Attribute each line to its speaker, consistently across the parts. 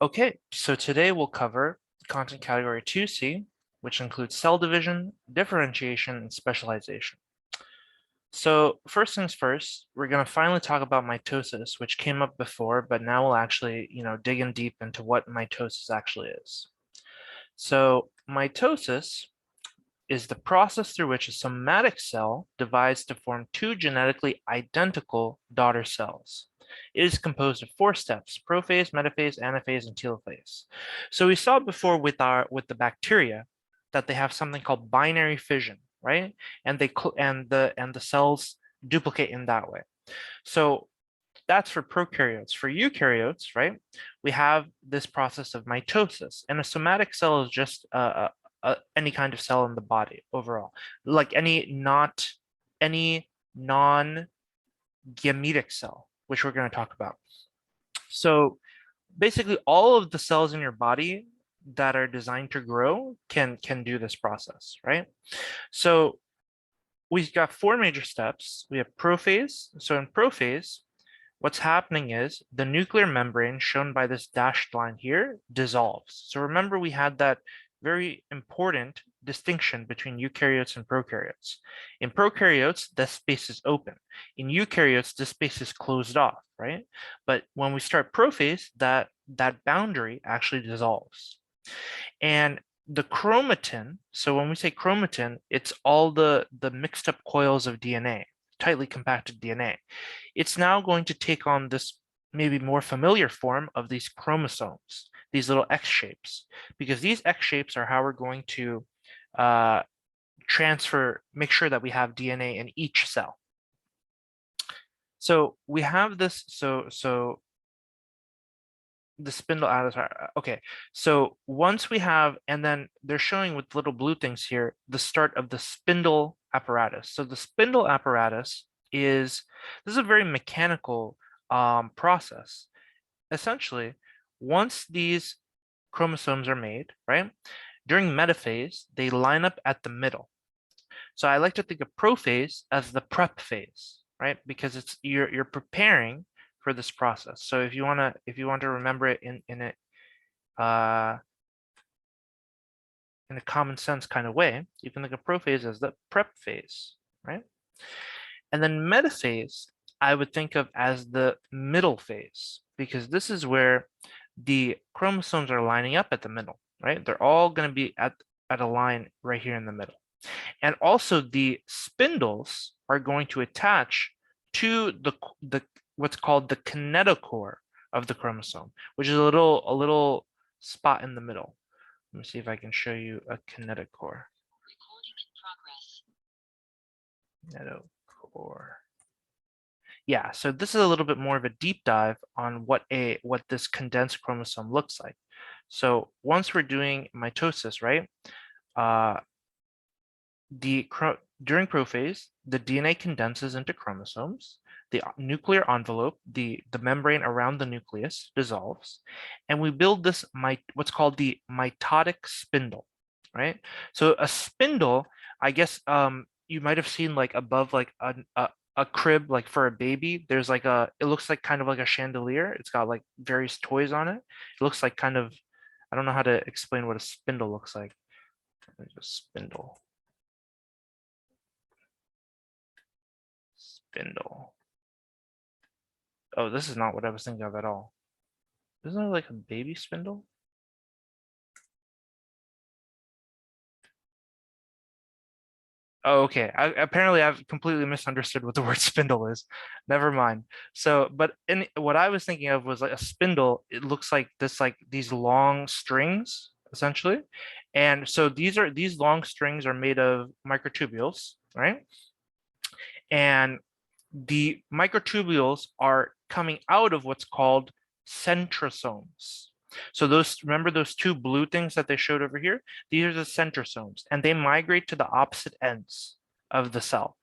Speaker 1: Okay, so today we'll cover content category 2C, which includes cell division, differentiation, and specialization. So first things first, we're going to finally talk about mitosis, which came up before, but now we'll actually, dig in deep into what mitosis actually is. So mitosis is the process through which a somatic cell divides to form two genetically identical daughter cells. It is composed of 4 steps: prophase, metaphase, anaphase, and telophase. So we saw before with the bacteria that they have something called binary fission, right? And the cells duplicate in that way. So that's for prokaryotes. For eukaryotes, right, we have this process of mitosis, and a somatic cell is just any kind of cell in the body overall, like any non-gametic cell, which we're going to talk about. So basically, all of the cells in your body that are designed to grow can do this process, right? So we've got 4 major steps. We have prophase. So in prophase, what's happening is the nuclear membrane, shown by this dashed line here, dissolves. So remember, we had that very important distinction between eukaryotes and prokaryotes. In prokaryotes, the space is open. In eukaryotes, the space is closed off, right? But when we start prophase, that boundary actually dissolves. And the chromatin, so when we say chromatin, it's all the mixed up coils of DNA, tightly compacted DNA. It's now going to take on this maybe more familiar form of these chromosomes, these little X shapes, because these X shapes are how we're going to make sure that we have DNA in each cell. So we have this, so the spindle okay, so once we have, and then they're showing with little blue things here, the start of the spindle apparatus. So the spindle apparatus this is a very mechanical process. Essentially, once these chromosomes are made, right, during metaphase, they line up at the middle. So I like to think of prophase as the prep phase, right? Because it's you're preparing for this process. So if you want to remember it in a common sense kind of way, you can think of prophase as the prep phase, right? And then metaphase, I would think of as the middle phase, because this is where the chromosomes are lining up at the middle, right? They're all going to be at a line right here in the middle. And also the spindles are going to attach to the what's called the kinetochore of the chromosome, which is a little spot in the middle. Let me see if I can show you a kinetochore. Kinetochore. Yeah, so this is a little bit more of a deep dive on what this condensed chromosome looks like. So once we're doing mitosis, right? During prophase, the DNA condenses into chromosomes. The nuclear envelope, the membrane around the nucleus, dissolves, and we build this what's called the mitotic spindle, right? So a spindle, I guess, you might have seen like above like a crib, like for a baby. There's like it looks like kind of like a chandelier. It's got like various toys on it. It looks like kind of, I don't know how to explain what a spindle looks like. Spindle. Spindle. Oh, this is not what I was thinking of at all. Isn't it like a baby spindle? Oh, okay. Apparently I've completely misunderstood what the word spindle is. Never mind. So, but what I was thinking of was like a spindle. It looks like this, like these long strings, essentially. And so these long strings are made of microtubules, right? And the microtubules are coming out of what's called centrosomes. So remember those 2 blue things that they showed over here? These are the centrosomes, and they migrate to the opposite ends of the cell.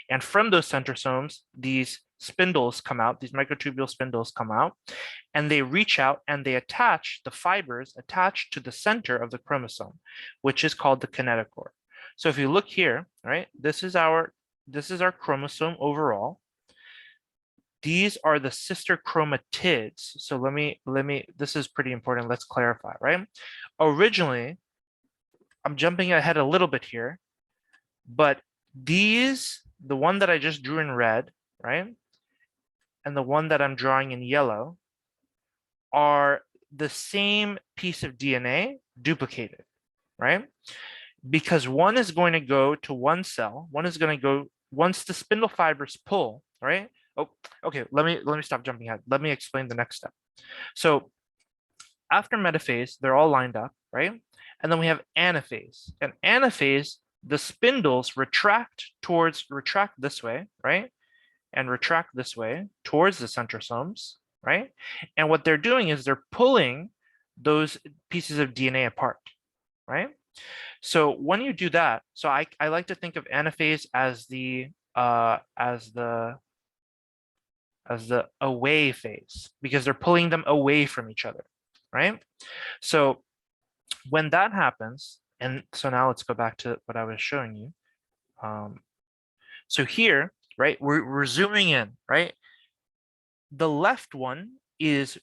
Speaker 1: And from those centrosomes, these spindles come out, these microtubule spindles come out, and they reach out and they attach the fibers attached to the center of the chromosome, which is called the kinetochore. So if you look here, right, this is our chromosome overall. these are the sister chromatids. So let me, this is pretty important. Let's clarify, right? Originally, I'm jumping ahead a little bit here, but these, the one that I just drew in red, right? And the one that I'm drawing in yellow are the same piece of DNA duplicated, right? Because one is going to go to one cell, one is going to go once the spindle fibers pull, right? Oh, okay, let me stop jumping ahead. Let me explain the next step. So after metaphase, they're all lined up, right? And then we have anaphase. And anaphase, the spindles retract this way, right? And retract this way towards the centrosomes, right? And what they're doing is they're pulling those pieces of DNA apart, right? So when you do that, so I like to think of anaphase as the away phase, because they're pulling them away from each other, right? So when that happens, and so now let's go back to what I was showing you. So here, right, we're zooming in, right? The left one is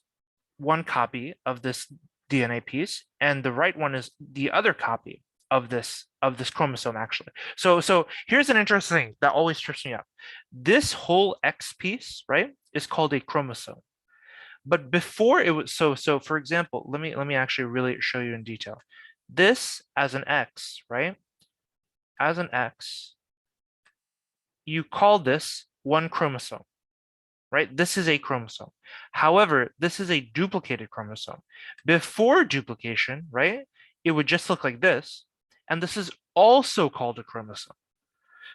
Speaker 1: one copy of this DNA piece, and the right one is the other copy of this chromosome, actually. So here's an interesting thing that always trips me up. This whole X piece, right, is called a chromosome. But before it was so for example, let me actually really show you in detail. This as an X, right? As an X, you call this one chromosome, right? This is a chromosome. However, this is a duplicated chromosome. Before duplication, right, it would just look like this, and this is also called a chromosome.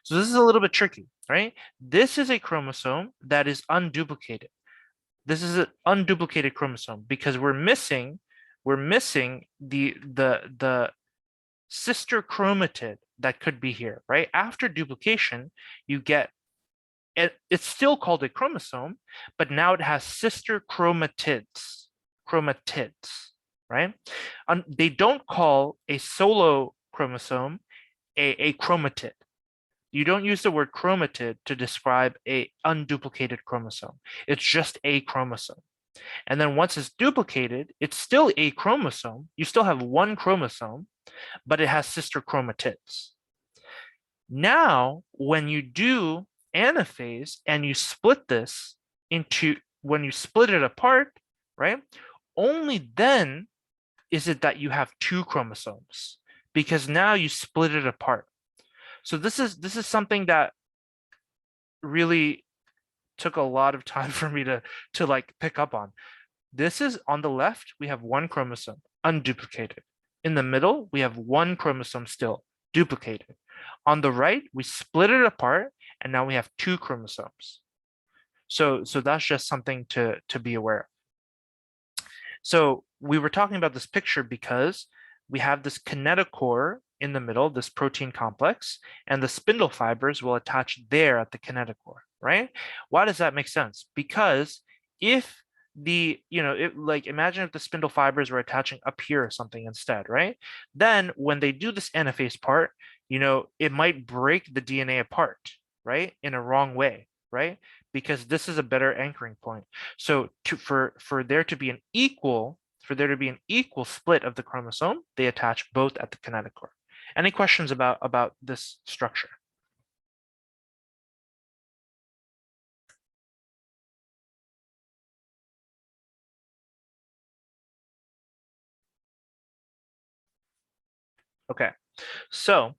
Speaker 1: So this is a little bit tricky, right? This is a chromosome that is unduplicated. This is an unduplicated chromosome because we're missing the sister chromatid that could be here, right? After duplication, you get it's still called a chromosome, but now it has sister chromatids, right? They don't call a solo chromosome a chromatid. You don't use the word chromatid to describe a unduplicated chromosome. It's just a chromosome. And then once it's duplicated, it's still a chromosome. You still have one chromosome, but it has sister chromatids. Now, when you do anaphase and you split this into, when you split it apart, right? Only then is it that you have two chromosomes, because now you split it apart. So this is something that really took a lot of time for me to like pick up on. This is on the left, we have one chromosome, unduplicated. In the middle, we have one chromosome still, duplicated. On the right, we split it apart, and now we have two chromosomes. So that's just something to be aware of. So we were talking about this picture because we have this kinetochore in the middle, this protein complex, and the spindle fibers will attach there at the kinetochore, right? Why does that make sense? Because if like imagine if the spindle fibers were attaching up here or something instead, right? Then when they do this anaphase part, it might break the DNA apart, right? In a wrong way, right? Because this is a better anchoring point. So for there to be an equal split of the chromosome, they attach both at the kinetochore. Any questions about this structure? Okay, so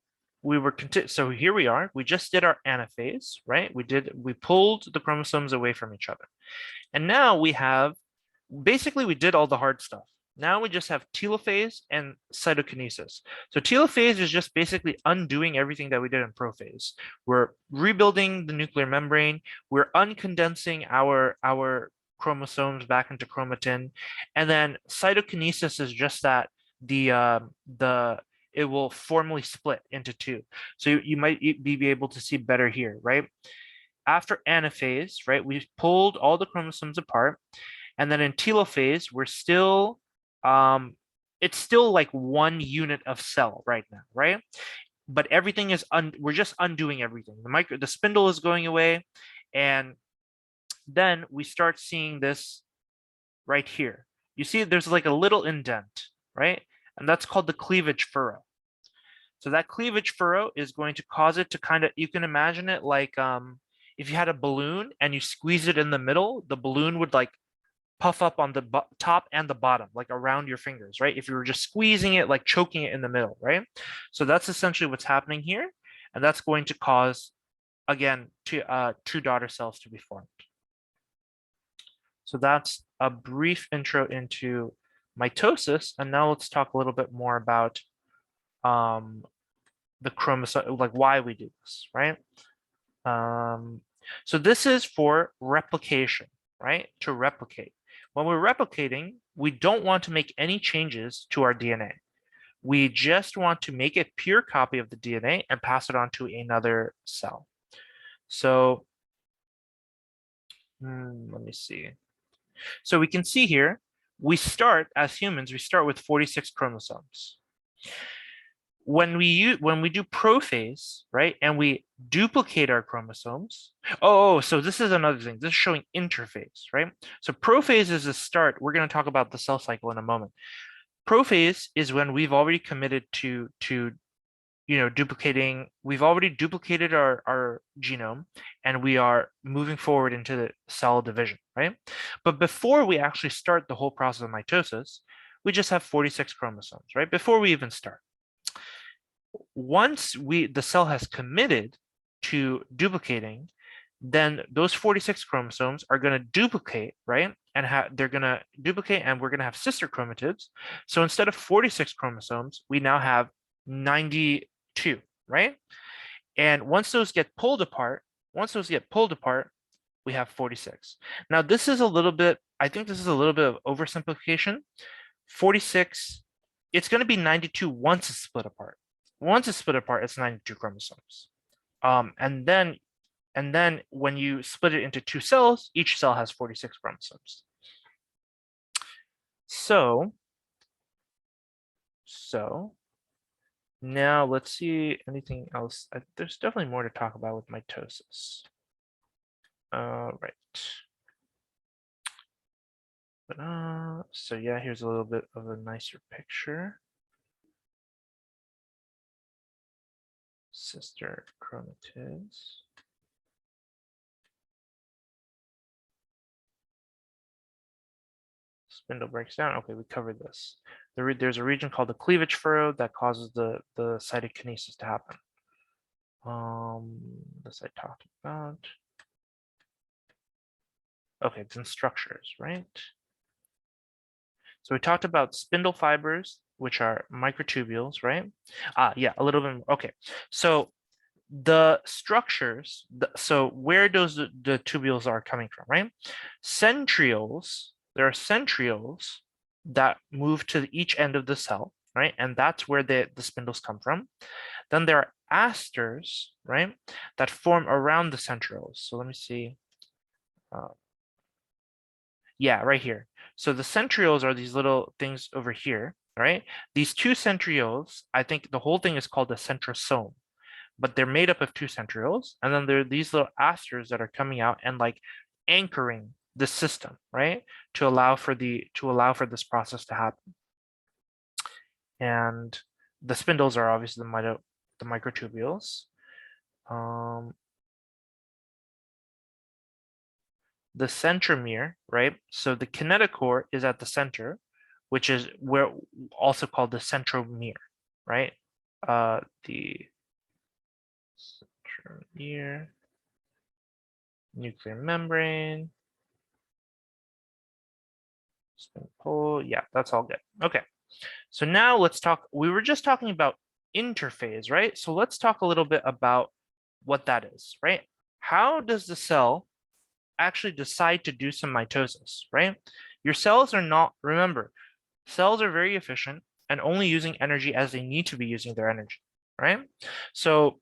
Speaker 1: so here we are. We just did our anaphase, right? We pulled the chromosomes away from each other, and now we have basically we did all the hard stuff. Now we just have telophase and cytokinesis. So telophase is just basically undoing everything that we did in prophase. We're rebuilding the nuclear membrane. We're uncondensing our chromosomes back into chromatin, and then cytokinesis is just that it will formally split into two. So you might be able to see better here, right? After anaphase, right, we pulled all the chromosomes apart, and then in telophase, we're still it's still like one unit of cell right now, right? But everything is we're just undoing everything. The spindle is going away, and then we start seeing this right here. You see there's like a little indent, right? And that's called the cleavage furrow. So that cleavage furrow is going to cause it to kind of, you can imagine it like if you had a balloon and you squeeze it in the middle, the balloon would like puff up on the top and the bottom, like around your fingers, right? If you were just squeezing it, like choking it in the middle, right? So that's essentially what's happening here. And that's going to cause, again, two daughter cells to be formed. So that's a brief intro into mitosis. And now let's talk a little bit more about the chromosome, like why we do this, right? So this is for replication, right? To replicate. When we're replicating, we don't want to make any changes to our DNA. We just want to make a pure copy of the DNA and pass it on to another cell. So let me see. So we can see here, we start, as humans, we start with 46 chromosomes. When we do prophase, right, and we duplicate our chromosomes. So this is another thing. This is showing interphase, right? So prophase is the start. We're going to talk about the cell cycle in a moment. Prophase is when we've already committed to duplicating. We've already duplicated our genome, and we are moving forward into the cell division, right? But before we actually start the whole process of mitosis, we just have 46 chromosomes, right? Before we even start. Once the cell has committed to duplicating, then those 46 chromosomes are going to duplicate, right? And they're going to duplicate, and we're going to have sister chromatids. So instead of 46 chromosomes, we now have 92, right? And once those get pulled apart, we have 46. Now, this is a little bit, I think this is a little bit of oversimplification. 46, it's going to be 92 once it's split apart. Once it's split apart, it's 92 chromosomes. And then when you split it into two cells, each cell has 46 chromosomes. So now let's see anything else. There's definitely more to talk about with mitosis. Right. But, so yeah, here's a little bit of a nicer picture. Sister chromatids. Spindle breaks down. Okay, we covered this. There's a region called the cleavage furrow that causes the cytokinesis to happen. This I talked about. Okay, it's in structures, right? So we talked about spindle fibers, which are microtubules, right? Yeah, a little bit more. Okay, so the structures, so where those the tubules are coming from, right? Centrioles, there are centrioles that move to each end of the cell, right? And that's where the spindles come from. Then there are asters, right, that form around the centrioles. So let me see. Yeah, right here. So the centrioles are these little things over here, right? These two centrioles, I think the whole thing is called a centrosome, but they're made up of two centrioles. And then there are these little asters that are coming out and like anchoring the system, right? To allow for this process to happen. And the spindles are obviously the microtubules. The centromere, right? So the kinetochore is at the center, which is where also called the centromere, right? The centromere, nuclear membrane, spin pole. Yeah, that's all good. Okay. So now let's talk. We were just talking about interphase, right? So let's talk a little bit about what that is, right? How does the cell actually decide to do some mitosis, right? Your cells are not, remember, cells are very efficient and only using energy as they need to be using their energy, right? So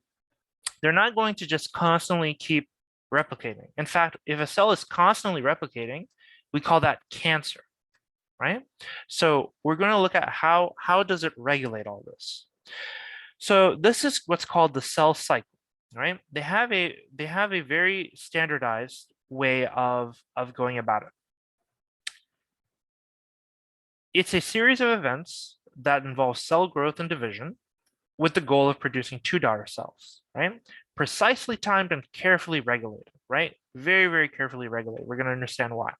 Speaker 1: they're not going to just constantly keep replicating. In fact, if a cell is constantly replicating, we call that cancer, right? So we're going to look at how does it regulate all this. So this is what's called the cell cycle, right? They have a very standardized way of going about it. It's a series of events that involve cell growth and division with the goal of producing two daughter cells, right? Precisely timed and carefully regulated, right? Very, very carefully regulated. We're going to understand why.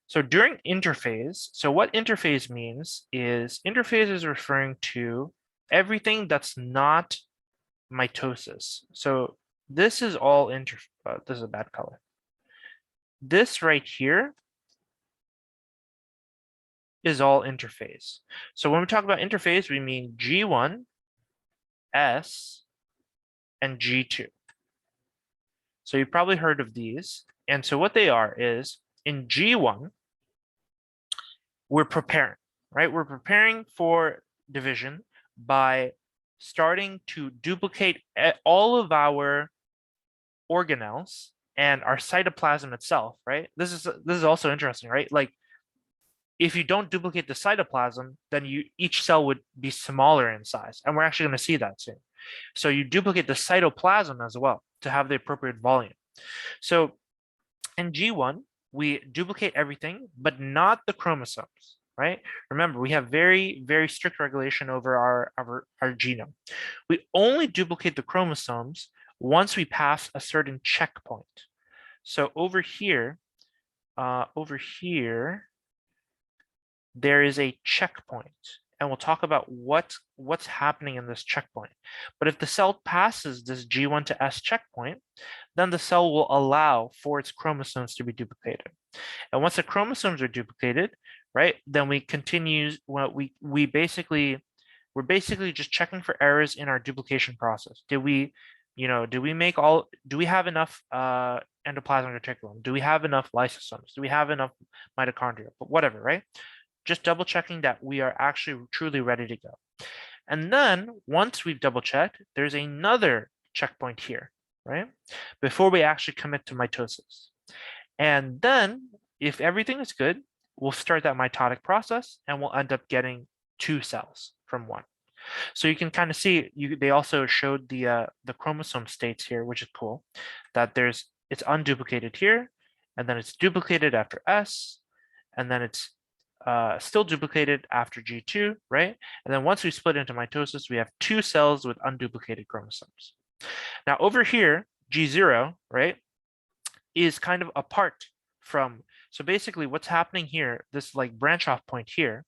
Speaker 1: So during interphase, so what interphase means is interphase is referring to everything that's not mitosis. So this is all this is a bad color. This right here is all interphase. So when we talk about interphase, we mean G1, S, and G2. So you've probably heard of these. And so what they are is in G1, we're preparing, right? We're preparing for division by starting to duplicate all of our organelles and our cytoplasm itself, right? This is also interesting, right? Like if you don't duplicate the cytoplasm, then each cell would be smaller in size. And we're actually going to see that soon. So you duplicate the cytoplasm as well to have the appropriate volume. So in G1, we duplicate everything, but not the chromosomes, right? Remember, we have very, very strict regulation over our genome. We only duplicate the chromosomes once we pass a certain checkpoint. So over here, there is a checkpoint, and we'll talk about what's happening in this checkpoint. But if the cell passes this G1 to S checkpoint, then the cell will allow for its chromosomes to be duplicated. And once the chromosomes are duplicated, right, then we continue. Well, we're basically just checking for errors in our duplication process. Do we have enough endoplasmic reticulum? Do we have enough lysosomes? Do we have enough mitochondria? But whatever, right? Just double checking that we are actually truly ready to go. And then once we've double checked, there's another checkpoint here, right? Before we actually commit to mitosis. And then if everything is good, we'll start that mitotic process and we'll end up getting two cells from one. So you can kind of see, they also showed the chromosome states here, which is cool, that it's unduplicated here, and then it's duplicated after S, and then it's still duplicated after G2, right? And then once we split into mitosis, we have two cells with unduplicated chromosomes. Now over here, G0, right, is kind of apart from, so basically what's happening here, this like branch off point here,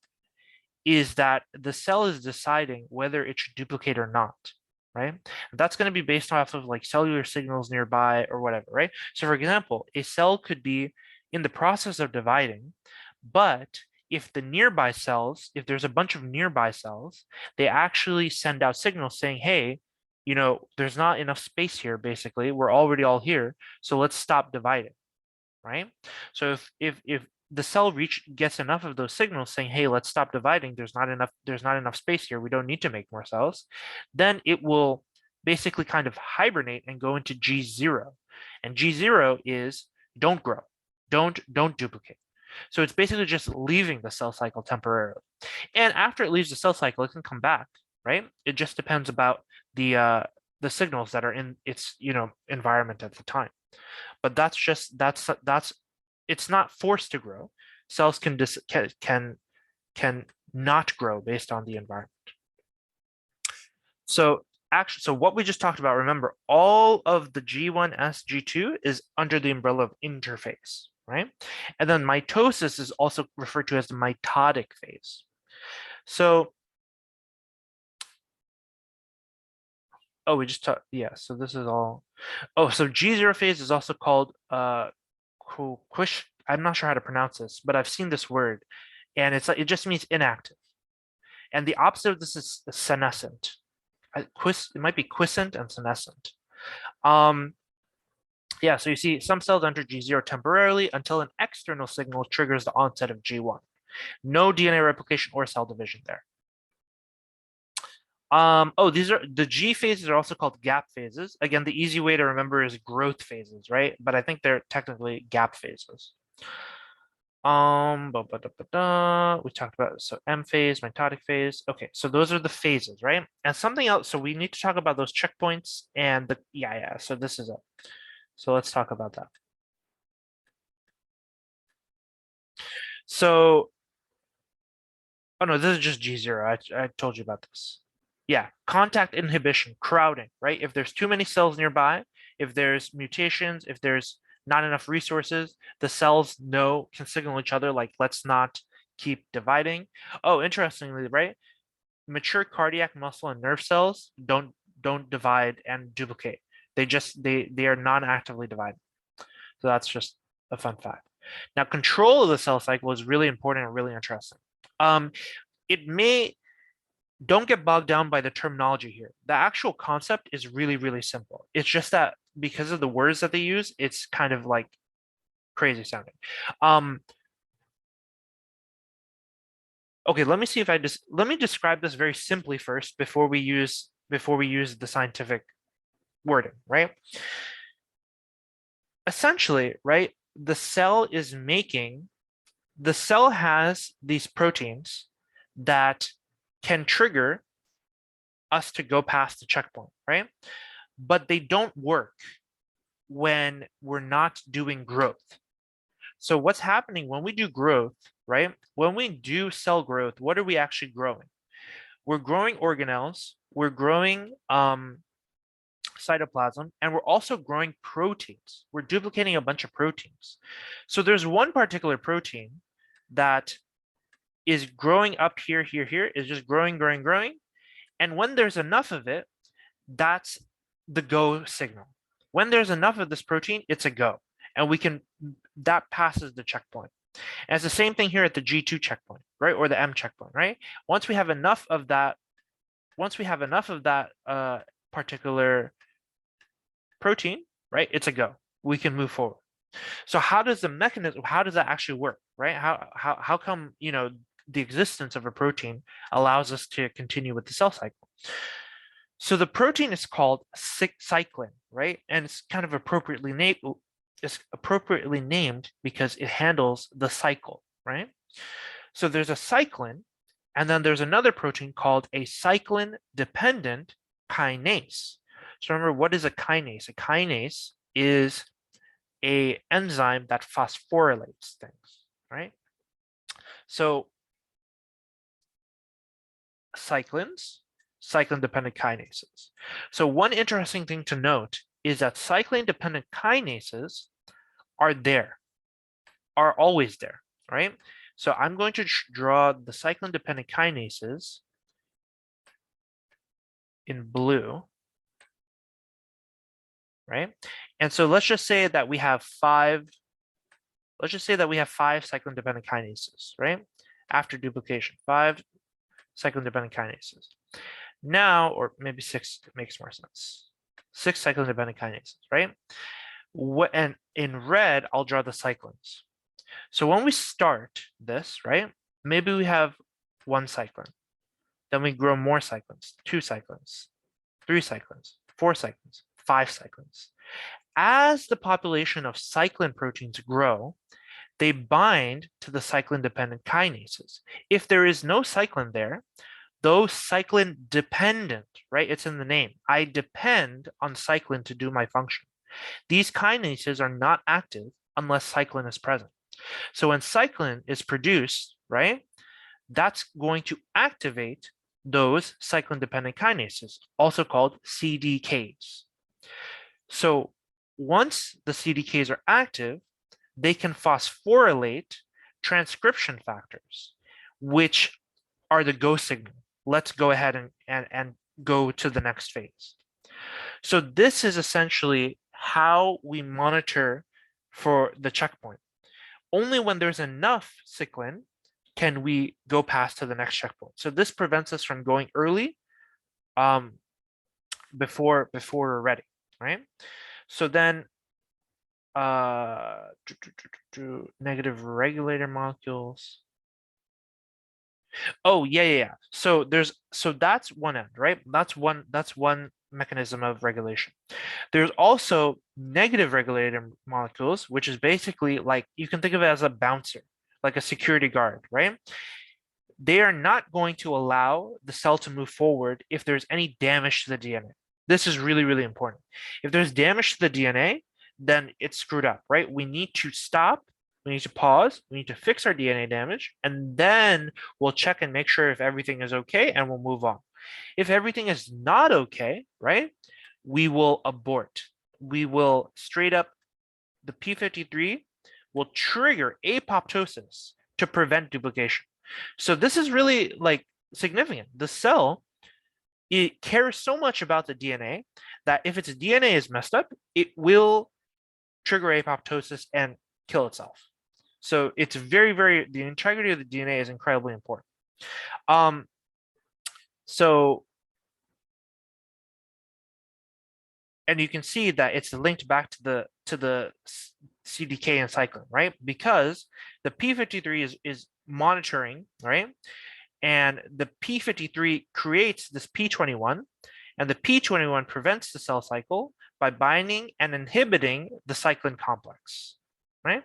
Speaker 1: is that the cell is deciding whether it should duplicate or not, right? That's going to be based off of like cellular signals nearby or whatever, right? So for example, a cell could be in the process of dividing, but if the nearby cells, if there's a bunch of nearby cells, they actually send out signals saying, hey, there's not enough space here, basically. We're already all here, so let's stop dividing, right? So if the cell gets enough of those signals saying, hey, let's stop dividing, there's not enough space here, we don't need to make more cells, then it will basically kind of hibernate and go into G0. And G0 is don't grow, don't duplicate. So it's basically just leaving the cell cycle temporarily. And after it leaves the cell cycle, it can come back, right? It just depends about the signals that are in its environment at the time. But that's it's not forced to grow. Cells can not grow based on the environment. So what we just talked about, remember, all of the G1S, G2 is under the umbrella of interphase, right? And then mitosis is also referred to as the mitotic phase. So, we just talked, yeah, so this is all. So G0 phase is also called I'm not sure how to pronounce this, but I've seen this word, and it just means inactive. And the opposite of this is senescent. It might be quiescent and senescent. Yeah, so you see some cells enter G0 temporarily until an external signal triggers the onset of G1. No DNA replication or cell division there. These are the G phases are also called gap phases. Again, the easy way to remember is growth phases, right? But I think they're technically gap phases. We talked about, so M phase, mitotic phase. Okay, so those are the phases, right? And something else, so we need to talk about those checkpoints and so this is it. So let's talk about that. So, oh no, this is just G0. I told you about this. Yeah, contact inhibition, crowding, right? If there's too many cells nearby, if there's mutations, if there's not enough resources, the cells can signal each other like, let's not keep dividing. Oh, interestingly, right? Mature cardiac muscle and nerve cells don't divide and duplicate. They are non-actively divided. So that's just a fun fact. Now, control of the cell cycle is really important and really interesting. Um, it may Don't get bogged down by the terminology here. The actual concept is really, really simple. It's just that because of the words that they use, it's kind of like crazy sounding. Okay, let me see if let me describe this very simply first before we use the scientific wording, right? Essentially, right, the cell has these proteins that can trigger us to go past the checkpoint, right? But they don't work when we're not doing growth. So what's happening when we do growth, right? When we do cell growth, what are we actually growing? We're growing organelles, we're growing cytoplasm, and we're also growing proteins. We're duplicating a bunch of proteins. So there's one particular protein that is growing up here, is just growing, growing, growing. And when there's enough of it, that's the go signal. When there's enough of this protein, it's a go. And that passes the checkpoint. And it's the same thing here at the G2 checkpoint, right? Or the M checkpoint, right? Once we have enough of that particular protein, right? It's a go. We can move forward. So how does that actually work, right? How come, the existence of a protein allows us to continue with the cell cycle? So the protein is called cyclin, right? And it's kind of appropriately named because it handles the cycle, right? So there's a cyclin, and then there's another protein called a cyclin-dependent kinase. So remember, what is a kinase? A kinase is an enzyme that phosphorylates things, right? So cyclin-dependent kinases. So one interesting thing to note is that cyclin-dependent kinases are always there, right? So I'm going to draw the cyclin-dependent kinases in blue, right? And so let's just say that we have five cyclin-dependent kinases, right? After duplication, 5 cyclin-dependent kinases. Now, or maybe 6 makes more sense. 6 cyclin-dependent kinases, right? And in red, I'll draw the cyclins. So when we start this, right, maybe we have 1 cyclin. Then we grow more cyclins, 2 cyclins, 3 cyclins, 4 cyclins, 5 cyclins. As the population of cyclin proteins grow, they bind to the cyclin-dependent kinases. If there is no cyclin there, those cyclin-dependent, right? It's in the name. I depend on cyclin to do my function. These kinases are not active unless cyclin is present. So when cyclin is produced, right, that's going to activate those cyclin-dependent kinases, also called CDKs. So once the CDKs are active, they can phosphorylate transcription factors, which are the go signal. Let's go ahead and go to the next phase. So this is essentially how we monitor for the checkpoint. Only when there's enough cyclin can we go past to the next checkpoint. So this prevents us from going early before we're ready, right? So then negative regulator molecules. Oh, yeah. So that's one end, right? That's one mechanism of regulation. There's also negative regulator molecules, which is basically like, you can think of it as a bouncer, like a security guard, right? They are not going to allow the cell to move forward if there's any damage to the DNA. This is really, really important. If there's damage to the DNA, then it's screwed up, right? We need to stop we need to pause, we need to fix our DNA damage, and then we'll check and make sure if everything is okay and we'll move on. If everything is not okay, right, we will abort. We will straight up, the p53 will trigger apoptosis to prevent duplication. So this is really like significant. The cell, it cares so much about the DNA that if its DNA is messed up, it will trigger apoptosis and kill itself. So it's the integrity of the DNA is incredibly important. So, and you can see that it's linked back to the CDK and cycling, right? Because the p53 is monitoring, right? And the p53 creates this p21, and the p21 prevents the cell cycle by binding and inhibiting the cyclin complex, right?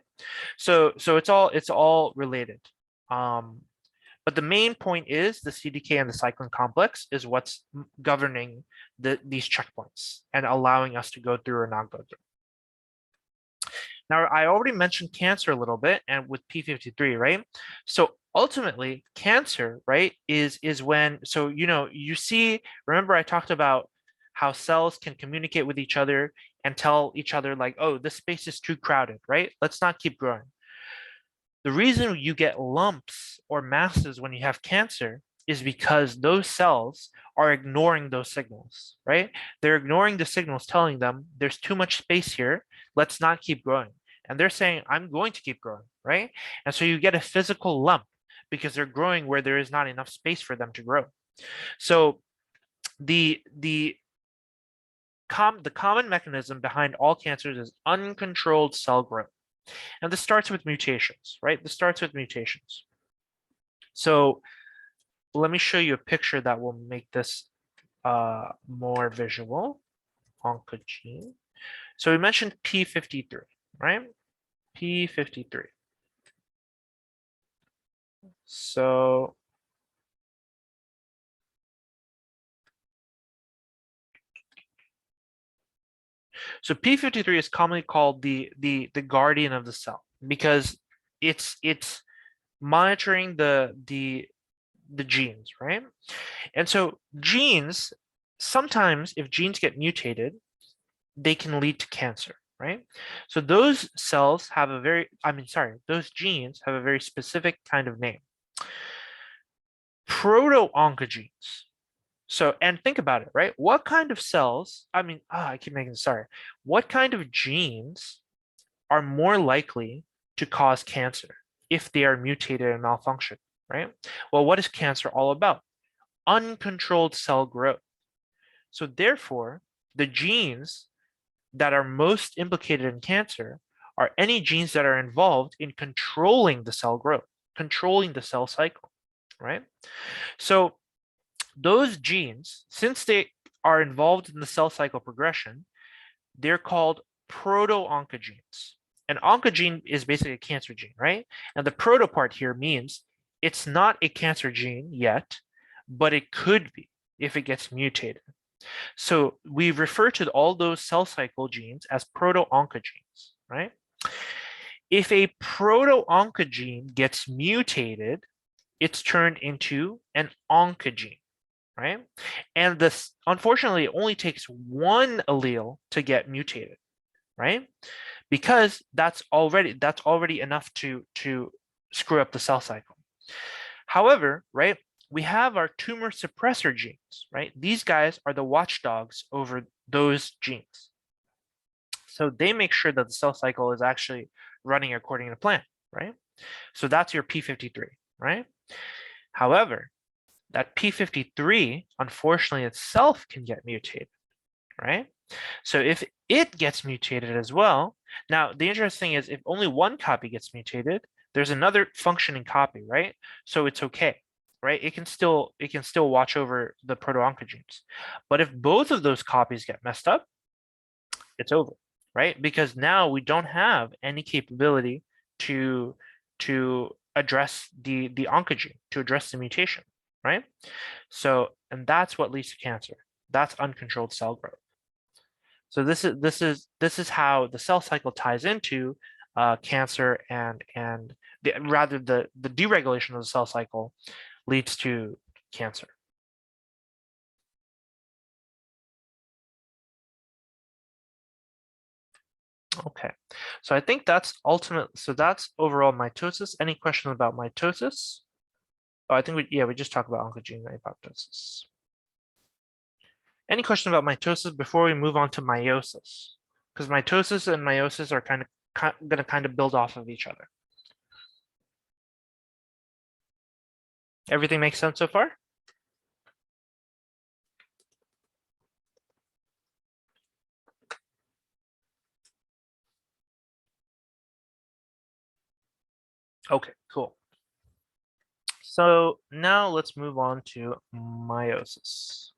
Speaker 1: So it's all related. But the main point is the CDK and the cyclin complex is what's governing these checkpoints and allowing us to go through or not go through. Now, I already mentioned cancer a little bit and with p53, right? So ultimately, cancer, right, is when, so, you see, remember I talked about how cells can communicate with each other and tell each other like, oh, this space is too crowded, right? Let's not keep growing. The reason you get lumps or masses when you have cancer is because those cells are ignoring those signals, right? They're ignoring the signals telling them there's too much space here, let's not keep growing. And they're saying, I'm going to keep growing, right? And so you get a physical lump because they're growing where there is not enough space for them to grow. So the common mechanism behind all cancers is uncontrolled cell growth. And this starts with mutations, right? This starts with mutations. So let me show you a picture that will make this more visual. Oncogene. So we mentioned p53, right? p53. So p53 is commonly called the guardian of the cell because it's monitoring the genes, right? And so genes, sometimes if genes get mutated, they can lead to cancer, right? So those cells have a very, those genes have a very specific kind of name. Proto-oncogenes. So, and think about it, right? What kind of cells, I keep making, sorry. What kind of genes are more likely to cause cancer if they are mutated and malfunction, right? Well, what is cancer all about? Uncontrolled cell growth. So therefore, the genes that are most implicated in cancer are any genes that are involved in controlling the cell growth, controlling the cell cycle, right? So those genes, since they are involved in the cell cycle progression, they're called proto-oncogenes. An oncogene is basically a cancer gene, right? And the proto part here means it's not a cancer gene yet, but it could be if it gets mutated. So we refer to all those cell cycle genes as proto-oncogenes, right? If a proto-oncogene gets mutated, it's turned into an oncogene, right? And this, unfortunately, it only takes one allele to get mutated, right? Because that's already enough to screw up the cell cycle. However, right, we have our tumor suppressor genes, right? These guys are the watchdogs over those genes. So they make sure that the cell cycle is actually running according to plan, right? So that's your p53, right? However, that p53, unfortunately, itself can get mutated, right? So if it gets mutated as well, now the interesting thing is if only one copy gets mutated, there's another functioning copy, right? So it's okay, right? It can still watch over the proto-oncogenes. But if both of those copies get messed up, it's over, right? Because now we don't have any capability to address the oncogene, to address the mutation, right? So, and that's what leads to cancer. That's uncontrolled cell growth. So this is how the cell cycle ties into cancer, and rather the deregulation of the cell cycle leads to cancer. Okay, so I think that's that's overall mitosis. Any questions about mitosis? Oh, I think we just talked about oncogene apoptosis. Any question about mitosis before we move on to meiosis? Because mitosis and meiosis are going to kind of build off of each other. Everything makes sense so far? Okay, cool. So now let's move on to meiosis.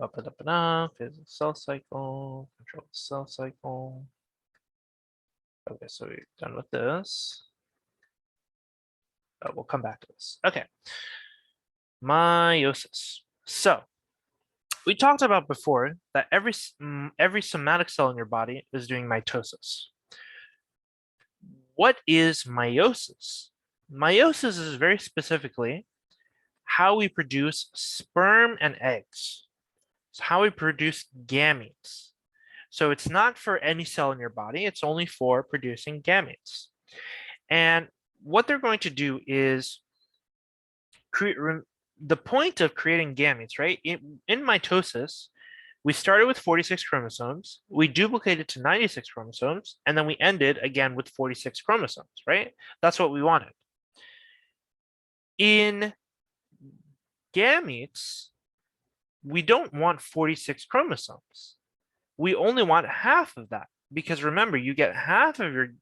Speaker 1: Up and up and up, is the cell cycle, control the cell cycle. Okay, so we're done with this. Oh, we'll come back to this. Okay, meiosis. So we talked about before that every somatic cell in your body is doing mitosis. What is meiosis? Meiosis is very specifically how we produce sperm and eggs. It's how we produce gametes. So it's not for any cell in your body, it's only for producing gametes. And what they're going to do is create the point of creating gametes, right? In mitosis, we started with 46 chromosomes, we duplicated to 96 chromosomes, and then we ended again with 46 chromosomes, right? That's what we wanted. In gametes, we don't want 46 chromosomes. We only want half of that because remember, you get half of your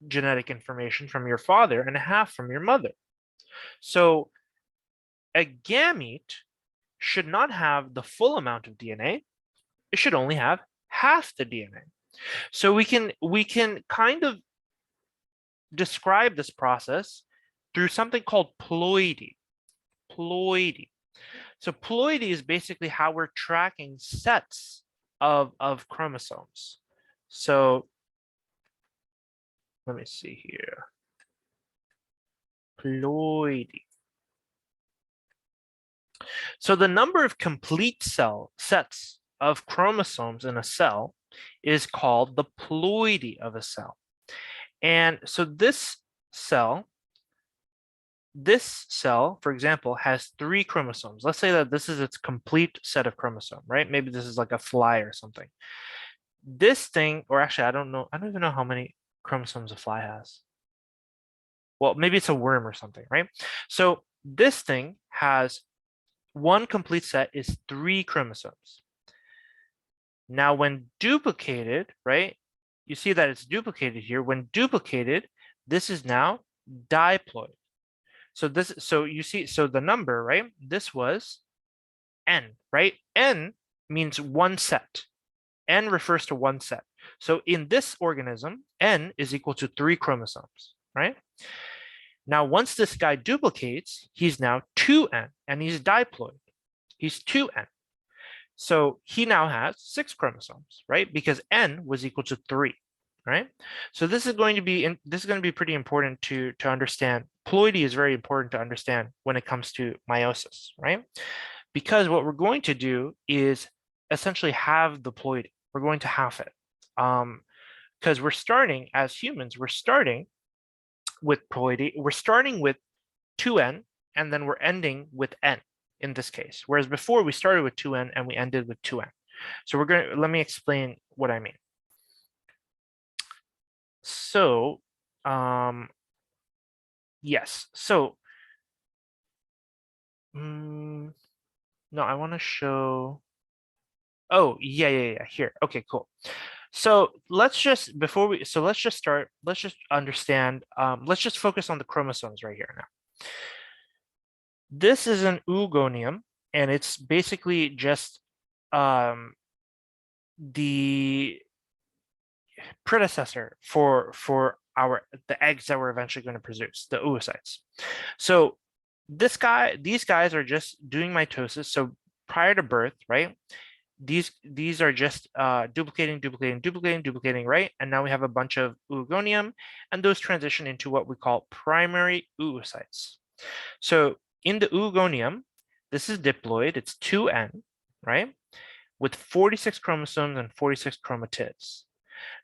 Speaker 1: genetic information from your father and half from your mother. So a gamete should not have the full amount of DNA. It should only have half the DNA. So we can kind of describe this process through something called ploidy. Ploidy. So ploidy is basically how we're tracking sets of chromosomes. So let me see here. Ploidy. So the number of complete sets of chromosomes in a cell is called the ploidy of a cell. And so this cell, for example, has 3 chromosomes. Let's say that this is its complete set of chromosome, right? Maybe this is like a fly or something. This thing, or actually, I don't even know how many chromosomes a fly has. Well, maybe it's a worm or something, right? So this thing has one complete set is 3 chromosomes. Now, when duplicated, right? You see that it's duplicated here. When duplicated, this is now diploid. So you see, so the number, right? This was N, right? N means one set. N refers to one set. So in this organism, N is equal to 3 chromosomes, right? Now, once this guy duplicates, he's now 2N, and he's diploid. He's 2N. So he now has 6 chromosomes, right? Because N was equal to 3, right? So this is going to be pretty important to understand. Ploidy is very important to understand when it comes to meiosis, right? Because what we're going to do is essentially have the ploidy. We're going to have it. Because we're starting, as humans, we're starting with ploidy. We're starting with 2N, and then we're ending with N in this case. Whereas before we started with 2N and we ended with 2N. So let me explain what I mean. So, yes. So, no, I want to show. Oh, yeah. Here. Okay, cool. So let's just understand. Let's just focus on the chromosomes right here now. This is an oogonium, and it's basically just the predecessor for the eggs that we're eventually going to produce, the oocytes. So these guys are just doing mitosis. So prior to birth, right? these are just duplicating, right? And now we have a bunch of oogonium, and those transition into what we call primary oocytes. So in the oogonium, this is diploid, it's 2N, right? With 46 chromosomes and 46 chromatids.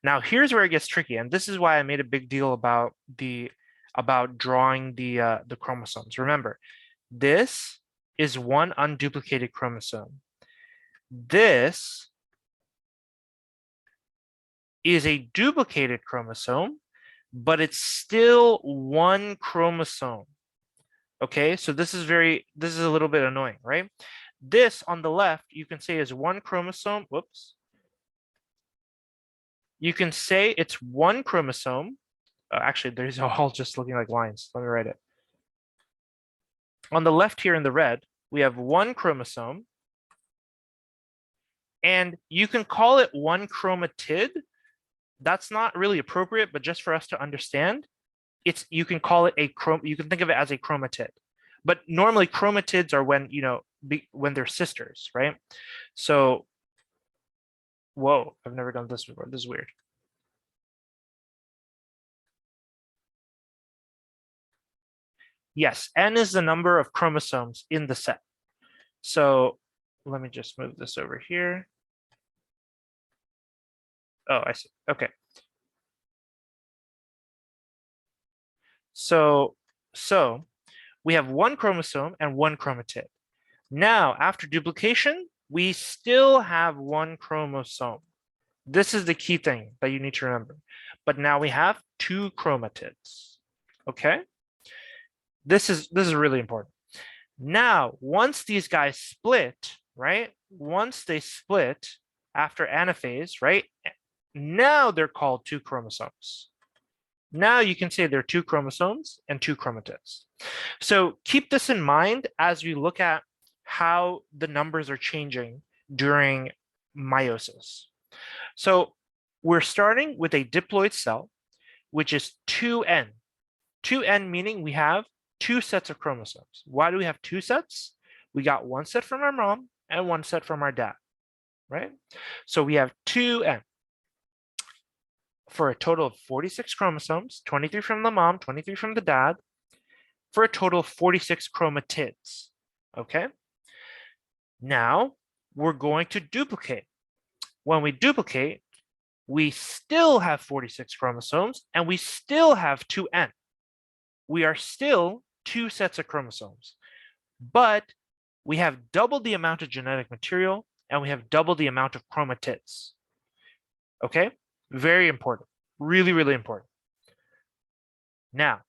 Speaker 1: Now here's where it gets tricky, and this is why I made a big deal about drawing the chromosomes. Remember, this is one unduplicated chromosome. This is a duplicated chromosome, but it's still one chromosome. Okay, so this is a little bit annoying, right? This on the left, you can say is one chromosome. Whoops. You can say it's one chromosome. Actually, these are all just looking like lines. Let me write it. On the left here in the red, we have one chromosome. And you can call it one chromatid. That's not really appropriate, but just for us to understand, you can call it you can think of it as a chromatid. But normally chromatids are when, when they're sisters, right? So, whoa, I've never done this before. This is weird. Yes, N is the number of chromosomes in the set. So let me just move this over here. Oh, I see. Okay. So we have one chromosome and one chromatid. Now, after duplication, we still have one chromosome. This is the key thing that you need to remember. But now we have two chromatids. Okay? This is really important. Now, once these guys split, right? Once they split after anaphase, right? Now they're called two chromosomes. Now you can say they're two chromosomes and two chromatids. So keep this in mind as we look at how the numbers are changing during meiosis. So we're starting with a diploid cell, which is 2N. 2N meaning we have two sets of chromosomes. Why do we have two sets? We got one set from our mom and one set from our dad, right? So we have 2N for a total of 46 chromosomes, 23 from the mom, 23 from the dad, for a total of 46 chromatids, okay? Now, we're going to duplicate. When we duplicate, we still have 46 chromosomes, and we still have 2N. We are still two sets of chromosomes, but we have double the amount of genetic material, and we have double the amount of chromatids, okay? Very important, really, really important. Now,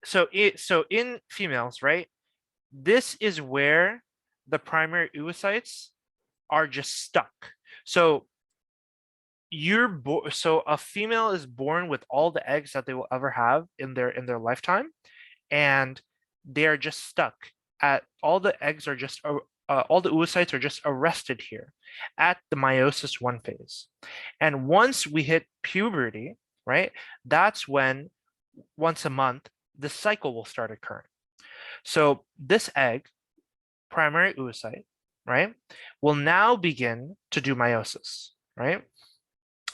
Speaker 1: so in females, right? This is where the primary oocytes are just stuck. So a female is born with all the eggs that they will ever have in their lifetime, and they are just stuck at all the eggs are just all the oocytes are just arrested here at the meiosis 1 phase. And once we hit puberty, right, that's when once a month the cycle will start occurring. So this egg, primary oocyte, right, will now begin to do meiosis, right?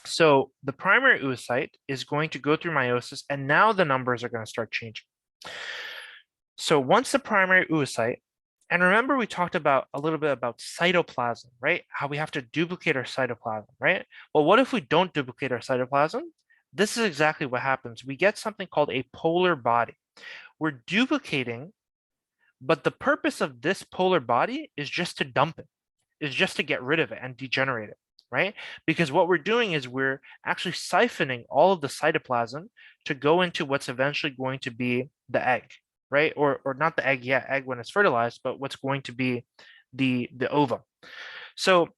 Speaker 1: So the primary oocyte is going to go through meiosis, and now the numbers are going to start changing. So once the primary oocyte, and remember we talked about a little bit about cytoplasm, right? How we have to duplicate our cytoplasm, right? Well, what if we don't duplicate our cytoplasm? This is exactly what happens. We get something called a polar body. We're duplicating, but the purpose of this polar body is just to dump it, is just to get rid of it and degenerate it, right? Because what we're doing is we're actually siphoning all of the cytoplasm to go into what's eventually going to be the egg, right? Or not the egg yet, egg when it's fertilized, but what's going to be the ovum. So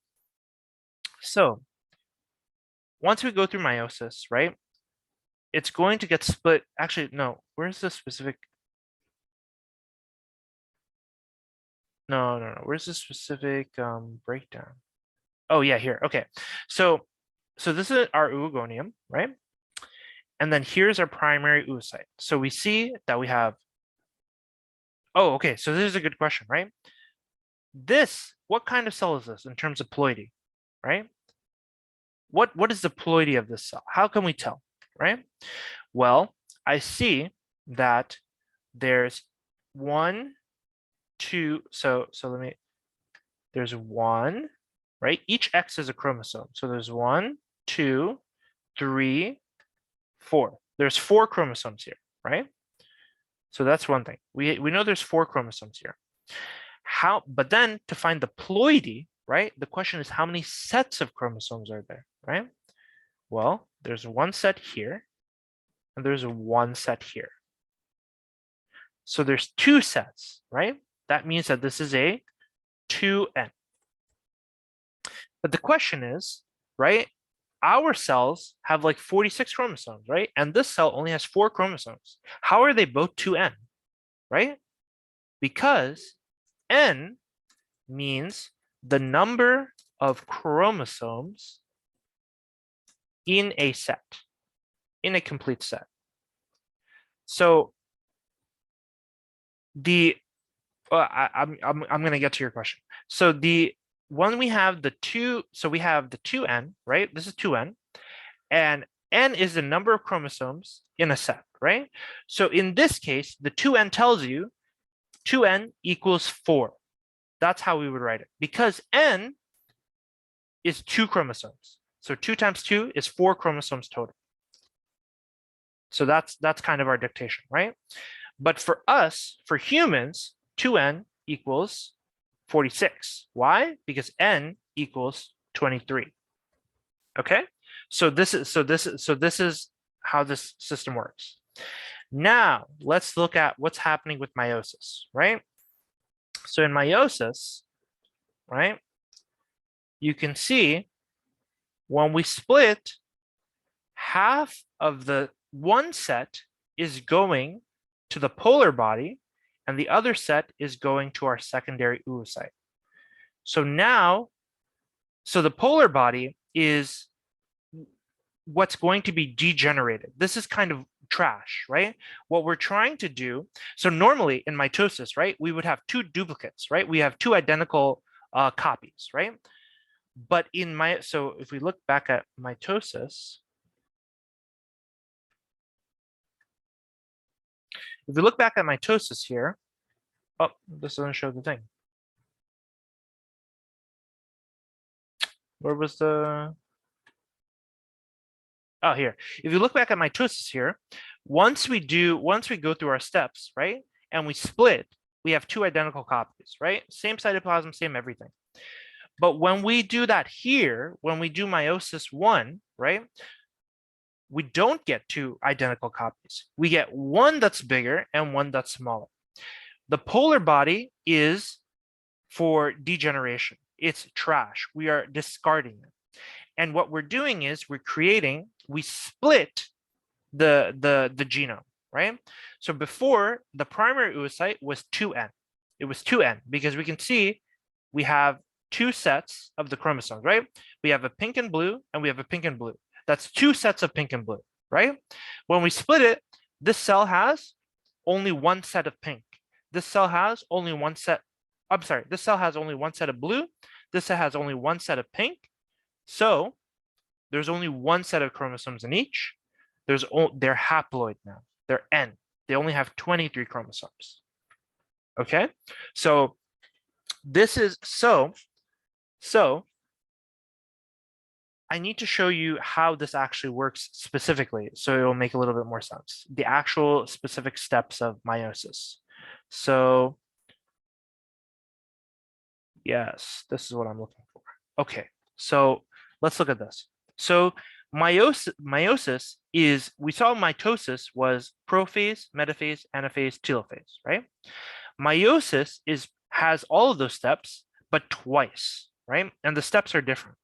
Speaker 1: once we go through meiosis, right, it's going to get split. Actually, no, where's the specific? No. Where's the specific breakdown? Oh yeah, here. Okay. So this is our oogonium, right? And then here's our primary oocyte. So we see that we have, oh, okay. So this is a good question, right? what kind of cell is this in terms of ploidy, right? What is the ploidy of this cell? How can we tell, right? Well, I see that there's 1, 2, there's 1, right? Each X is a chromosome. So there's 1, 2, 3, 4. There's 4 chromosomes here, right? So that's one thing. We know there's 4 chromosomes here. But then to find the ploidy, right? The question is how many sets of chromosomes are there, right? Well, there's 1 set here, and there's 1 set here. So there's 2 sets, right? That means that this is a 2n. But the question is, right? Our cells have like 46 chromosomes, right? And this cell only has 4 chromosomes. How are they both 2n, right? Because n means the number of chromosomes in a set, in a complete set. So I'm going to get to your question. So when we have the 2, so we have the 2n, right? This is 2n, and n is the number of chromosomes in a set, right? So in this case, the 2n tells you 2n equals 4. That's how we would write it, because n is 2 chromosomes. So 2 times 2 is 4 chromosomes total. So that's kind of our dictation, right? But for us, for humans, 2n equals 46. Why? Because n equals 23. Okay? So this is how this system works. Now, let's look at what's happening with meiosis, right? So in meiosis, right, you can see when we split, half of the one set is going to the polar body, and the other set is going to our secondary oocyte. So now, the polar body is what's going to be degenerated. This is kind of trash, right? What we're trying to do, so normally in mitosis, right, we would have 2 duplicates, right? We have 2 identical copies, right? But so if we look back at mitosis, if we look back at mitosis here, oh, this doesn't show the thing. Where was the, oh, here. If you look back at mitosis here, once we go through our steps, right, and we split, we have 2 identical copies, right? Same cytoplasm, same everything. But when we do that here, when we do meiosis 1, right, we don't get 2 identical copies. We get one that's bigger and one that's smaller. The polar body is for degeneration. It's trash. We are discarding it. And what we're doing is we split the genome, right? So before, the primary oocyte was 2n. It was 2n because we can see we have 2 sets of the chromosomes, right? We have a pink and blue, and we have a pink and blue. That's 2 sets of pink and blue, right? When we split it, this cell has only 1 set of pink. This cell has only 1 set. I'm sorry, this cell has only 1 set of blue. This cell has only 1 set of pink. So there's only 1 set of chromosomes in each. They're haploid now. They're N. They only have 23 chromosomes. Okay, so this is so I need to show you how this actually works specifically, so it will make a little bit more sense. The actual specific steps of meiosis. So yes, this is what I'm looking for. Okay, so let's look at this. So meiosis is, we saw mitosis was prophase, metaphase, anaphase, telophase, right? Meiosis has all of those steps, but twice, right? And the steps are different.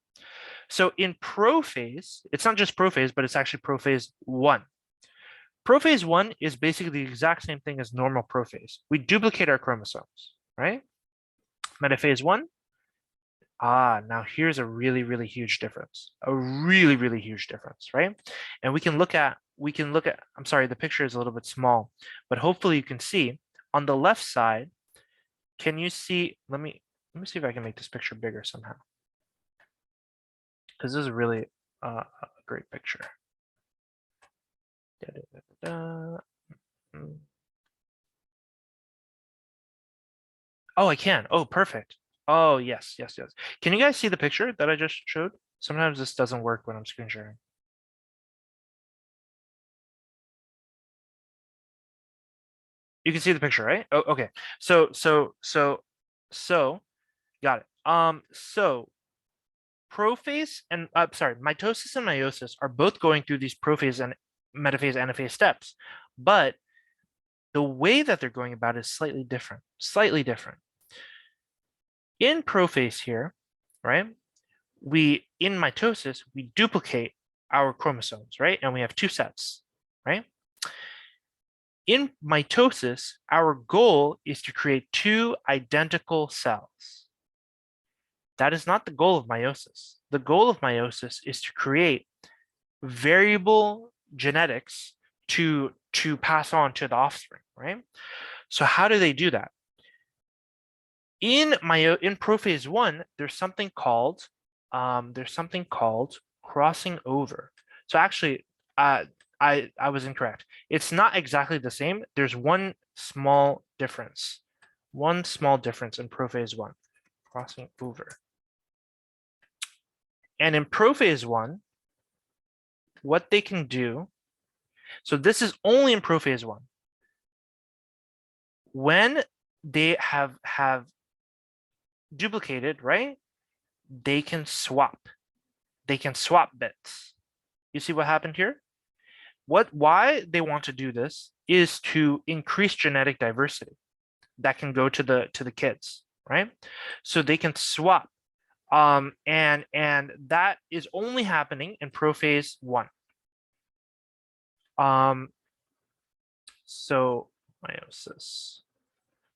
Speaker 1: So in prophase, it's not just prophase, but it's actually prophase 1. Prophase 1 is basically the exact same thing as normal prophase. We duplicate our chromosomes, right? Metaphase 1. Now here's a really, really huge difference. A really, really huge difference, right? And we can look at, I'm sorry, the picture is a little bit small, but hopefully you can see on the left side, can you see, let me Let me see if I can make this picture bigger somehow, because this is really a great picture. Da, da, da, da. Oh, I can. Oh, perfect. Oh, yes, yes, yes. Can you guys see the picture that I just showed? Sometimes this doesn't work when I'm screen sharing. You can see the picture, right? Oh, okay. So, got it. So prophase and sorry, mitosis and meiosis are both going through these prophase and metaphase anaphase steps, but the way that they're going about is slightly different. Slightly different. In prophase here, right? In mitosis, we duplicate our chromosomes, right? And we have two sets, right? In mitosis, our goal is to create two identical cells. That is not the goal of meiosis. The goal of meiosis is to create variable genetics to pass on to the offspring, right? So how do they do that? In prophase 1, there's something called crossing over. So actually, I was incorrect. It's not exactly the same. There's one small difference. One small difference in prophase 1, crossing over. And in prophase 1, what they can do, so this is only in prophase 1. When they have duplicated, right? They can swap. They can swap bits. You see what happened here? Why they want to do this is to increase genetic diversity that can go to the kids, right? So they can swap. And that is only happening in prophase 1. So meiosis.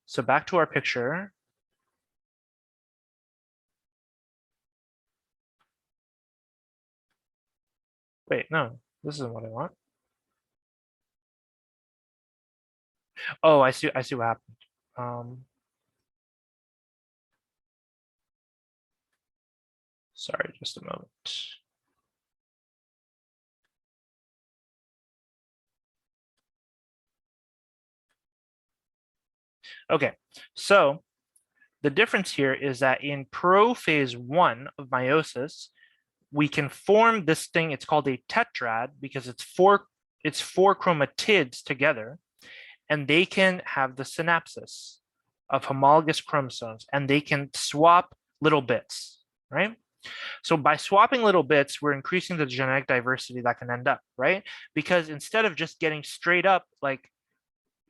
Speaker 1: So back to our picture. Wait, no, this isn't what I want. Oh, I see what happened. Sorry, just a moment. Okay, so the difference here is that in prophase 1 of meiosis, we can form this thing. It's called a tetrad because it's four chromatids together, and they can have the synapsis of homologous chromosomes, and they can swap little bits, right? So by swapping little bits, we're increasing the genetic diversity that can end up, right? Because instead of just getting straight up like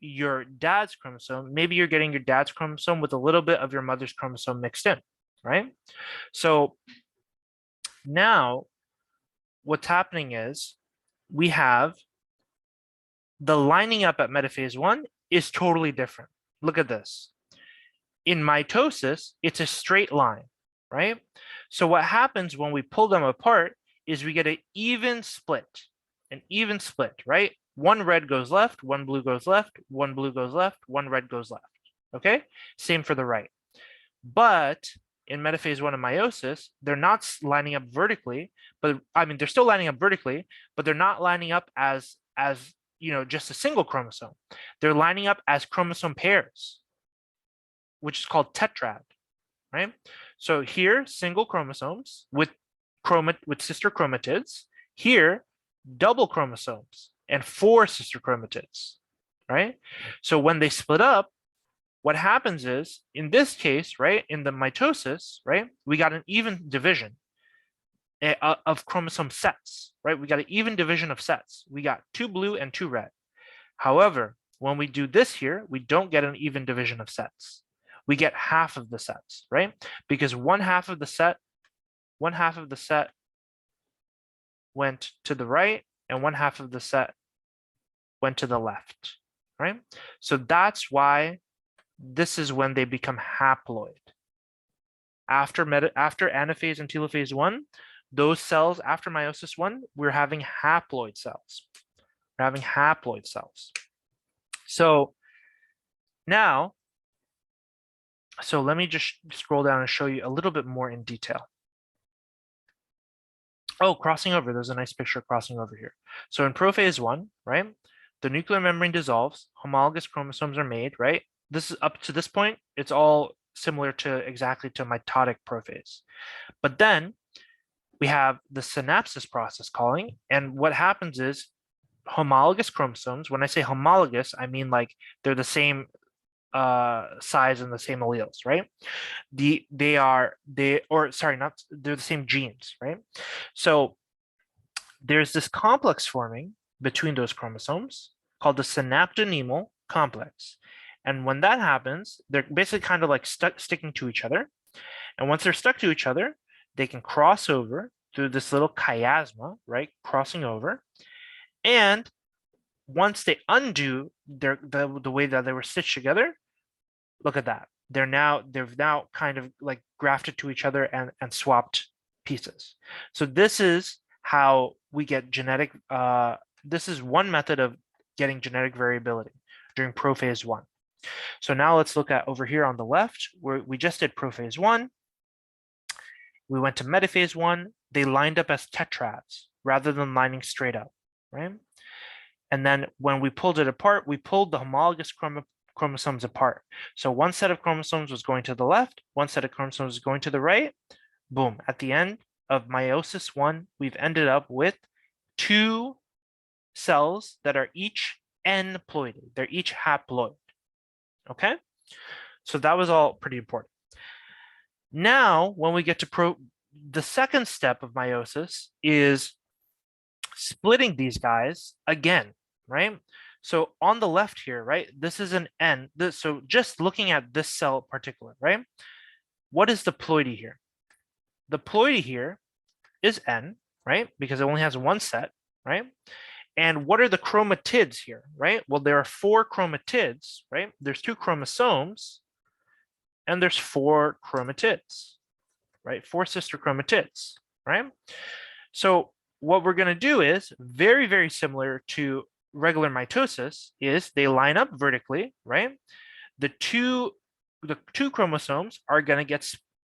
Speaker 1: your dad's chromosome, maybe you're getting your dad's chromosome with a little bit of your mother's chromosome mixed in, right? So now what's happening is we have the lining up at metaphase 1 is totally different. Look at this. In mitosis, it's a straight line, right? So what happens when we pull them apart is we get an even split, right? One red goes left, one blue goes left, one blue goes left, one red goes left, okay? Same for the right. But in metaphase 1 of meiosis, they're not lining up vertically, but I mean, they're still lining up vertically, but they're not lining up as just a single chromosome. They're lining up as chromosome pairs, which is called tetrad, right? So here, single chromosomes with sister chromatids. Here, double chromosomes and 4 sister chromatids, right? So when they split up, what happens is, in this case, right, in the mitosis, right, we got an even division of chromosome sets, right? We got an even division of sets. We got 2 blue and 2 red. However, when we do this here, we don't get an even division of sets. We get half of the sets, right? Because one half of the set went to the right and one half of the set went to the left, right? So that's why this is when they become haploid. After anaphase and telophase 1, those cells after meiosis 1, we're having haploid cells. We're having haploid cells. So now So let me just scroll down and show you a little bit more in detail. Oh, crossing over. There's a nice picture of crossing over here. So in prophase 1, right, the nuclear membrane dissolves, homologous chromosomes are made, right? This is up to this point, it's all similar to exactly to mitotic prophase. But then we have the synapsis process calling, and what happens is homologous chromosomes. When I say homologous, I mean like they're the same size and the same alleles, right? They're the same genes, right? So there's this complex forming between those chromosomes called the synaptonemal complex. And when that happens, they're basically kind of like sticking to each other. And once they're stuck to each other, they can cross over through this little chiasma, right? Crossing over. And once they undo the way that they were stitched together, look at that. They've now kind of like grafted to each other and swapped pieces. So this is how we get genetic, this is one method of getting genetic variability during prophase 1. So now let's look at over here on the left, where we just did prophase 1. We went to metaphase 1. They lined up as tetrads rather than lining straight up, right? And then when we pulled it apart, we pulled the homologous chromosomes apart. So one set of chromosomes was going to the left, one set of chromosomes was going to the right. Boom. At the end of meiosis 1, we've ended up with 2 cells that are each n-ploided. They're each haploid. Okay? So that was all pretty important. Now, when we get to the second step of meiosis is splitting these guys again, right? So on the left here, right, this is an N. So just looking at this cell particular, right? What is the ploidy here? The ploidy here is N, right? Because it only has one set, right? And what are the chromatids here, right? Well, there are 4 chromatids, right? There's 2 chromosomes, and there's 4 chromatids, right? 4 sister chromatids, right? So what we're going to do is very, very similar to regular mitosis is they line up vertically, right? The two chromosomes are going to get,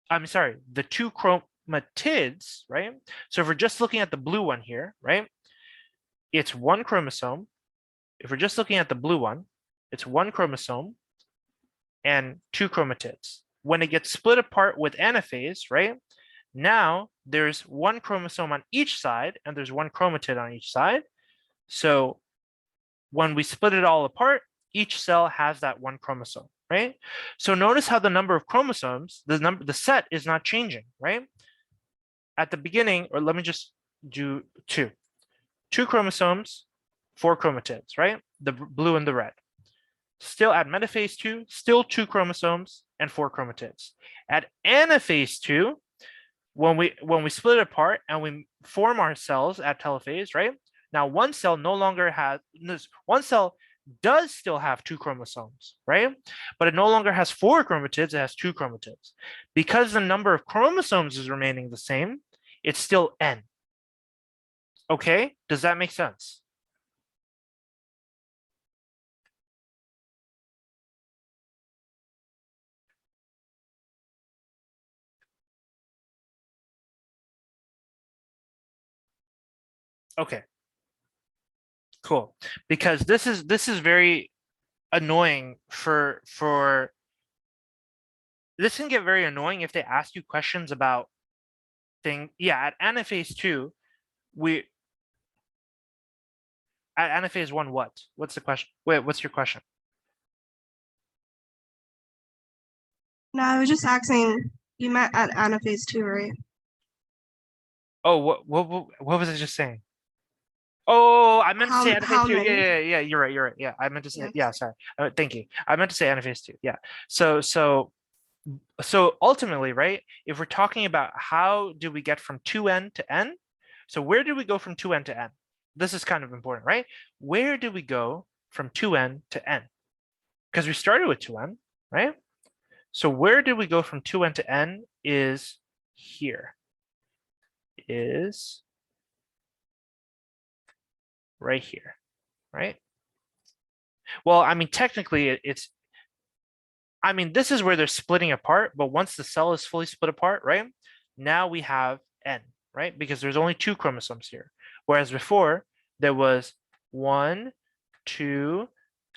Speaker 1: the 2 chromatids, right? So if we're just looking at the blue one here, right? It's 1 chromosome. If we're just looking at the blue one, it's 1 chromosome and 2 chromatids. When it gets split apart with anaphase, right? Now there's 1 chromosome on each side and there's 1 chromatid on each side. So when we split it all apart, each cell has that 1 chromosome, right? So notice how the number of chromosomes, the set is not changing, right? At the beginning, or let me just do 2. 2 chromosomes, 4 chromatids, right? The blue and the red. Still at metaphase 2, still 2 chromosomes and 4 chromatids. At anaphase 2, when we split it apart and we form our cells at telophase, right? Now one cell no longer has, one cell does still have 2 chromosomes, right? But it no longer has 4 chromatids, it has 2 chromatids. Because the number of chromosomes is remaining the same, it's still N. Okay, does that make sense? Okay, cool. Because this is very annoying for this can get very annoying if they ask you questions about at anaphase 2, at anaphase 1, what's the question? Wait, what's your question?
Speaker 2: No, I was just asking, you met at anaphase 2, right?
Speaker 1: Oh, what was I just saying? Oh, I meant to say anaphase 2.
Speaker 2: Many?
Speaker 1: Yeah, you're right. Yeah, I meant to say,
Speaker 2: Yes.
Speaker 1: yeah, sorry. Thank you. I meant to say anaphase 2. Yeah. So ultimately, right, if we're talking about how do we get from 2n to n, so where do we go from 2n to n? This is kind of important, right? Where do we go from 2n to n? Because we started with 2n, right? So where did we go from 2n to n is here. Is right here, right? Well, I mean, technically, I mean, this is where they're splitting apart, but once the cell is fully split apart, right? Now we have N, right? Because there's only 2 chromosomes here. Whereas before, there was 1, 2,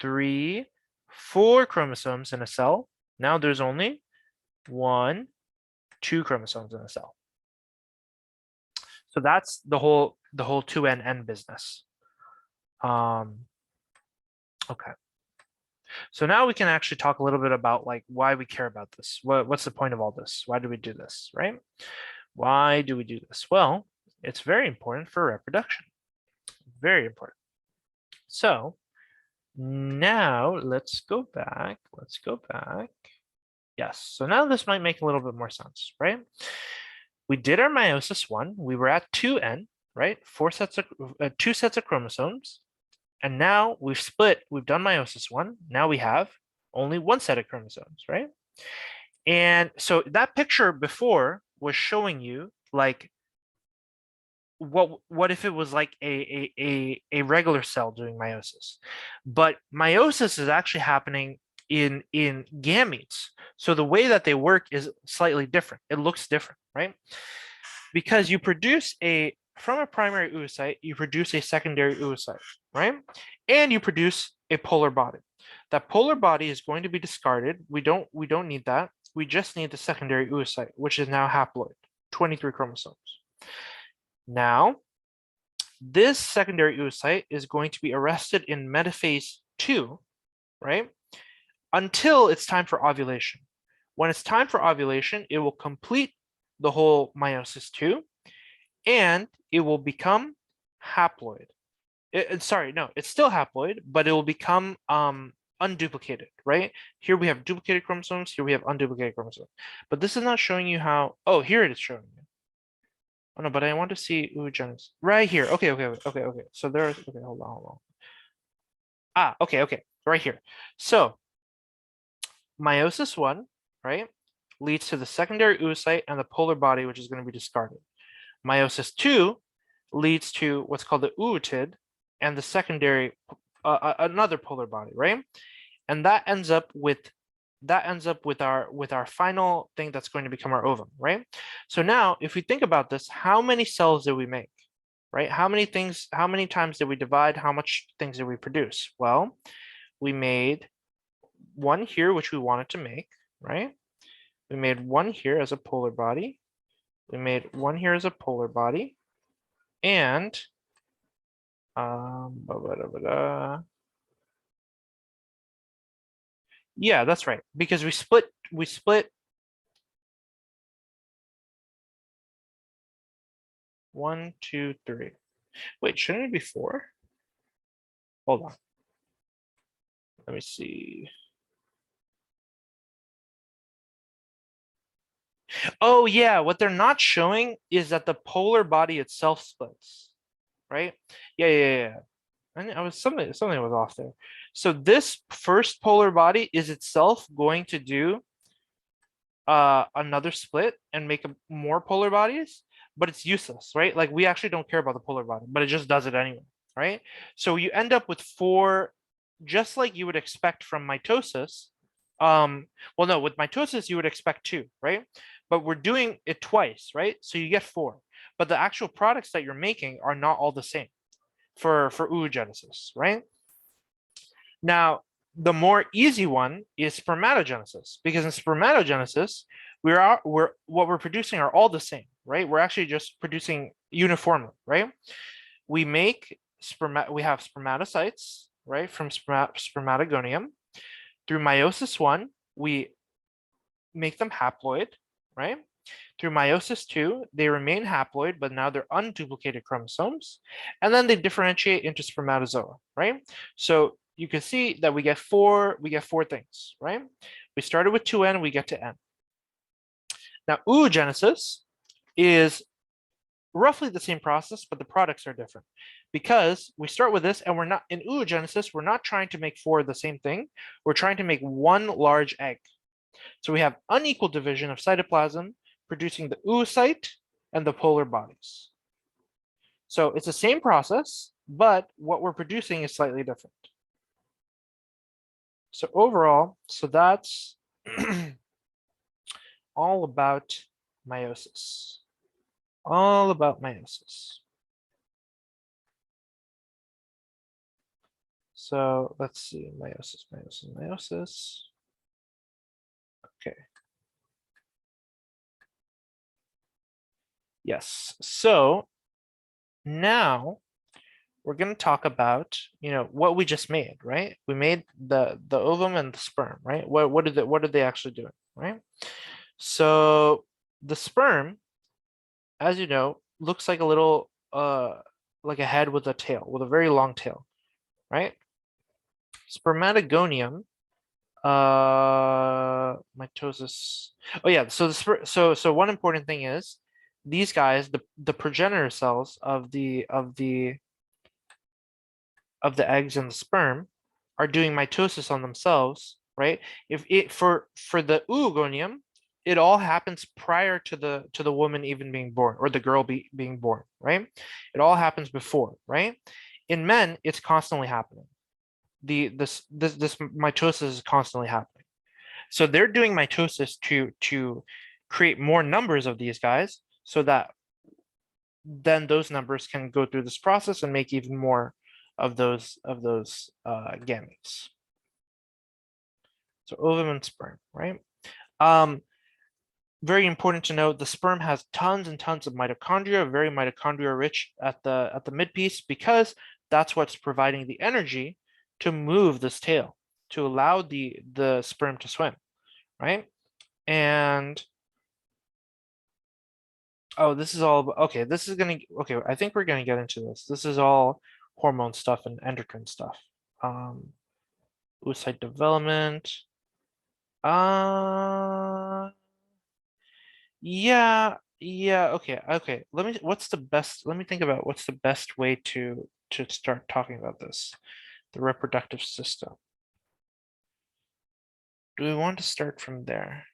Speaker 1: 3, 4 chromosomes in a cell. Now there's only 1, 2 chromosomes in a cell. So that's the whole 2NN business. Okay. So now we can actually talk a little bit about like why we care about this. What's the point of all this? Why do we do this, right? Why do we do this? Well, it's very important for reproduction. Very important. So now let's go back. Let's go back. Yes. So now this might make a little bit more sense, right? We did our meiosis 1. We were at 2N, right? 2 sets of chromosomes. And now we've done meiosis 1. Now we have only 1 set of chromosomes, right? And so that picture before was showing you like what if it was like a regular cell doing meiosis, but meiosis is actually happening in gametes. So the way that they work is slightly different. It looks different, right? Because you produce from a primary oocyte, you produce a secondary oocyte, right? And you produce a polar body. That polar body is going to be discarded. We don't need that. We just need the secondary oocyte, which is now haploid, 23 chromosomes. Now, this secondary oocyte is going to be arrested in metaphase 2, right? Until it's time for ovulation. When it's time for ovulation, it will complete the whole meiosis 2, and it will become haploid. Sorry, no, it's still haploid, but it will become unduplicated, right? Here we have duplicated chromosomes, here we have unduplicated chromosomes. But this is not showing you how, oh, here it is showing you. Oh no, but I want to see oogenesis. Right here. Okay. So there's, okay, hold on. Ah, okay, right here. So meiosis 1, right, leads to the secondary oocyte and the polar body, which is going to be discarded. Meiosis 2 leads to what's called the ootid and the secondary, another polar body, right? And that ends up with our final thing that's going to become our ovum, right? So now, if we think about this, how many cells did we make, right? How many times did we divide? How much things did we produce? Well, we made 1 here, which we wanted to make, right? We made 1 here as a polar body. We made 1 here as a polar body, and yeah, that's right, because we split 1, 2, 3. Wait, shouldn't it be 4? Hold on. Let me see. Oh yeah, what they're not showing is that the polar body itself splits, right? Yeah. And I was something was off there. So this first polar body is itself going to do another split and make more polar bodies, but it's useless, right? Like we actually don't care about the polar body, but it just does it anyway, right? So you end up with 4, just like you would expect from mitosis. Well, no, with mitosis you would expect 2, right? But we're doing it twice, right? So you get 4, but the actual products that you're making are not all the same for oogenesis, right? Now, the more easy one is spermatogenesis, because in spermatogenesis, what we're producing are all the same, right? We're actually just producing uniformly, right? We have spermatocytes, right, from spermatogonium. Through meiosis 1, we make them haploid, right? Through meiosis 2, they remain haploid, but now they're unduplicated chromosomes, and then they differentiate into spermatozoa, right? So you can see that we get 4 things, right? We started with 2N, we get to N. Now, oogenesis is roughly the same process, but the products are different because we start with this and we're not in oogenesis, we're not trying to make 4 of the same thing. We're trying to make 1 large egg. So we have unequal division of cytoplasm producing the oocyte and the polar bodies. So it's the same process, but what we're producing is slightly different. So overall, so that's All about meiosis. All about meiosis. So let's see, meiosis. Okay. Yes. So now we're going to talk about, what we just made, right? We made the ovum and the sperm, right? What did they actually do, right? So the sperm, as you know, looks like a little like a head with a tail, with a very long tail, right? Spermatogonium, mitosis. Oh yeah, so one important thing is these guys, the progenitor cells of the eggs and the sperm are doing mitosis on themselves, right? If it for the oogonium, it all happens prior to the woman even being born, or the girl being born, right? It all happens before, right? In men, it's constantly happening. This mitosis is constantly happening. So they're doing mitosis to create more numbers of these guys, so that then those numbers can go through this process and make even more of those gametes. So ovum and sperm, right? Very important to note, the sperm has tons and tons of mitochondria, very mitochondria rich at the midpiece, because that's what's providing the energy to move this tail, to allow the sperm to swim, right? And oh, this is all okay. This is gonna okay. I think we're gonna get into this. This is all hormone stuff and endocrine stuff. Oocyte development. Yeah, okay. Let me think about what's the best way to start talking about this. The reproductive system. Do we want to start from there?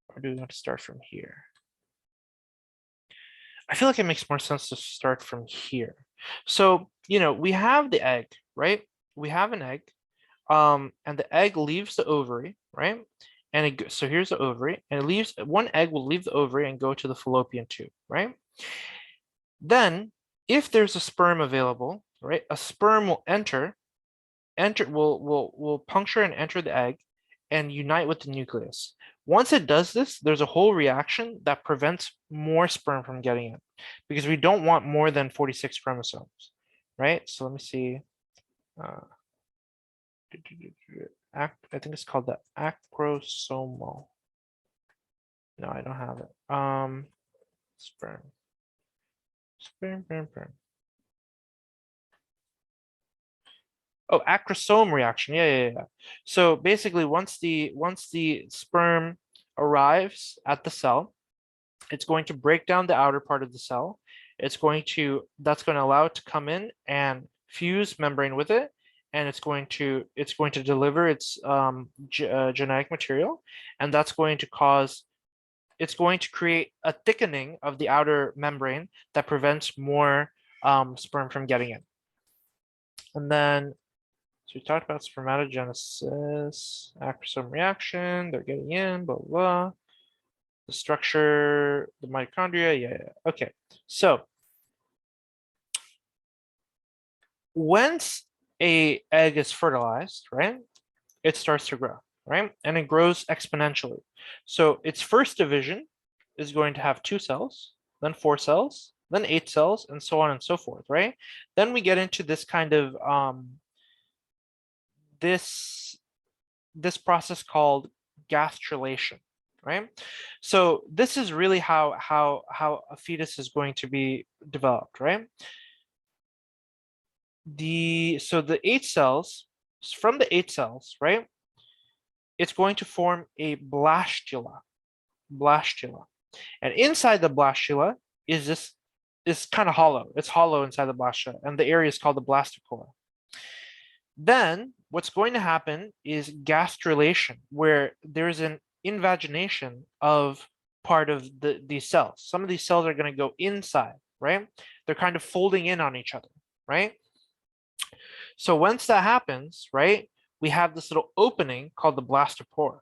Speaker 1: Or do we want to start from here? I feel like it makes more sense to start from here. So, we have the egg, right? We have an egg, and the egg leaves the ovary, right? And so here's the ovary, and one egg will leave the ovary and go to the fallopian tube, right? Then, if there's a sperm available, right, a sperm will will puncture and enter the egg and unite with the nucleus. Once it does this, there's a whole reaction that prevents more sperm from getting in, because we don't want more than 46 chromosomes, right? So let me see. I think it's called the acrosomal. No, I don't have it. Sperm. Oh, acrosome reaction. Yeah. So basically, once the sperm arrives at the cell, it's going to break down the outer part of the cell. That's going to allow it to come in and fuse membrane with it, and it's going to deliver its genetic material, and that's going to cause it's going to create a thickening of the outer membrane that prevents more sperm from getting in. And then, so we talked about spermatogenesis, acrosome reaction, they're getting in, blah, blah, blah. The structure, the mitochondria, yeah. Okay, so once a egg is fertilized, right, it starts to grow, right? And it grows exponentially. So its first division is going to have 2 cells, then 4 cells, then 8 cells, and so on and so forth, right? Then we get into this kind of this process called gastrulation, right? So this is really how a fetus is going to be developed, right? So the 8 cells, from the 8 cells, right, it's going to form a blastula. And inside the blastula is kind of hollow. It's hollow inside the blastula, and the area is called the blastocola. Then what's going to happen is gastrulation, where there's an invagination of part of these cells. Some of these cells are going to go inside, right? They're kind of folding in on each other, right? So once that happens, right, we have this little opening called the blastopore.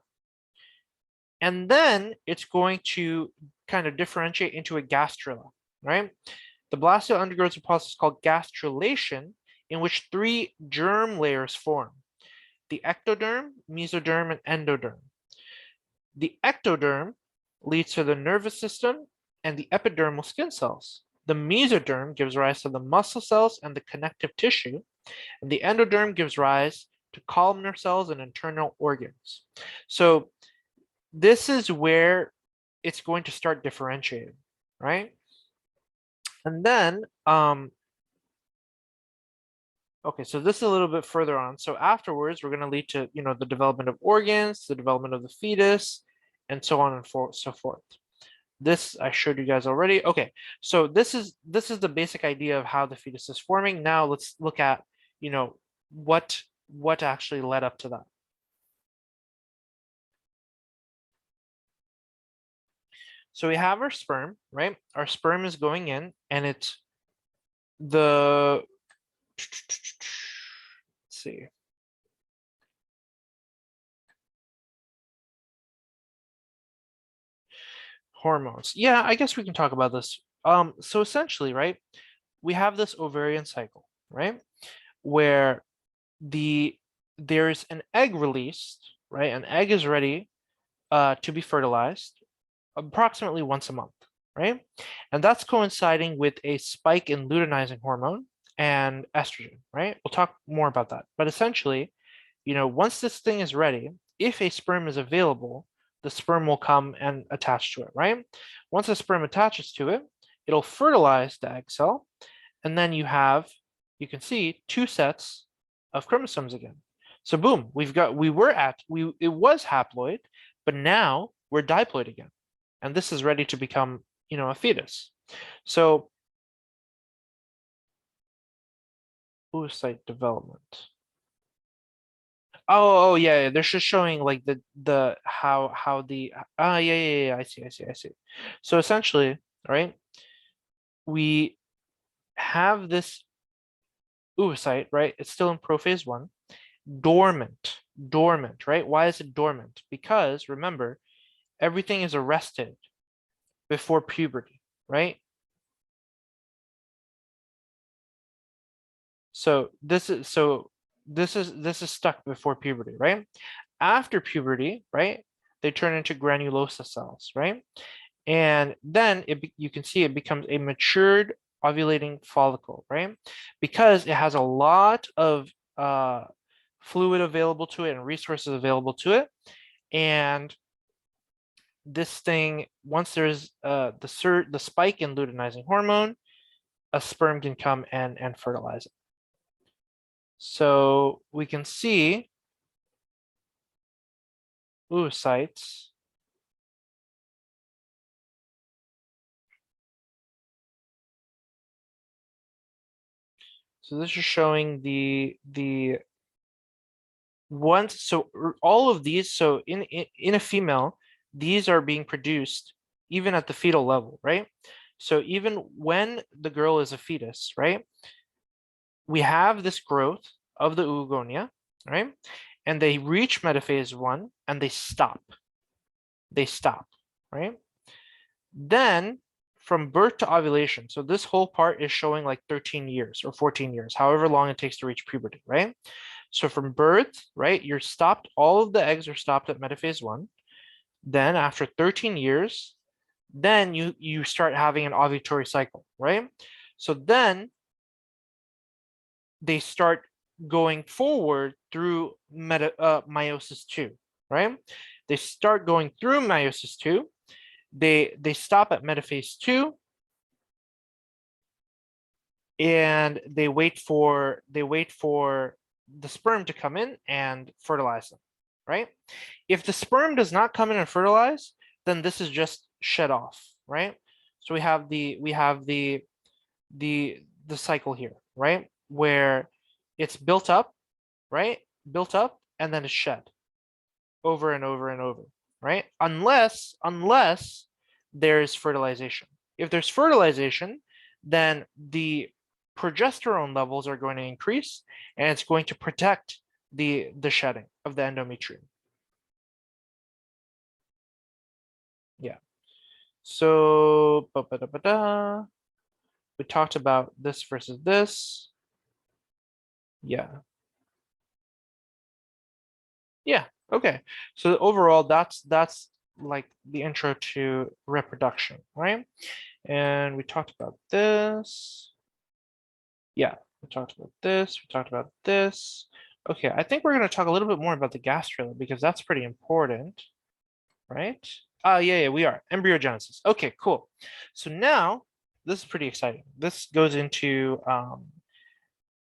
Speaker 1: And then it's going to kind of differentiate into a gastrula, right? The blastula undergoes a process called gastrulation, in which 3 germ layers form: the ectoderm, mesoderm, and endoderm. The ectoderm leads to the nervous system and the epidermal skin cells. The mesoderm gives rise to the muscle cells and the connective tissue, and the endoderm gives rise to columnar cells and internal organs. So this is where it's going to start differentiating, right? And then, okay, so this is a little bit further on. So afterwards, we're going to lead to, the development of organs, the development of the fetus, and so on and so forth. This I showed you guys already. Okay, so this is the basic idea of how the fetus is forming. Now let's look at, what actually led up to that. So we have our sperm, right? Our sperm is going in, and it's let's see. Hormones. Yeah, I guess we can talk about this. So essentially, right, we have this ovarian cycle, right, where there's an egg released, right? An egg is ready to be fertilized approximately once a month, right? And that's coinciding with a spike in luteinizing hormone and estrogen, right? We'll talk more about that. But essentially, once this thing is ready, if a sperm is available, the sperm will come and attach to it, right? Once the sperm attaches to it, it'll fertilize the egg cell, and then you can see 2 sets of chromosomes again. So boom, it was haploid, but now we're diploid again. And this is ready to become, a fetus. So oocyte development. Oh yeah, they're just showing like the how the yeah, I see. So essentially, right, we have this oocyte, right? It's still in prophase 1, dormant, right? Why is it dormant? Because remember, everything is arrested before puberty, right? So this is stuck before puberty, right? After puberty, right, they turn into granulosa cells, right? And then you can see it becomes a matured ovulating follicle, right? Because it has a lot of fluid available to it and resources available to it. And this thing, once there's the spike in luteinizing hormone, a sperm can come and fertilize it. So we can see oocytes. So this is showing the once, so all of these, so in a female, these are being produced even at the fetal level, right? So even when the girl is a fetus, right, we have this growth of the oogonia, right? And they reach metaphase 1 and they stop. Right? Then from birth to ovulation, so this whole part is showing like 13 years or 14 years, however long it takes to reach puberty, right? So from birth, right, you're stopped, all of the eggs are stopped at metaphase 1. Then after 13 years, then you start having an ovulatory cycle, right? So then they start going forward through meiosis 2, right? They start going through meiosis 2. They stop at metaphase 2, and they wait for the sperm to come in and fertilize them, right? If the sperm does not come in and fertilize, then this is just shed off, right? So we have the cycle here, right? Where it's built up, right? Built up and then it's shed over and over and over, right? Unless there's fertilization. If there's fertilization, then the progesterone levels are going to increase, and it's going to protect the shedding of the endometrium. So we talked about this versus this. Yeah. Yeah. Okay. So overall, that's like the intro to reproduction, right? And we talked about this. Yeah, we talked about this. We talked about this. Okay, I think we're going to talk a little bit more about the gastrula because that's pretty important, right? Yeah, we are. Embryogenesis. Okay, cool. So now this is pretty exciting. This goes into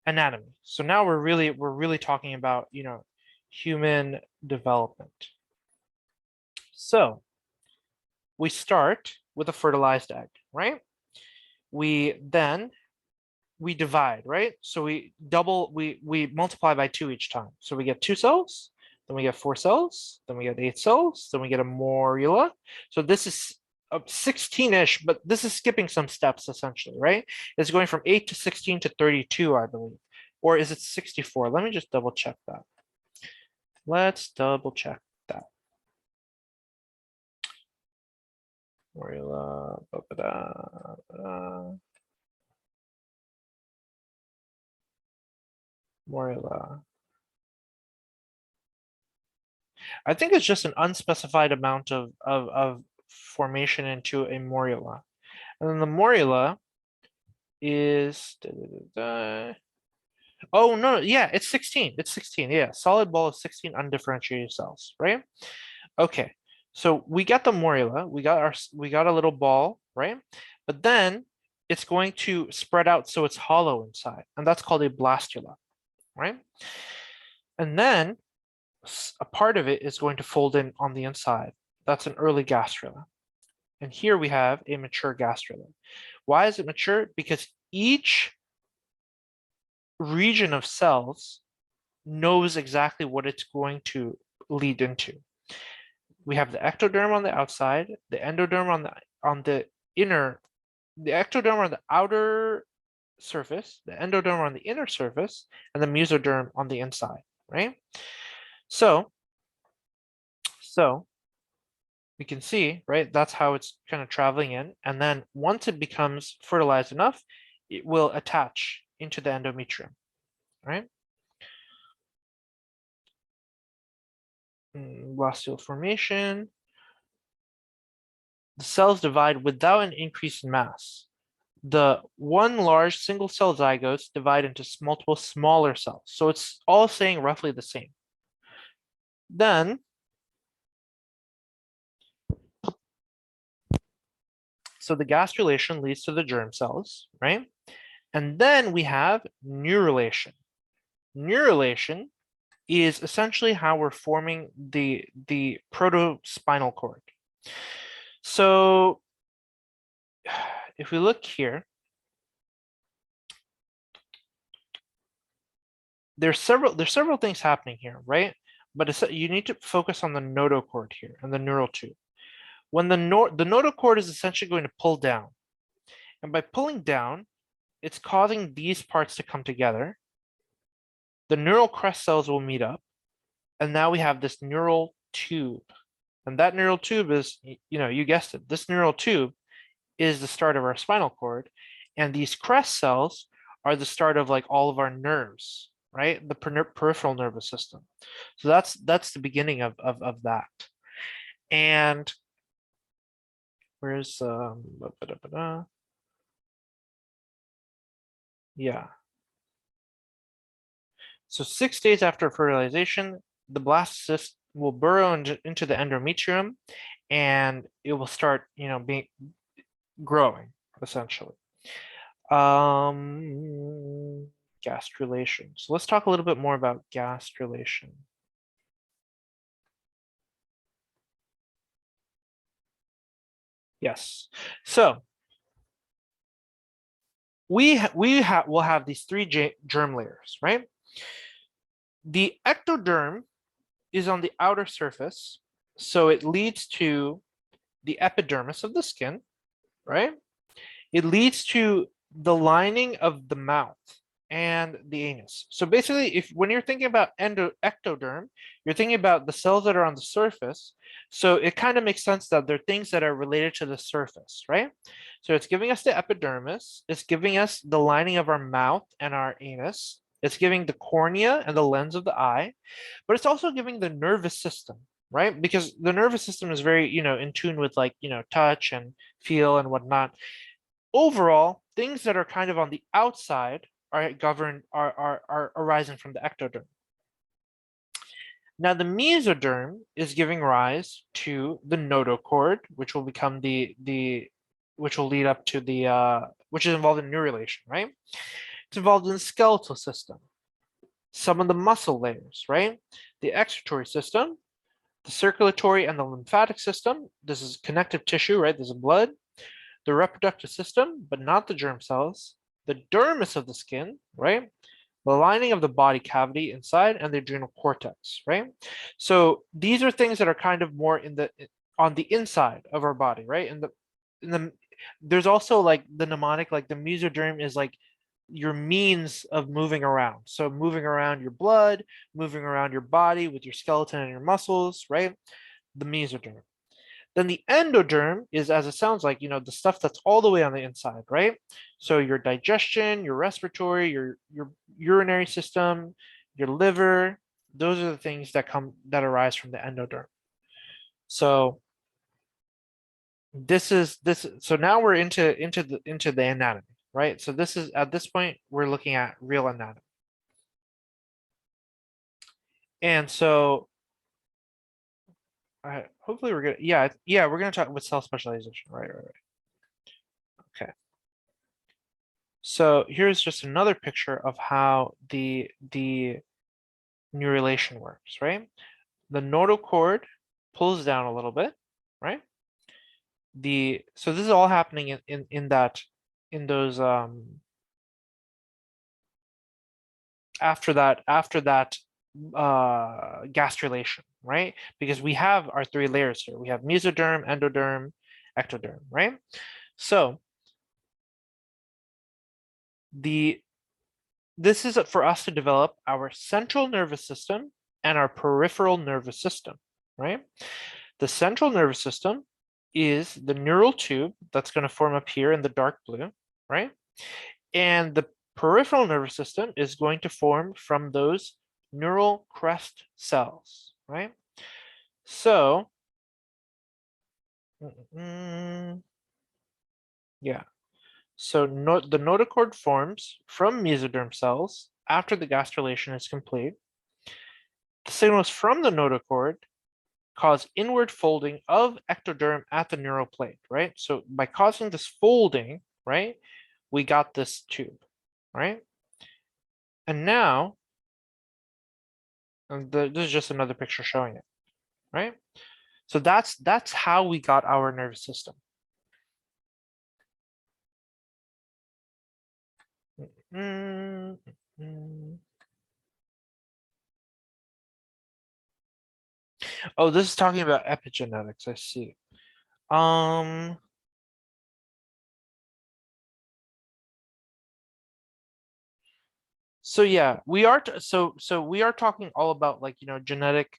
Speaker 1: anatomy. So now we're really talking about, human development. So we start with a fertilized egg, right? We divide, right? So we multiply by 2 each time. So we get 2 cells, then we get 4 cells, then we get 8 cells, then we get a morula. So this is 16-ish, but this is skipping some steps essentially, right? It's going from 8 to 16 to 32, I believe. Or is it 64? Let me just double check that. Let's double check that. Morula, morula. I think it's just an unspecified amount of formation into a morula. And then the morula is, oh, no, yeah, it's 16. It's 16. Yeah, solid ball of 16 undifferentiated cells, right? Okay, so we got the morula, we got a little ball, right? But then it's going to spread out so it's hollow inside, and that's called a blastula, right? And then a part of it is going to fold in on the inside. That's an early gastrula. And here we have a mature gastrula. Why is it mature? Because each region of cells knows exactly what it's going to lead into. We have the ectoderm on the outside, the endoderm on the inner, the ectoderm on the outer surface, the endoderm on the inner surface, and the mesoderm on the inside, right? So we can see, right, that's how it's kind of traveling in. And then once it becomes fertilized enough, it will attach into the endometrium, right? Blastule formation. The cells divide without an increase in mass. The one large single cell zygotes divide into multiple smaller cells. So it's all saying roughly the same. Then, so the gastrulation leads to the germ cells, right? And then we have neurulation. Neurulation is essentially how we're forming the protospinal cord. So if we look here, there's several things happening here, right? But you need to focus on the notochord here and the neural tube. When the notochord is essentially going to pull down, and by pulling down, it's causing these parts to come together. The neural crest cells will meet up, and now we have this neural tube. And that neural tube is, you guessed it, this neural tube is the start of our spinal cord, and these crest cells are the start of like all of our nerves, right? The peripheral nervous system. So that's the beginning of that. And where's yeah. So 6 days after fertilization, the blastocyst will burrow into the endometrium, and it will start, being growing essentially. Gastrulation. So let's talk a little bit more about gastrulation. Yes. So we'll have these 3 germ layers, right? The ectoderm is on the outer surface, so it leads to the epidermis of the skin, right? It leads to the lining of the mouth and the anus. So basically, when you're thinking about ectoderm, you're thinking about the cells that are on the surface. So it kind of makes sense that they're things that are related to the surface, right? So it's giving us the epidermis, it's giving us the lining of our mouth and our anus, it's giving the cornea and the lens of the eye, but it's also giving the nervous system, right? Because the nervous system is very, in tune with like, touch and feel and whatnot. Overall, things that are kind of on the outside are governed, are arising from the ectoderm. Now the mesoderm is giving rise to the notochord, which will become which will lead up to which is involved in neurulation, right? It's involved in the skeletal system, some of the muscle layers, right? The excretory system, the circulatory and the lymphatic system. This is connective tissue, right? This is blood. The reproductive system, but not the germ cells. The dermis of the skin, right? The lining of the body cavity inside, and the adrenal cortex, right? So these are things that are kind of more on the inside of our body, right? There's also like the mnemonic, like the mesoderm is like your means of moving around. So moving around your blood, moving around your body with your skeleton and your muscles, right? The mesoderm. Then the endoderm is, as it sounds like, the stuff that's all the way on the inside, right? So your digestion, your respiratory, your urinary system, your liver, those are the things that arise from the endoderm. So so now we're into the anatomy, right? So this is, at this point, we're looking at real anatomy. And so hopefully we're gonna, we're gonna talk with cell specialization, right? Okay. So here's just another picture of how the neurulation works, right? The notochord pulls down a little bit, right? So this is all happening in those after that gastrulation, right? Because we have our three layers here. We have mesoderm, endoderm, ectoderm, right? So this is for us to develop our central nervous system and our peripheral nervous system, right? The central nervous system is the neural tube that's going to form up here in the dark blue, right? And the peripheral nervous system is going to form from those neural crest cells, right? So, yeah. So the notochord forms from mesoderm cells after the gastrulation is complete. The signals from the notochord cause inward folding of ectoderm at the neural plate, right? So by causing this folding, right, we got this tube, right? And now, this is just another picture showing it, right? So that's how we got our nervous system. Oh, this is talking about epigenetics. I see. So yeah, we are we are talking all about like genetic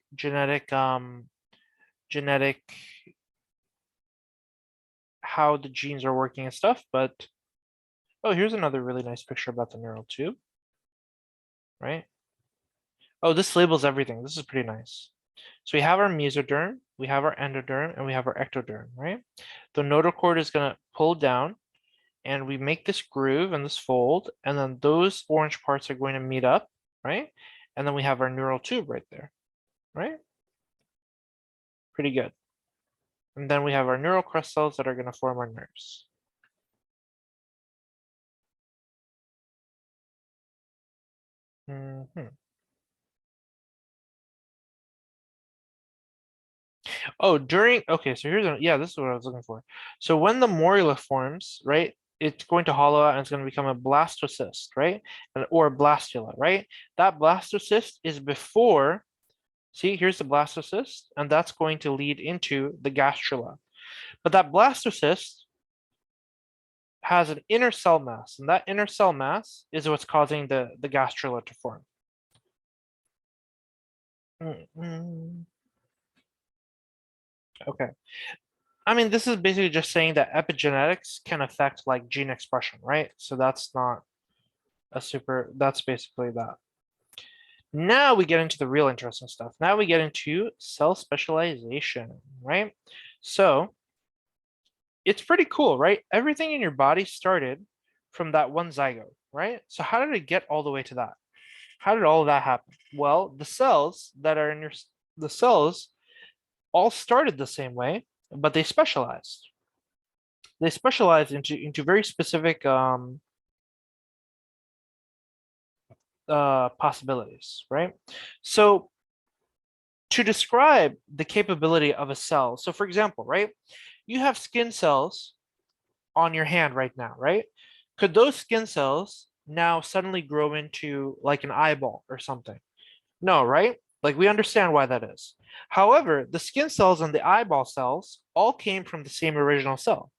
Speaker 1: how the genes are working and stuff, but oh, here's another really nice picture about the neural tube, right? Oh, this labels everything. This is pretty nice. So we have our mesoderm, we have our endoderm, and we have our ectoderm, right? The notochord is going to pull down, and we make this groove and this fold, and then those orange parts are going to meet up, right? And then we have our neural tube right there, right? Pretty good. And then we have our neural crest cells that are going to form our nerves. Oh, okay, so this is what I was looking for. So when the morula forms, right, it's going to hollow out and it's going to become a blastocyst, right? Or a blastula, right? That blastocyst is before, see, here's the blastocyst, and that's going to lead into the gastrula. But that blastocyst has an inner cell mass, and that inner cell mass is what's causing the gastrula to form. Okay. I mean, this is basically just saying that epigenetics can affect like gene expression, right? So that's not a super, that's basically that. Now we get into the real interesting stuff. Now we get into cell specialization, right? So it's pretty cool, right? Everything in your body started from that one zygote, right? So how did it get all the way to that? How did all of that happen? Well, the cells that are in the cells all started the same way, but they specialized. They specialized into very specific possibilities, right? So to describe the capability of a cell, so for example, right, you have skin cells on your hand right now, right? Could those skin cells now suddenly grow into like an eyeball or something? No, right? Like we understand why that is. However, the skin cells and the eyeball cells all came from the same original cell.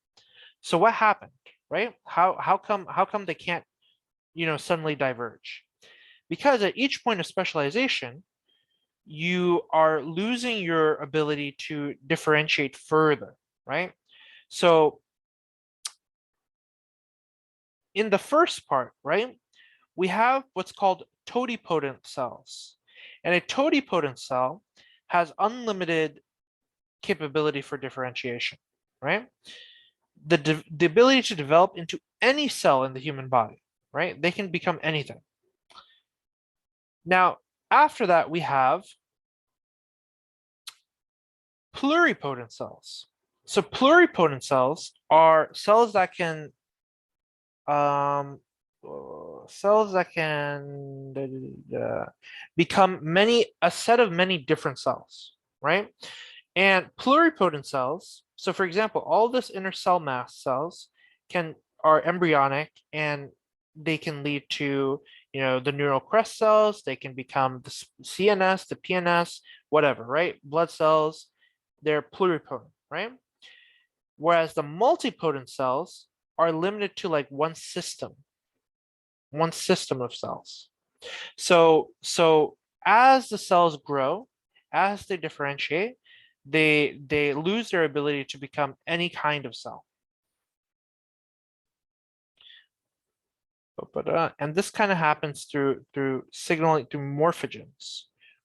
Speaker 1: So what happened, right? How come they can't, suddenly diverge? Because at each point of specialization, you are losing your ability to differentiate further, right? So in the first part, right, we have what's called totipotent cells. And a totipotent cell has unlimited capability for differentiation, right? The ability to develop into any cell in the human body, right? They can become anything. Now, after that, we have pluripotent cells. So pluripotent cells are cells that can um, become a set of many different cells, right? And pluripotent cells, so for example, all this inner cell mass cells are embryonic, and they can lead to, the neural crest cells, they can become the CNS, the PNS, whatever, right? Blood cells, they're pluripotent, right? Whereas the multipotent cells are limited to like one system of cells. So as the cells grow, as they differentiate, they lose their ability to become any kind of cell. And this kind of happens through signaling, through morphogens.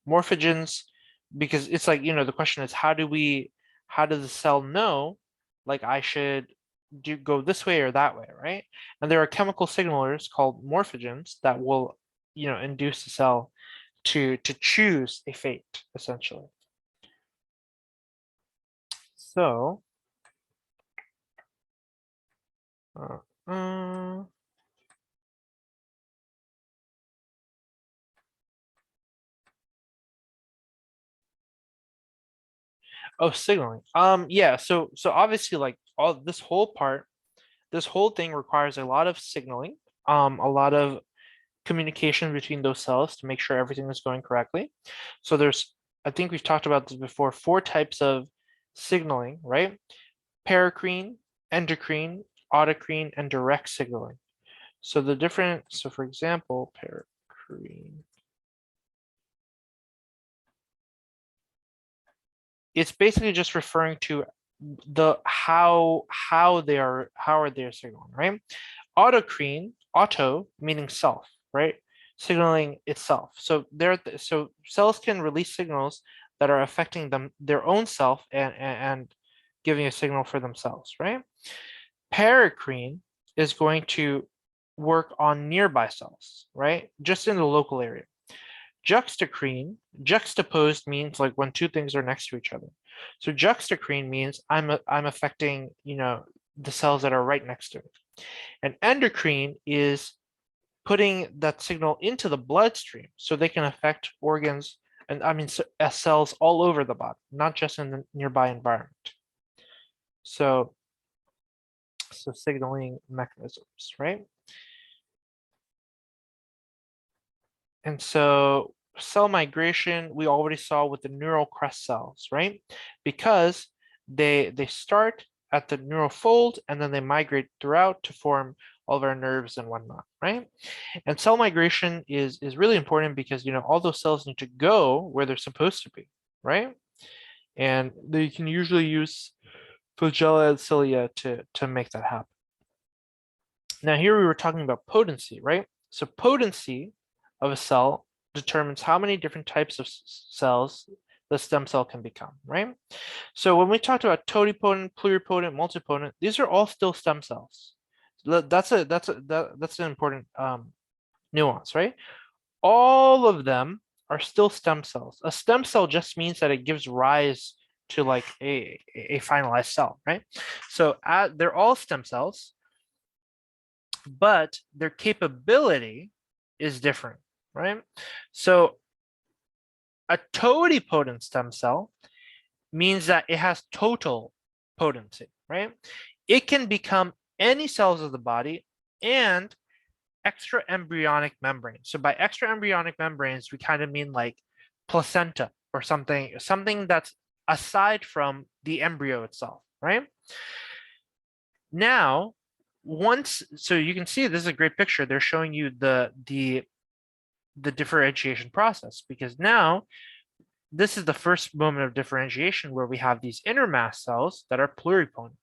Speaker 1: Morphogens, because it's like, the question is, how does the cell know, like I should go this way or that way, right? And there are chemical signalers called morphogens that will, induce the cell to choose a fate, essentially. So, uh, oh, signaling. Yeah. So obviously, like all this whole part, this whole thing requires a lot of signaling, a lot of communication between those cells to make sure everything is going correctly. So I think we've talked about this before, 4 types of signaling, right? Paracrine, endocrine, autocrine, and direct signaling. So for example, paracrine, it's basically just referring to how are they signaling, right? Autocrine, auto meaning self, right? Signaling itself. So so cells can release signals that are affecting their own self, and giving a signal for themselves, right? Paracrine is going to work on nearby cells, right? Just in the local area. Juxtacrine, juxtaposed means like when two things are next to each other. So juxtacrine means I'm affecting, the cells that are right next to it. And endocrine is putting that signal into the bloodstream so they can affect organs, and cells all over the body, not just in the nearby environment. So signaling mechanisms, right? And so cell migration, we already saw with the neural crest cells, right? Because they start at the neural fold, and then they migrate throughout to form all of our nerves and whatnot, right? And cell migration is really important because, you know, all those cells need to go where they're supposed to be, right? And they can usually use flagella and cilia to make that happen. Now here we were talking about potency, right? So potency of a cell determines how many different types of cells the stem cell can become, right? So when we talked about totipotent, pluripotent, multipotent, these are all still stem cells. That's an important nuance, right? All of them are still stem cells. A stem cell just means that it gives rise to like a finalized cell, right? So they're all stem cells, but their capability is different, right? So a totipotent stem cell means that it has total potency, right? It can become any cells of the body and extra embryonic membranes. So by extra embryonic membranes, we kind of mean like placenta or something that's aside from the embryo itself, right? Now, so you can see this is a great picture. They're showing you the differentiation process, because now this is the first moment of differentiation where we have these inner mast cells that are pluripotent.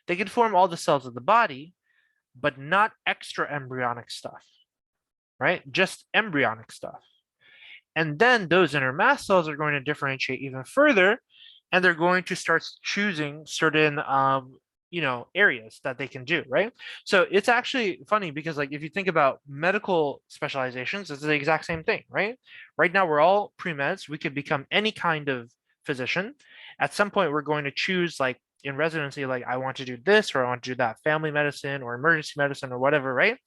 Speaker 1: They can form all the cells of the body, but not extra embryonic stuff, right? Just embryonic stuff. And then those inner mast cells are going to differentiate even further, and they're going to start choosing certain areas that they can do, right? So it's actually funny because, like, if you think about medical specializations, it's the exact same thing, right? Right now we're all pre-meds. We could become any kind of physician. At some point we're going to choose, like in residency, like I want to do this or I want to do that, family medicine or emergency medicine or whatever, right?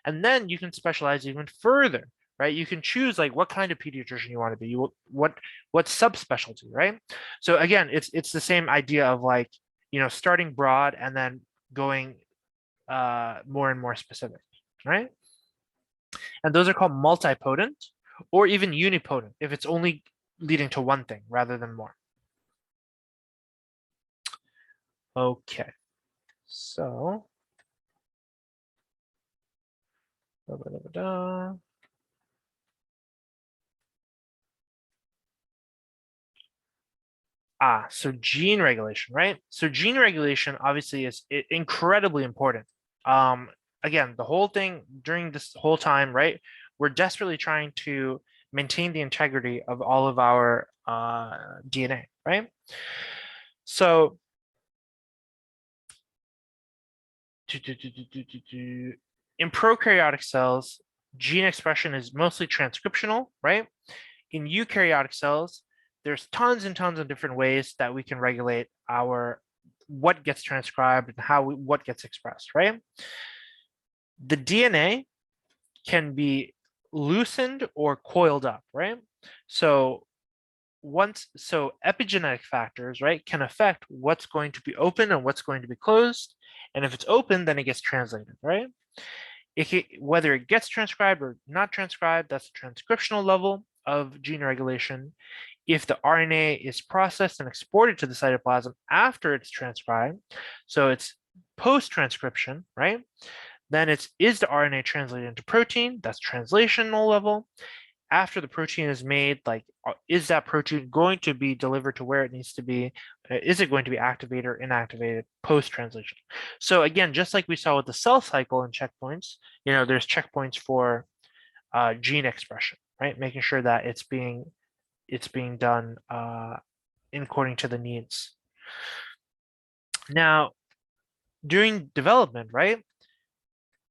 Speaker 1: And then you can specialize even further, right? You can choose like what kind of pediatrician you want to be, what subspecialty, right? So again, it's the same idea of like, starting broad and then going more and more specific, right? And those are called multipotent or even unipotent if it's only leading to one thing rather than more. Okay, so so gene regulation, right? So gene regulation obviously is incredibly important. Again, the whole thing during this whole time, right? We're desperately trying to maintain the integrity of all of our DNA, right? So in prokaryotic cells, gene expression is mostly transcriptional, right? In eukaryotic cells, there's tons and tons of different ways that we can regulate what gets transcribed and what gets expressed, right? The DNA can be loosened or coiled up, right? So epigenetic factors, right, can affect what's going to be open and what's going to be closed. And if it's open, then it gets translated, right? Whether it gets transcribed or not transcribed, that's the transcriptional level of gene regulation. If the RNA is processed and exported to the cytoplasm after it's transcribed, so it's post-transcription, right? Then is the RNA translated into protein? That's translational level. After the protein is made, like, is that protein going to be delivered to where it needs to be? Is it going to be activated or inactivated post-translation? So again, just like we saw with the cell cycle and checkpoints, there's checkpoints for gene expression, right? Making sure that it's being done according to the needs. Now, during development, right,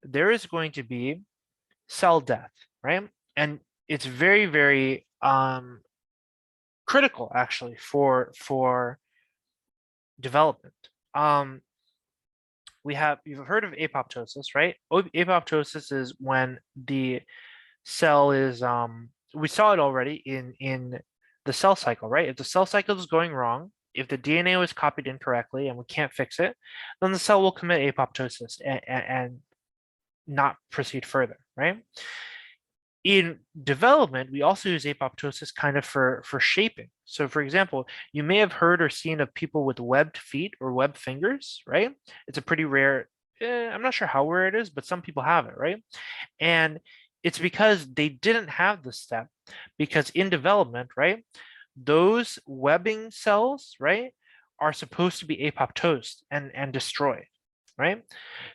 Speaker 1: there is going to be cell death, right? And it's very, very critical actually for development. You've heard of apoptosis, right? Apoptosis is when the cell is we saw it already in the cell cycle, right? If the cell cycle is going wrong, if the DNA was copied incorrectly and we can't fix it, then the cell will commit apoptosis and not proceed further, right? In development, we also use apoptosis kind of for shaping. So for example, you may have heard or seen of people with webbed feet or webbed fingers, right? It's a pretty rare, I'm not sure how rare it is, but some people have it, right? And it's because they didn't have this step, because in development, right, those webbing cells, right, are supposed to be apoptosed and destroyed, right?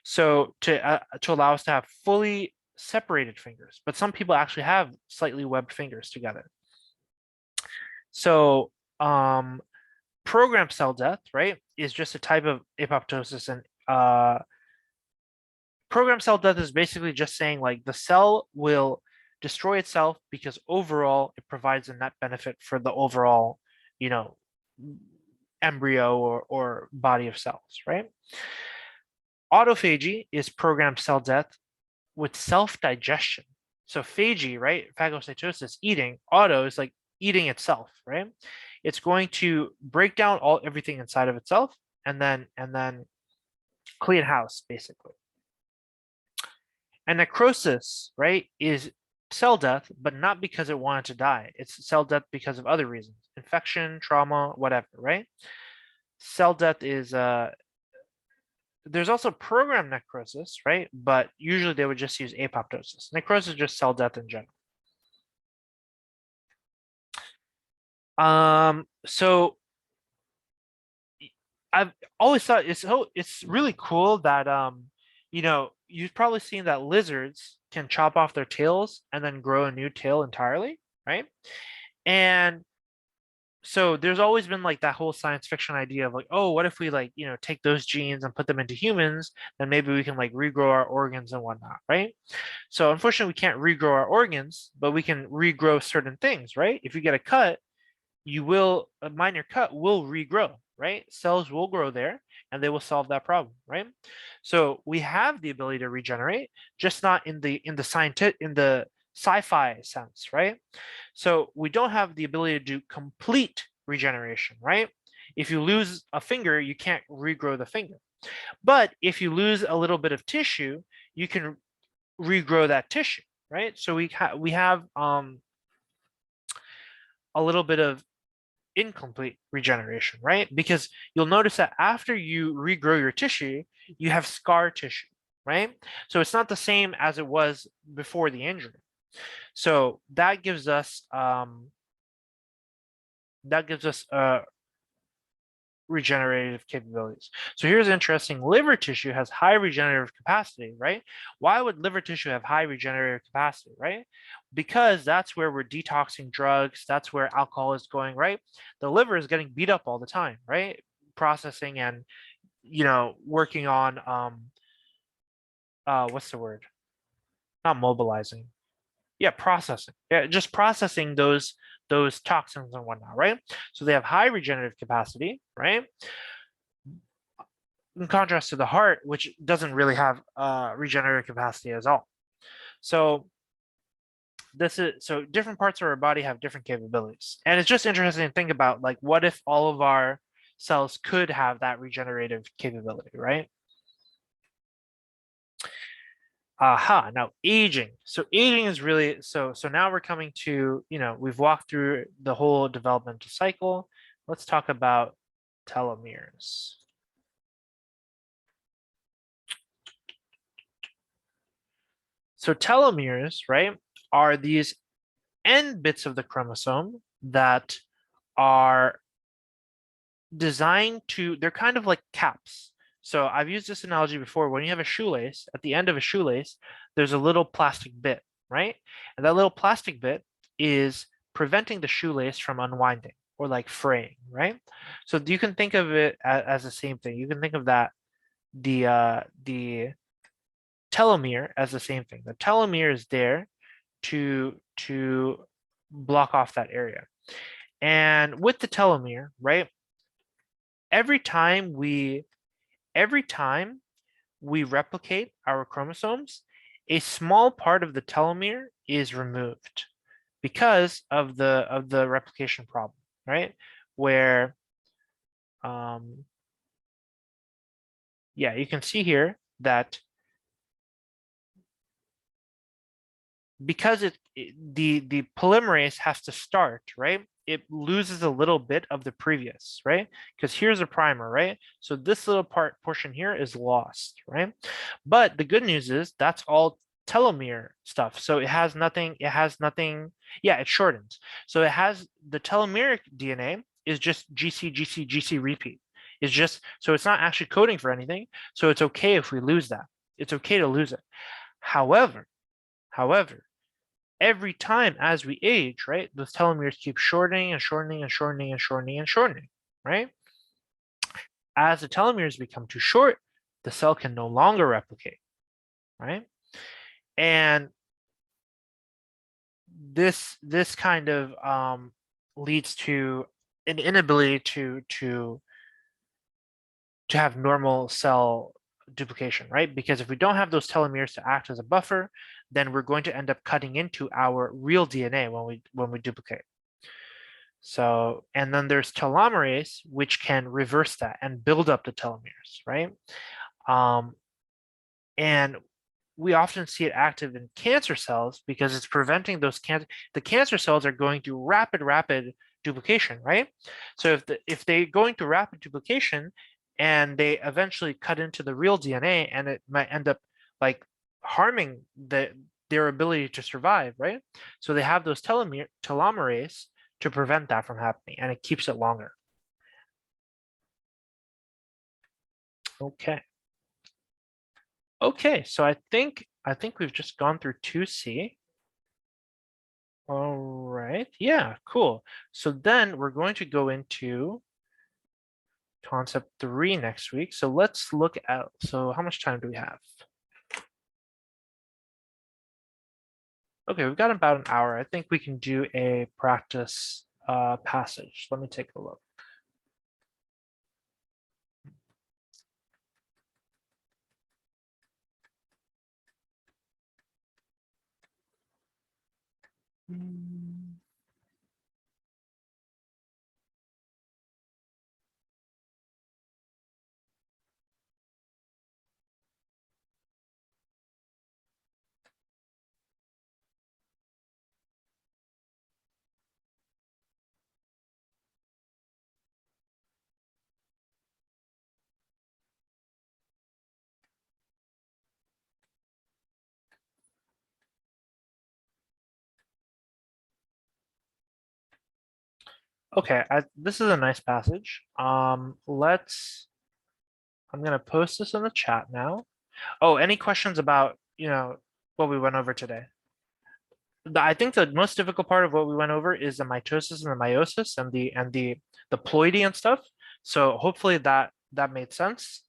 Speaker 1: So to allow us to have fully separated fingers, but some people actually have slightly webbed fingers together. So programmed cell death, right, is just a type of apoptosis, and programmed cell death is basically just saying like the cell will destroy itself because overall it provides a net benefit for the overall, you know, embryo or body of cells, right? Autophagy is programmed cell death with self-digestion. So phagy, right? Phagocytosis, eating. Auto is like eating itself, right? It's going to break down everything inside of itself and then clean house, basically. And necrosis, right, is cell death, but not because it wanted to die. It's cell death because of other reasons. Infection, trauma, whatever, right? Cell death is there's also programmed necrosis, right? But usually they would just use apoptosis. Necrosis is just cell death in general. So I've always thought it's really cool that you know, you've probably seen that lizards can chop off their tails and then grow a new tail entirely, right? And so there's always been like that whole science fiction idea of like, oh, what if we like, you know, take those genes and put them into humans, then maybe we can like regrow our organs and whatnot, right? So unfortunately, we can't regrow our organs, but we can regrow certain things, right? If you get a cut, a minor cut will regrow, right? Cells will grow there and they will solve that problem, right? So we have the ability to regenerate, just not in the sci-fi sense, right? So we don't have the ability to do complete regeneration, right? If you lose a finger, you can't regrow the finger. But if you lose a little bit of tissue, you can regrow that tissue, right? So we have a little bit of incomplete regeneration, right? Because you'll notice that after you regrow your tissue, you have scar tissue, right? So it's not the same as it was before the injury. So that gives us regenerative capabilities. So here's interesting. Liver tissue has high regenerative capacity, right? Why would liver tissue have high regenerative capacity, right? Because that's where we're detoxing drugs. That's where alcohol is going, right? The liver is getting beat up all the time, right? Processing and, you know, working on, what's the word? Not mobilizing. Yeah, processing. Yeah, just processing those toxins and whatnot, right? So they have high regenerative capacity, right? In contrast to the heart, which doesn't really have regenerative capacity at all. So different parts of our body have different capabilities, and it's just interesting to think about like what if all of our cells could have that regenerative capability, right? Aha, now aging. So aging is really so now we're coming to, you know, we've walked through the whole developmental cycle. Let's talk about telomeres. So telomeres, right, are these end bits of the chromosome that are designed to, they're kind of like caps. So I've used this analogy before. When you have a shoelace, at the end of a shoelace, there's a little plastic bit, right? And that little plastic bit is preventing the shoelace from unwinding or like fraying, right? So you can think of it as the same thing. You can think of that, the telomere as the same thing. The telomere is there to block off that area. And with the telomere, right? Every time we replicate our chromosomes, a small part of the telomere is removed because of the replication problem, right? Where yeah, you can see here that because the polymerase has to start, right? It loses a little bit of the previous, right? Because here's a primer, right? So this little portion here is lost, right? But the good news is that's all telomere stuff. So it has nothing, yeah, it shortens. So it has the telomeric DNA is just GC repeat. It's just, so it's not actually coding for anything. So it's okay if we lose that. It's okay to lose it. However, every time as we age, right, those telomeres keep shortening and shortening and shortening and shortening and shortening, right? As the telomeres become too short, the cell can no longer replicate, right? And this kind of leads to an inability to have normal cell duplication, right? Because if we don't have those telomeres to act as a buffer, then we're going to end up cutting into our real DNA when we duplicate. So, and then there's telomerase, which can reverse that and build up the telomeres, right? And we often see it active in cancer cells because it's preventing those the cancer cells are going through rapid duplication, right? So if they going through rapid duplication and they eventually cut into the real DNA, and it might end up like harming their ability to survive, right? So they have those telomerase to prevent that from happening, and it keeps it longer. Okay. Okay, so I think we've just gone through 2C. All right, yeah, cool. So then we're going to go into concept 3 next week. So let's look at, so how much time do we have? Okay, we've got about an hour. I think we can do a practice passage. Let me take a look. Okay, this is a nice passage. I'm gonna post this in the chat now. Oh, any questions about, what we went over today? I think the most difficult part of what we went over is the mitosis and the meiosis and the ploidy and stuff. So hopefully that made sense.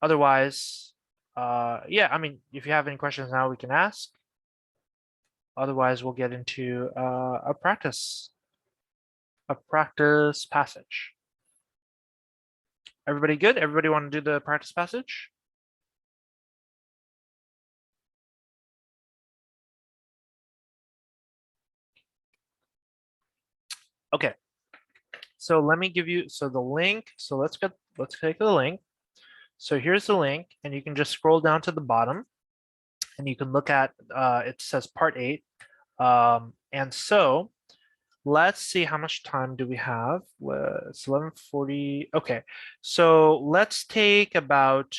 Speaker 1: Otherwise, yeah, I mean, if you have any questions now, we can ask. Otherwise, we'll get into a practice passage. Everybody good? Everybody want to do the practice passage? Okay. So let me give you, so the link, so let's take the link. So here's the link, and you can just scroll down to the bottom and you can look at, it says part 8. And so let's see, how much time do we have? It's 11:40. Okay, so let's take about,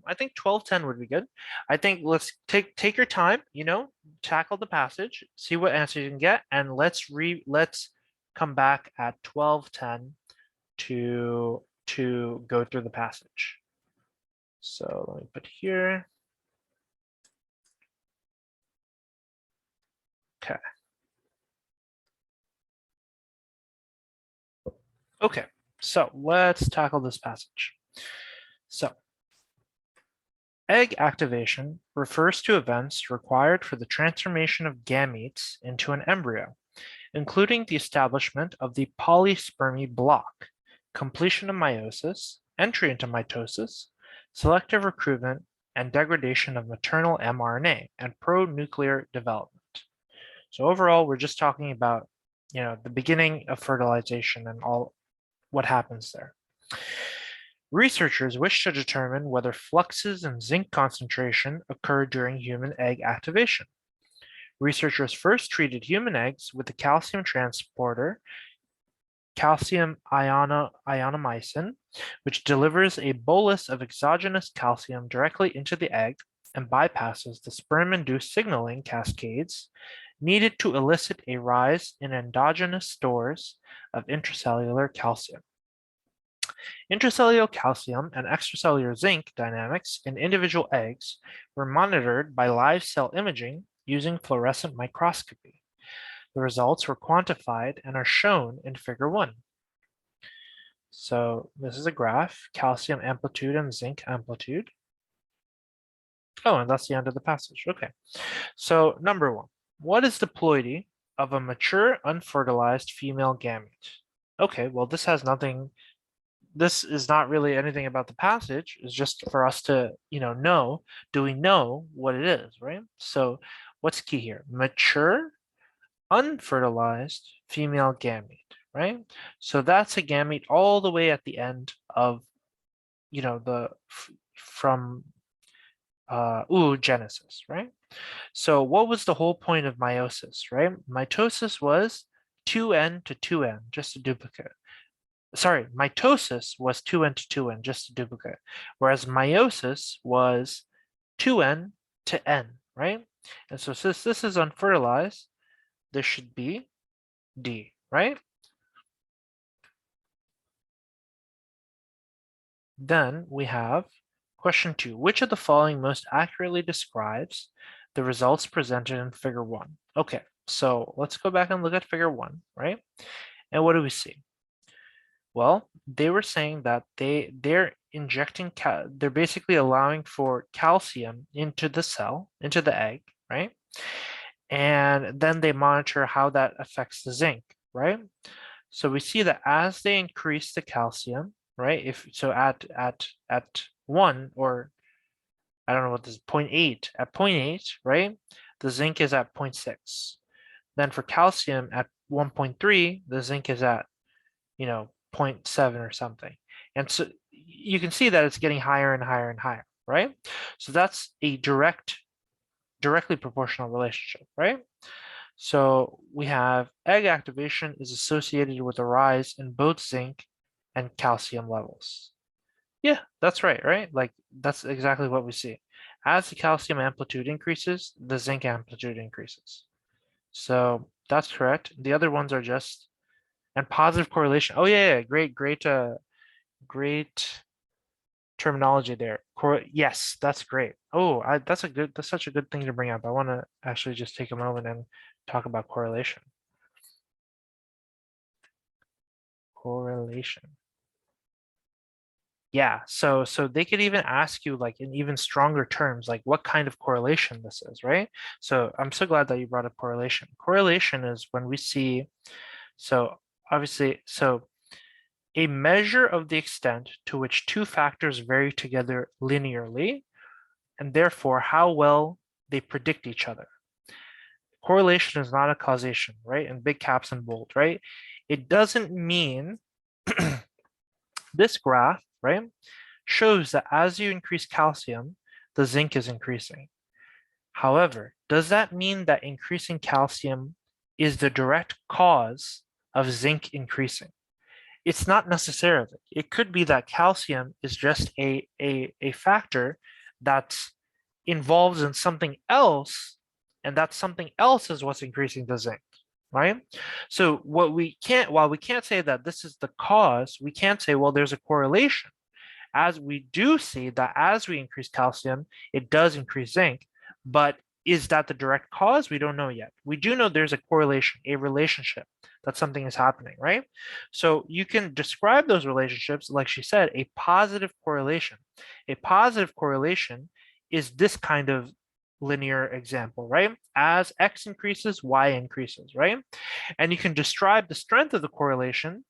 Speaker 1: I think 12:10 would be good. I think let's take your time, tackle the passage, see what answer you can get, and let's come back at 12:10 to go through the passage. So let me put here. Okay. Okay, so let's tackle this passage. So, egg activation refers to events required for the transformation of gametes into an embryo, including the establishment of the polyspermy block, completion of meiosis, entry into mitosis, selective recruitment, and degradation of maternal mRNA and pronuclear development. So overall, we're just talking about, the beginning of fertilization and all what happens there. Researchers wish to determine whether fluxes in zinc concentration occur during human egg activation. Researchers first treated human eggs with the calcium transporter, calcium ionomycin, which delivers a bolus of exogenous calcium directly into the egg and bypasses the sperm-induced signaling cascades needed to elicit a rise in endogenous stores of intracellular calcium. Intracellular calcium and extracellular zinc dynamics in individual eggs were monitored by live cell imaging using fluorescent microscopy. The results were quantified and are shown in Figure 1. So this is a graph, calcium amplitude and zinc amplitude. Oh, and that's the end of the passage. Okay. So number 1, what is the ploidy of a mature unfertilized female gamete? Okay, well, this has nothing, this is not really anything about the passage. It's just for us to, know, do we know what it is, right? So what's key here? Mature unfertilized female gamete, right? So that's a gamete all the way at the end of, from oogenesis, right? So what was the whole point of meiosis, right? Mitosis was 2n to 2n, just a duplicate. Sorry, mitosis was 2n to 2n, just a duplicate, whereas meiosis was 2n to n, right? And so since this is unfertilized, this should be D, right? Then we have question 2. Which of the following most accurately describes the results presented in Figure 1? Okay, so let's go back and look at Figure 1, right? And what do we see? Well, they were saying that they're injecting, they're basically allowing for calcium into the cell, into the egg, right? And then they monitor how that affects the zinc, right? So we see that as they increase the calcium, right? If so at 1, or I don't know what this is, 0.8, at 0.8, right? The zinc is at 0.6. Then for calcium at 1.3, the zinc is at, 0.7 or something. And so you can see that it's getting higher and higher and higher, right? So that's a directly proportional relationship, right? So we have egg activation is associated with a rise in both zinc and calcium levels. Yeah, that's right, right? Like that's exactly what we see. As the calcium amplitude increases, the zinc amplitude increases. So that's correct. The other ones are just, and positive correlation. Oh yeah, great, great terminology there. Yes, that's great. Oh, that's such a good thing to bring up. I want to actually just take a moment and talk about correlation. Correlation. Yeah, so they could even ask you like in even stronger terms, like what kind of correlation this is, right? So I'm so glad that you brought up correlation. Correlation is when we see, so obviously, so a measure of the extent to which two factors vary together linearly, and therefore how well they predict each other. Correlation is not a causation, right? In big caps and bold, right? It doesn't mean this graph, right, shows that as you increase calcium, the zinc is increasing. However, does that mean that increasing calcium is the direct cause of zinc increasing? It's not necessarily. It could be that calcium is just a factor that's involved in something else, and that something else is what's increasing the zinc, right? So while we can't say that this is the cause, we can't say, well, there's a correlation. As we do see that as we increase calcium, it does increase zinc, but is that the direct cause? We don't know yet. We do know there's a correlation, a relationship, that something is happening, right? So you can describe those relationships, like she said, a positive correlation. A positive correlation is this kind of linear example, right? As X increases, Y increases, right? And you can describe the strength of the correlation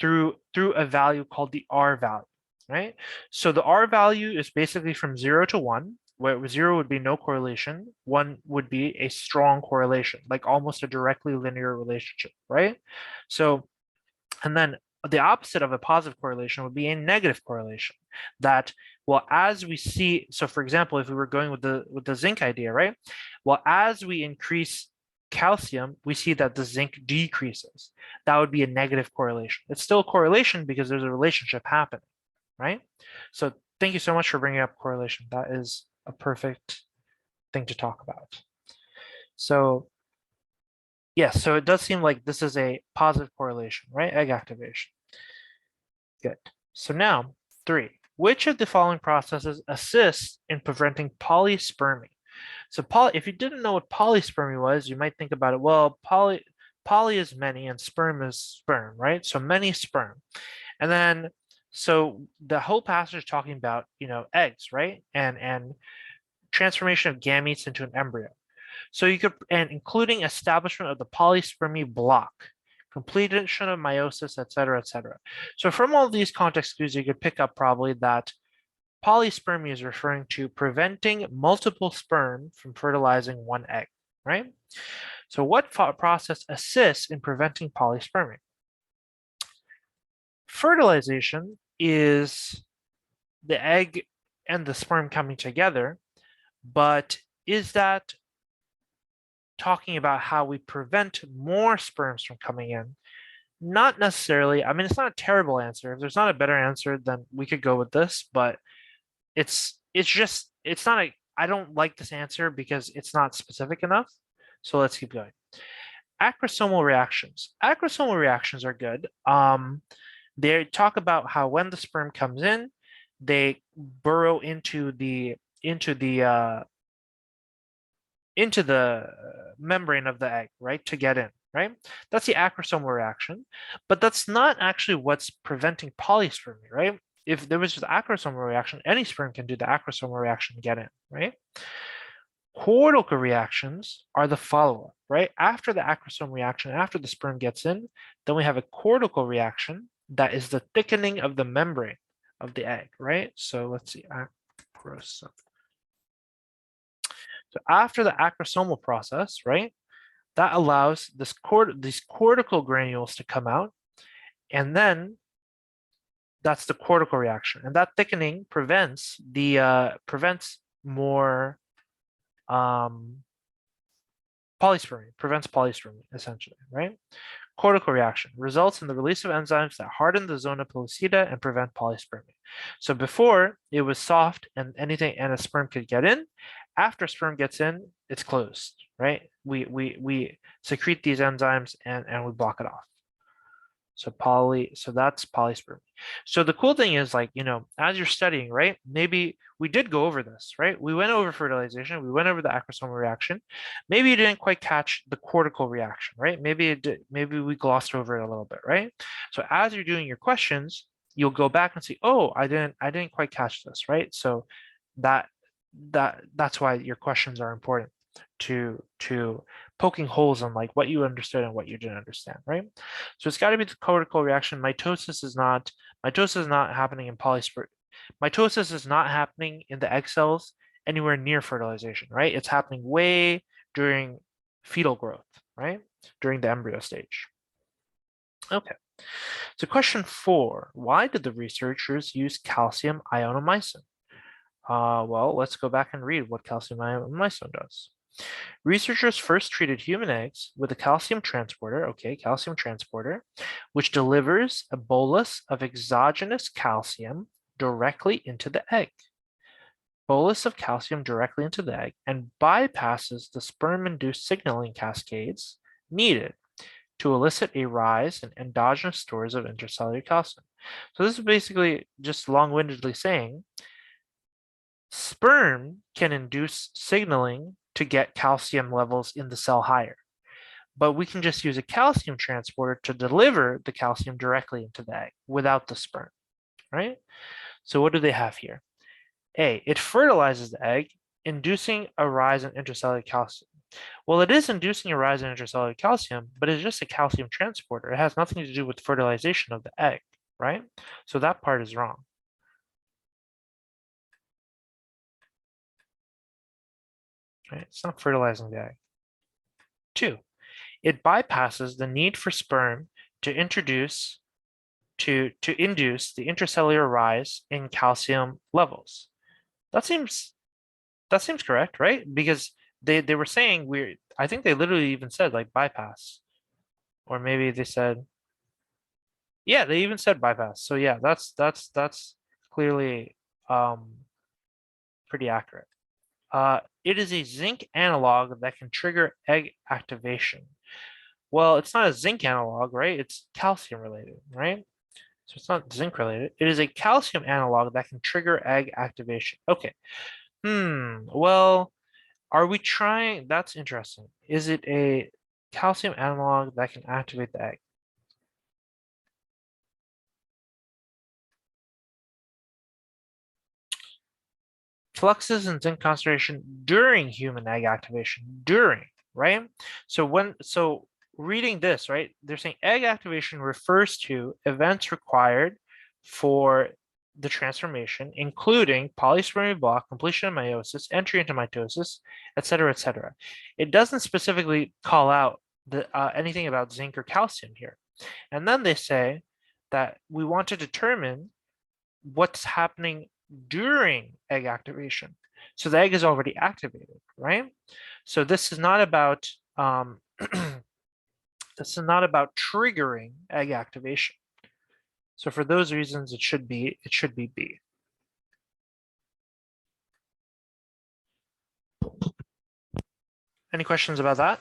Speaker 1: through a value called the R value, right? So the R value is basically from 0 to 1, where 0 would be no correlation, 1 would be a strong correlation, like almost a directly linear relationship, right? So, and then the opposite of a positive correlation would be a negative correlation. That, well, as we see, so for example, if we were going with the zinc idea, right? Well, as we increase calcium, we see that the zinc decreases. That would be a negative correlation. It's still a correlation because there's a relationship happening, right? So thank you so much for bringing up correlation. That is a perfect thing to talk about. So yes, so it does seem like this is a positive correlation, right? Egg activation. Good. So now, 3. Which of the following processes assists in preventing polyspermy? So if you didn't know what polyspermy was, you might think about it, well, poly is many and sperm is sperm, right? So many sperm. And then, so the whole passage is talking about, eggs, right? And transformation of gametes into an embryo. So you could, and including establishment of the polyspermy block, completion of meiosis, et cetera, et cetera. So from all these context clues, you could pick up probably that polyspermy is referring to preventing multiple sperm from fertilizing one egg, right? So what process assists in preventing polyspermy? Fertilization is the egg and the sperm coming together, but is that talking about how we prevent more sperms from coming in? Not necessarily. I mean, it's not a terrible answer. If there's not a better answer, then we could go with this, but it's not a, I don't like this answer because it's not specific enough. So let's keep going. Acrosomal reactions. Acrosomal reactions are good. They talk about how when the sperm comes in, they burrow into the membrane of the egg, right, to get in, right? That's the acrosomal reaction, but that's not actually what's preventing polyspermy, right? If there was just acrosomal reaction, any sperm can do the acrosomal reaction and get in, right? Cortical reactions are the follow-up, right? After the acrosome reaction, after the sperm gets in, then we have a cortical reaction that is the thickening of the membrane of the egg, right? So let's see, acrosome. So after the acrosomal process, right, that allows these cortical granules to come out, and then that's the cortical reaction, and that thickening prevents more polyspermy, prevents polyspermy essentially, right? Cortical reaction results in the release of enzymes that harden the zona pellucida and prevent polyspermy. So before it was soft and a sperm could get in. After sperm gets in, it's closed, right? We secrete these enzymes and we block it off. So that's polyspermy. So the cool thing is, like, as you're studying, right? Maybe we did go over this, right? We went over fertilization, we went over the acrosomal reaction. Maybe you didn't quite catch the cortical reaction, right? Maybe we glossed over it a little bit, right? So as you're doing your questions, you'll go back and see, oh, I didn't quite catch this, right? So that's why your questions are important, to poking holes on like what you understood and what you didn't understand, right? So it's got to be the cortical reaction. Mitosis is not happening in polyspermy. Mitosis is not happening in the egg cells anywhere near fertilization, right? It's happening way during fetal growth, right? During the embryo stage. Okay. So question 4, why did the researchers use calcium ionomycin? Well, let's go back and read what calcium ionomycin does. Researchers first treated human eggs with a calcium transporter, which delivers a bolus of exogenous calcium directly into the egg. Bolus of calcium directly into the egg and bypasses the sperm-induced signaling cascades needed to elicit a rise in endogenous stores of intracellular calcium. So this is basically just long-windedly saying sperm can induce signaling to get calcium levels in the cell higher, but we can just use a calcium transporter to deliver the calcium directly into the egg without the sperm, right? So what do they have here? A, it fertilizes the egg, inducing a rise in intracellular calcium. Well, it is inducing a rise in intracellular calcium, but it's just a calcium transporter. It has nothing to do with fertilization of the egg, right? So that part is wrong. Right? It's not fertilizing the egg. 2, it bypasses the need for sperm to introduce to induce the intracellular rise in calcium levels. That seems correct, right? Because they were saying I think they literally even said like bypass, or maybe they said, yeah, they even said bypass. So yeah, that's clearly pretty accurate. It is a zinc analog that can trigger egg activation. Well, it's not a zinc analog, right? It's calcium related, right? So it's not zinc related. It is a calcium analog that can trigger egg activation. Okay. Well, are we trying? That's interesting. Is it a calcium analog that can activate the egg? Fluxes in zinc concentration during human egg activation. During, right? So reading this, right? They're saying egg activation refers to events required for the transformation, including polyspermy block, completion of meiosis, entry into mitosis, etc., etc. It doesn't specifically call out anything about zinc or calcium here. And then they say that we want to determine what's happening during egg activation. So the egg is already activated, right? So this is not about this is not about triggering egg activation. So for those reasons, it should be B. Any questions about that?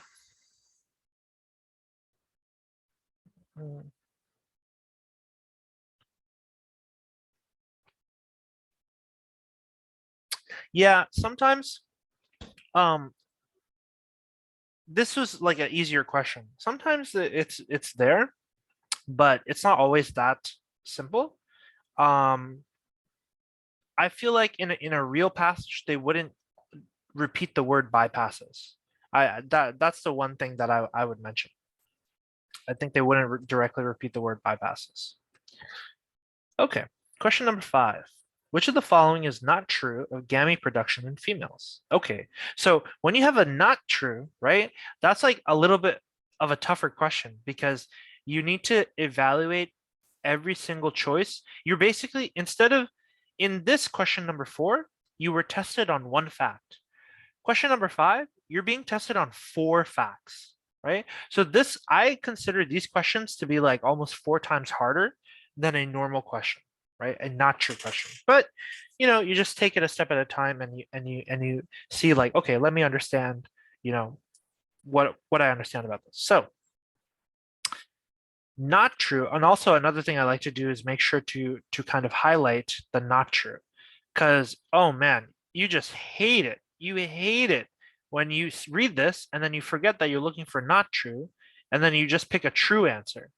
Speaker 1: Yeah, sometimes this was like an easier question. Sometimes it's there, but it's not always that simple. I feel like in a real passage they wouldn't repeat the word bypasses. That's the one thing that I would mention. I think they wouldn't directly repeat the word bypasses. Okay, question number 5. Which of the following is not true of gamete production in females? Okay, so when you have a not true, right, that's like a little bit of a tougher question because you need to evaluate every single choice. You're basically, instead of, in this question number 4, you were tested on one fact. Question number 5, you're being tested on 4 facts, right? So this, I consider these questions to be like almost 4 times harder than a normal question, right? A not true question. But you just take it a step at a time and you see like, okay, let me understand, what I understand about this. So not true. And also another thing I like to do is make sure to kind of highlight the not true. Because, oh man, you just hate it. You hate it when you read this and then you forget that you're looking for not true, and then you just pick a true answer.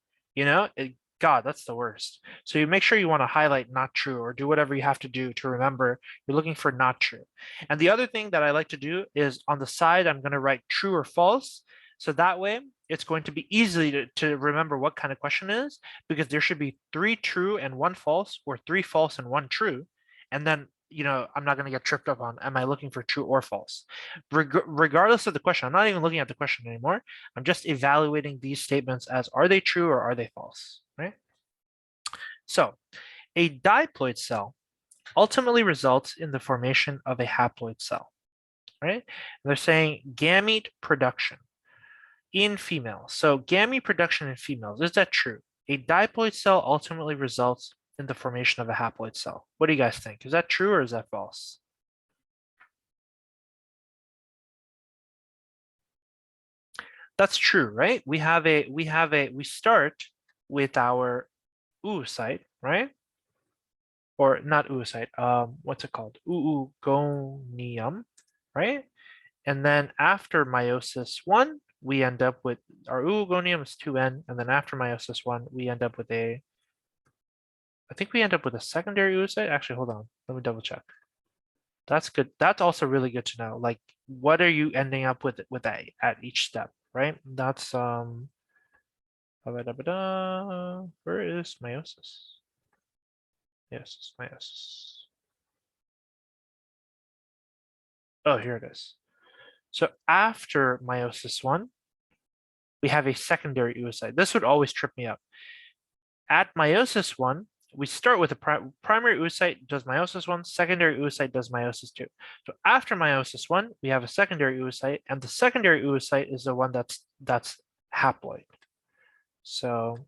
Speaker 1: God, that's the worst. So you make sure you want to highlight not true or do whatever you have to do to remember you're looking for not true. And the other thing that I like to do is on the side, I'm going to write true or false. So that way it's going to be easy to remember what kind of question it is, because there should be 3 true and 1 false, or 3 false and 1 true. And then, I'm not going to get tripped up on, am I looking for true or false? Regardless of the question, I'm not even looking at the question anymore. I'm just evaluating these statements as, are they true or are they false, right? So a diploid cell ultimately results in the formation of a haploid cell, right? And they're saying gamete production in females. So gamete production in females, is that true? A diploid cell ultimately results in the formation of a haploid cell. What do you guys think? Is that true or is that false? That's true, right? We start with our oocyte, right? Or not oocyte, what's it called? Oogonium, right? And then after meiosis 1, we end up with our oogonium is 2N, and then after meiosis 1, we end up with I think we end up with a secondary oocyte. Actually, hold on, let me double check. That's good. That's also really good to know. Like, what are you ending up with that at each step, right? That's where is meiosis? Yes, meiosis. Oh, here it is. So after meiosis 1, we have a secondary oocyte. This would always trip me up. at meiosis 1, we start with a primary oocyte does meiosis 1, secondary oocyte does meiosis 2. So after meiosis 1, we have a secondary oocyte, and the secondary oocyte is the one that's haploid. So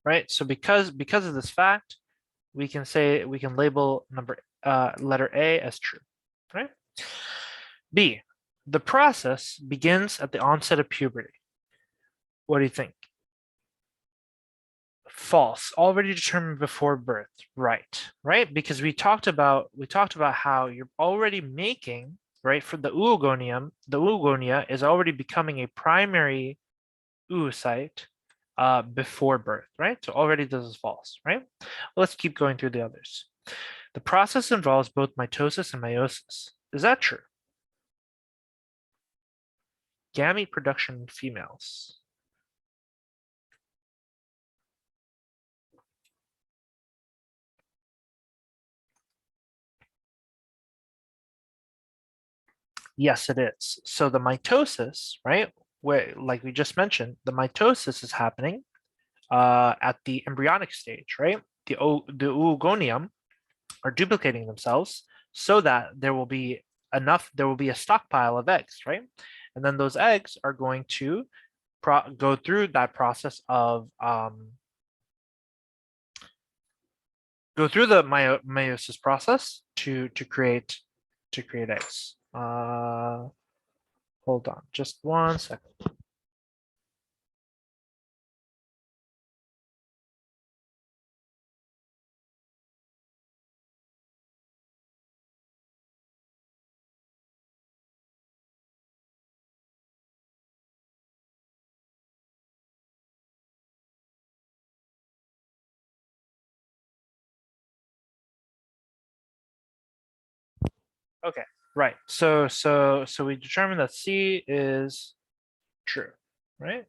Speaker 1: right, so because of this fact, we can label letter A as true, right? B, the process begins at the onset of puberty. What do you think? False. Already determined before birth. Right? Because we talked about how you're already making, right, for the oogonium, the oogonia is already becoming a primary oocyte before birth, right? So already this is false, right? Let's keep going through the others. The process involves both mitosis and meiosis. Is that true? Gamete production in females. Yes, it is. So the mitosis, right, where, like we just mentioned, the mitosis is happening at the embryonic stage, right? The oogonium are duplicating themselves so that there will be a stockpile of eggs, right? And then those eggs are going to go through that process of go through the meiosis process to create eggs. Hold on, just 1 second. Okay, right. So we determined that C is true, right?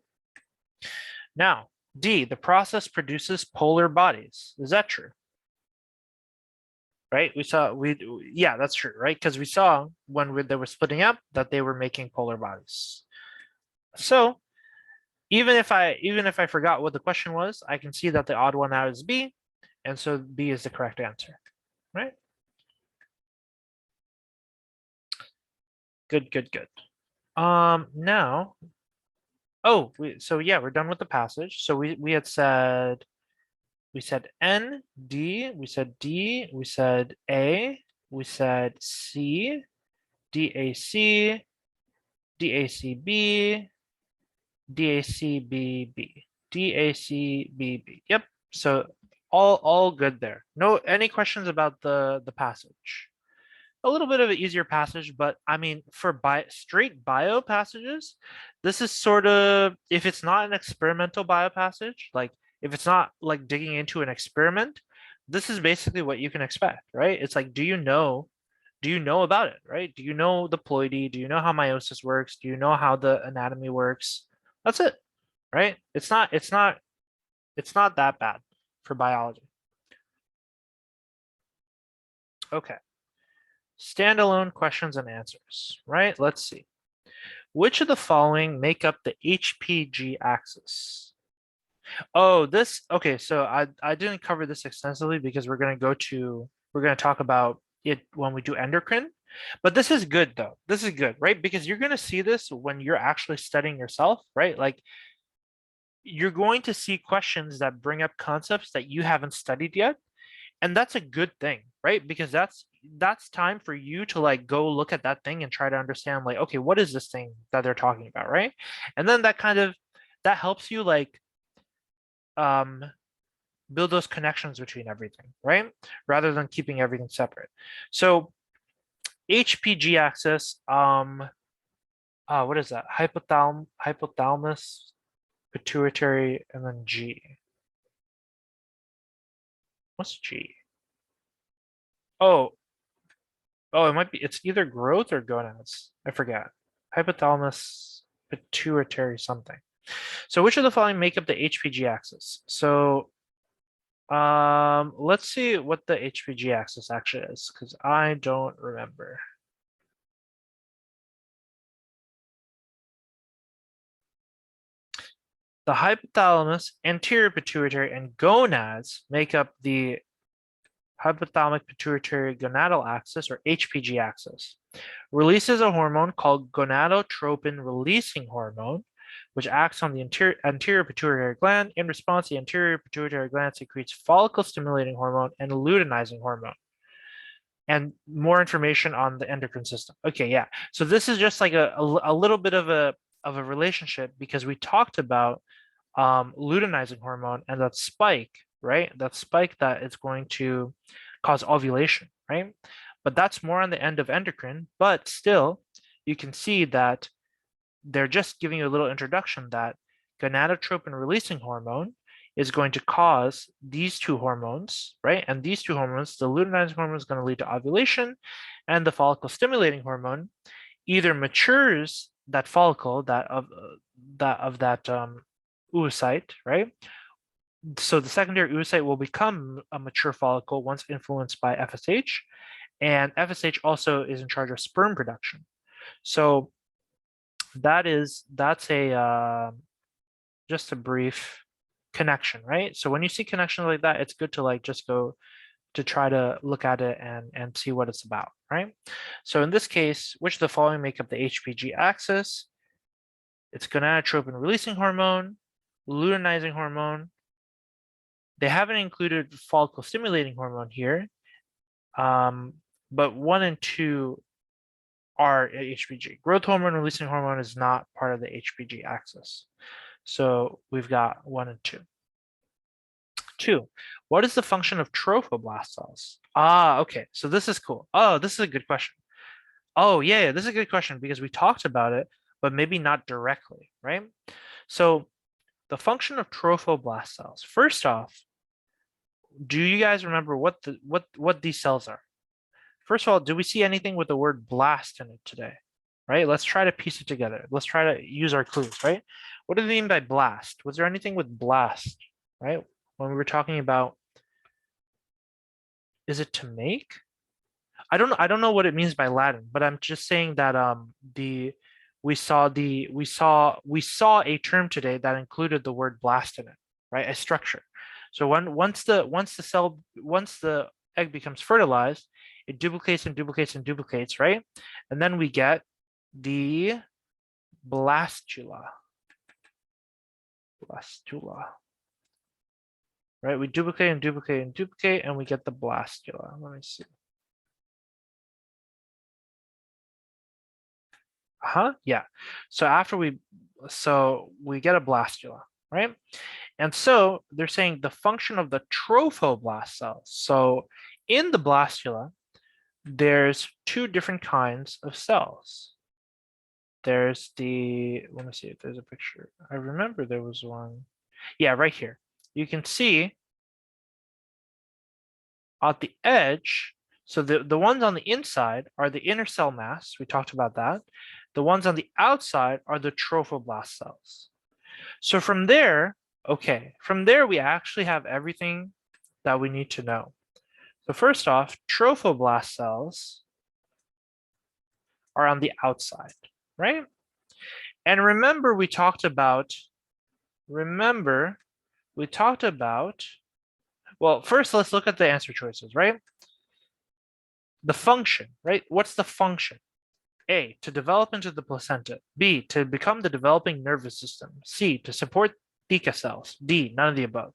Speaker 1: Now, D, the process produces polar bodies. Is that true? Right? Yeah, that's true, right? Because we saw when they were splitting up that they were making polar bodies. So even if I forgot what the question was, I can see that the odd one out is B, and so B is the correct answer, right? Good. Now, so yeah, we're done with the passage. So we had said N, D, we said D, we said A, we said C, DAC, DACB, DACBB, DACBB. Yep. So all good there. No, any questions about the passage? A little bit of an easier passage, but I mean, for straight bio passages, this is sort of, if it's not an experimental bio passage, like if it's not like digging into an experiment, this is basically what you can expect, right? It's like, do you know about it, right? Do you know the ploidy? Do you know how meiosis works? Do you know how the anatomy works? That's it, right? It's not that bad for biology. Okay. Standalone questions and answers, right? Let's see. Which of the following make up the HPG axis? Oh, okay, so I didn't cover this extensively because we're going to talk about it when we do endocrine, but this is good though. This is good, right? Because you're going to see this when you're actually studying yourself, right? Like you're going to see questions that bring up concepts that you haven't studied yet, and that's a good thing, right? Because that's time for you to like go look at that thing and try to understand like, okay, what is this thing that they're talking about, right? And then that helps you like build those connections between everything, right? Rather than keeping everything separate. So HPG axis, what is that? Hypothalamus, pituitary, and then G. What's G? Oh, it might be, it's either growth or gonads. I forget. Hypothalamus, pituitary something. So which of the following make up the HPG axis? So Let's see what the HPG axis actually is, because I don't remember. The hypothalamus, anterior pituitary, and gonads make up the hypothalamic pituitary gonadal axis, or HPG axis. Releases a hormone called gonadotropin releasing hormone, which acts on the anterior pituitary gland. In response, the anterior pituitary gland secretes follicle stimulating hormone and luteinizing hormone. And more information on the endocrine system. Okay, yeah. So this is just like a little bit of a relationship, because we talked about luteinizing hormone and that spike, right? That spike that is going to cause ovulation, right? But that's more on the end of endocrine, but still, you can see that they're just giving you a little introduction that gonadotropin releasing hormone is going to cause these two hormones, right? And these two hormones, the luteinizing hormone is going to lead to ovulation, and the follicle stimulating hormone either matures that follicle, that oocyte, right? So the secondary oocyte will become a mature follicle once influenced by FSH, and FSH also is in charge of sperm production. So that's a just a brief connection, right? So when you see connections like that, it's good to like just go to try to look at it and see what it's about, right? So in this case, which of the following make up the HPG axis? It's gonadotropin releasing hormone, luteinizing hormone. They haven't included follicle stimulating hormone here, but 1 and 2 are HPG. Growth hormone releasing hormone is not part of the HPG axis. So we've got 1 and 2. 2, what is the function of trophoblast cells? Ah, okay, so this is cool. Oh, this is a good question. Oh, yeah, this is a good question because we talked about it, but maybe not directly, right? So the function of trophoblast cells. First off, do you guys remember what these cells are? First of all, do we see anything with the word blast in it today? Right? Let's try to piece it together. Let's try to use our clues, right? What do they mean by blast? Was there anything with blast, right? When we were talking about, is it to make? I don't know what it means by Latin, but I'm just saying that we saw a term today that included the word blast in it, right? A structure. So once the egg becomes fertilized, it duplicates and duplicates and duplicates, right? And then we get the blastula. Blastula. Right? We duplicate and duplicate and duplicate, and we get the blastula. Let me see. Yeah. So we get a blastula, right? And so they're saying the function of the trophoblast cells. So in the blastula, there's two different kinds of cells. There's let me see if there's a picture. I remember there was one. Yeah, right here. You can see at the edge, so the ones on the inside are the inner cell mass. We talked about that. The ones on the outside are the trophoblast cells. So from there, we actually have everything that we need to know. So first off, trophoblast cells are on the outside, right? And remember we talked about, well, first let's look at the answer choices, right? The function, right? What's the function? A, to develop into the placenta. B, to become the developing nervous system. C, to support theca cells. D, none of the above.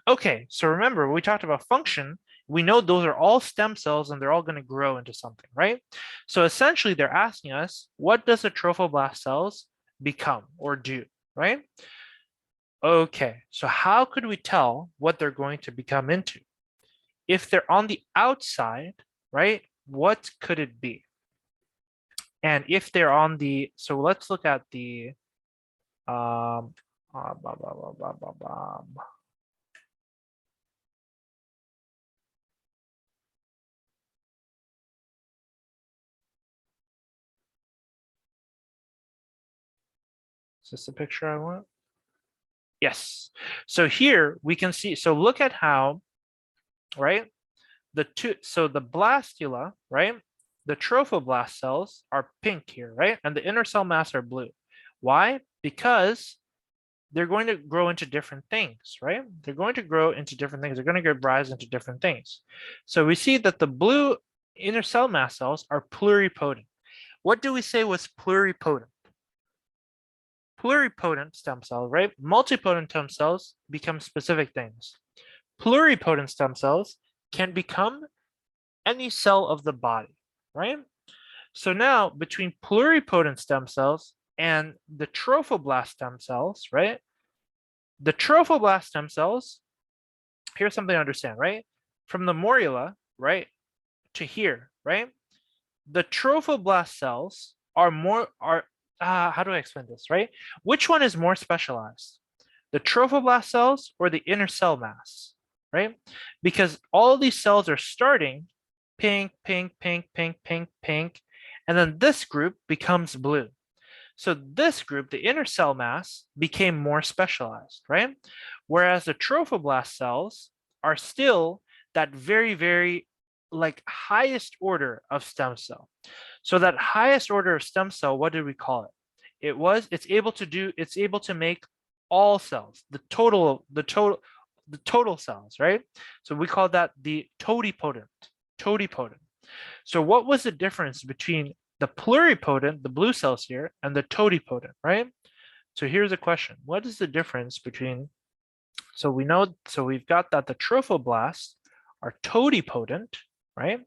Speaker 1: Okay, so remember, we talked about function. We know those are all stem cells and they're all going to grow into something, right? So essentially, they're asking us, what does the trophoblast cells become or do, right? Okay, so how could we tell what they're going to become into? If they're on the outside, right, what could it be? And if they're on the, so let's look at the, um, is this the picture I want? Yes. So here we can see, so look at how, right? So the blastula, right? The trophoblast cells are pink here, right? And the inner cell mass are blue. Why? Because they're going to grow into different things, right? They're going to grow into different things. They're going to give rise into different things. So we see that the blue inner cell mass cells are pluripotent. What do we say was pluripotent? Pluripotent stem cells, right? Multipotent stem cells become specific things. Pluripotent stem cells can become any cell of the body, right? So now between pluripotent stem cells and the trophoblast stem cells, right? The trophoblast stem cells, here's something to understand, right? From the morula, right, to here, right? The trophoblast cells are how do I explain this, right? Which one is more specialized? The trophoblast cells or the inner cell mass, right? Because all these cells are starting pink, pink, pink, pink, pink, pink, and then this group becomes blue. So this group, the inner cell mass, became more specialized, right? Whereas the trophoblast cells are still that very, very like highest order of stem cell. So that highest order of stem cell, what did we call it? It's able to make all cells, the total cells, right? So we call that the totipotent. So what was the difference between the pluripotent, the blue cells here, and the totipotent, right? So here's a question. What is the difference between, so we've got that the trophoblasts are totipotent, right?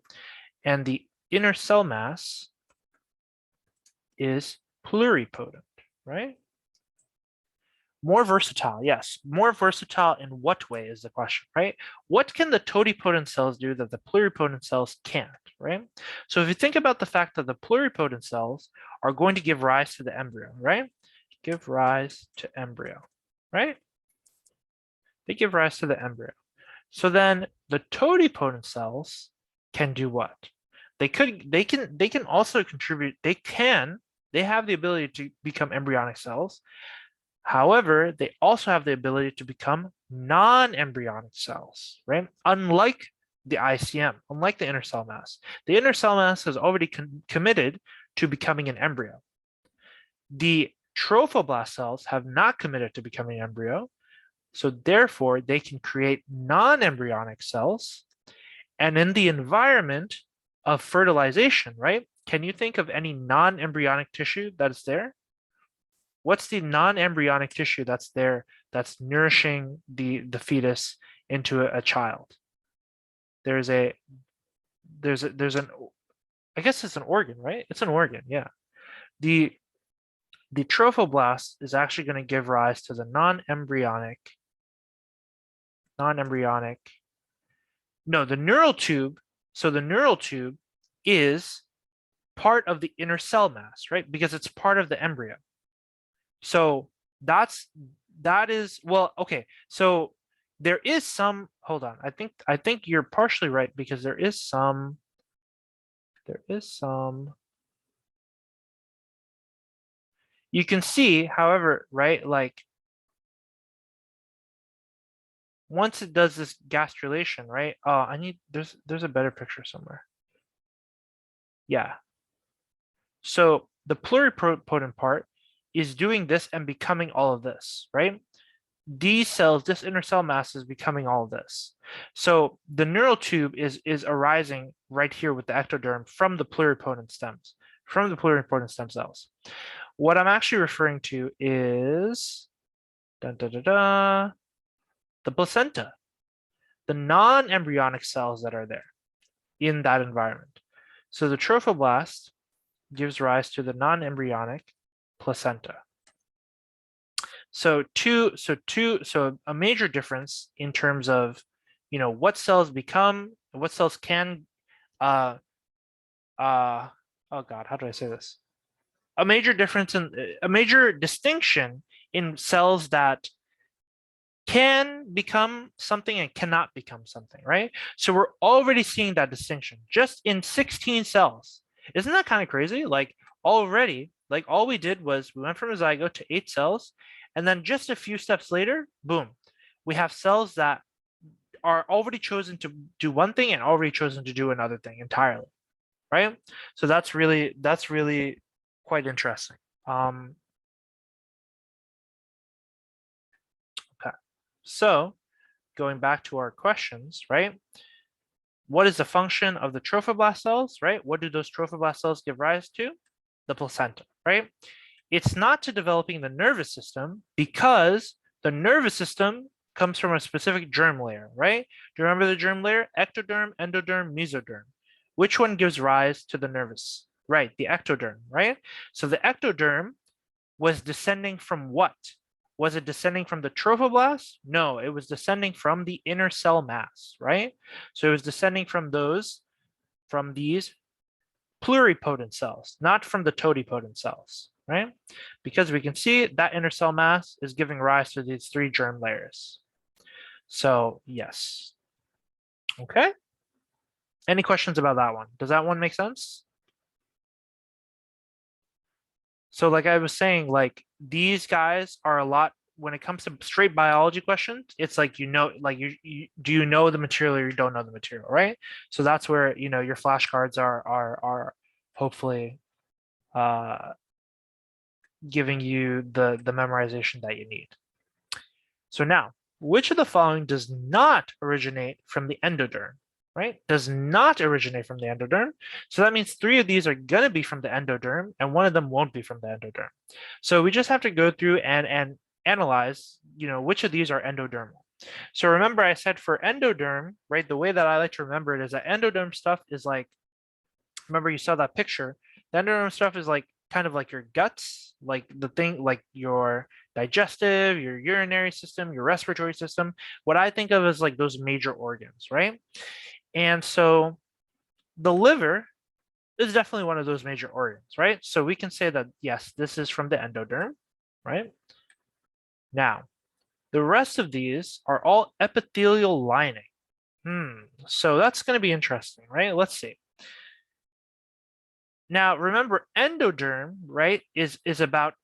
Speaker 1: And the inner cell mass is pluripotent, right? More versatile, yes. More versatile in what way is the question, right? What can the totipotent cells do that the pluripotent cells can't, right? So if you think about the fact that the pluripotent cells are going to give rise to the embryo, right? Give rise to embryo, right? They give rise to the embryo. So then the totipotent cells can do what? They can also contribute, they have the ability to become embryonic cells. However, they also have the ability to become non-embryonic cells, right? Unlike the ICM, unlike the inner cell mass. The inner cell mass has already committed to becoming an embryo. The trophoblast cells have not committed to becoming an embryo, so therefore they can create non-embryonic cells. And in the environment of fertilization, right? Can you think of any non-embryonic tissue that is there? What's the non-embryonic tissue that's there that's nourishing the fetus into a child? There's an I guess it's an organ, right? It's an organ, yeah. The trophoblast is actually going to give rise to the non-embryonic. No, the neural tube. So the neural tube is part of the inner cell mass, right? Because it's part of the embryo. So that is, well, okay. So there is some, hold on. I think you're partially right because there is some, you can see, however, right? Like once it does this gastrulation, right? Oh, there's a better picture somewhere. Yeah. So the pluripotent part is doing this and becoming all of this, right? These cells, this inner cell mass is becoming all of this. So the neural tube is arising right here with the ectoderm from the pluripotent stems, from the pluripotent stem cells. What I'm actually referring to is the placenta, the non-embryonic cells that are there in that environment. So the trophoblast gives rise to the non-embryonic placenta. So a major difference in terms of, you know, what cells become, what cells can, oh God, how do I say this? A major distinction in cells that can become something and cannot become something, right? So we're already seeing that distinction just in 16 cells. Isn't that kind of crazy? Like already, like all we did was we went from a zygote to 8 cells, And then just a few steps later, boom, we have cells that are already chosen to do one thing and already chosen to do another thing entirely, right? So that's really quite interesting. Okay, so going back to our questions, right? What is the function of the trophoblast cells, right? What do those trophoblast cells give rise to? The placenta, right? It's not to developing the nervous system because the nervous system comes from a specific germ layer, right? Do you remember the germ layer? Ectoderm, endoderm, mesoderm. Which one gives rise to the nervous? Right, the ectoderm, right? So the ectoderm was descending from what? Was it descending from the trophoblast? No, it was descending from the inner cell mass, right? So it was descending from these pluripotent cells, not from the totipotent cells, right? Because we can see that inner cell mass is giving rise to these 3 germ layers. So yes. Okay. Any questions about that one? Does that one make sense? So like I was saying, like these guys are a lot when it comes to straight biology questions, it's like like you do you know the material or you don't know the material, right? So that's where your flashcards are hopefully giving you the memorization that you need. So now, which of the following does not originate from the endoderm, right? Does not originate from the endoderm. So that means 3 of these are going to be from the endoderm and 1 of them won't be from the endoderm. So we just have to go through and analyze, which of these are endodermal. So remember I said for endoderm, right, the way that I like to remember it is that endoderm stuff is like, remember you saw that picture, the endoderm stuff is like kind of like your guts, like the thing, like your digestive, your urinary system, your respiratory system. What I think of as like those major organs, right? And so the liver is definitely one of those major organs, right? So we can say that, yes, this is from the endoderm, right? Now, the rest of these are all epithelial lining. So that's going to be interesting, right? Let's see. Now, remember, endoderm, right, is about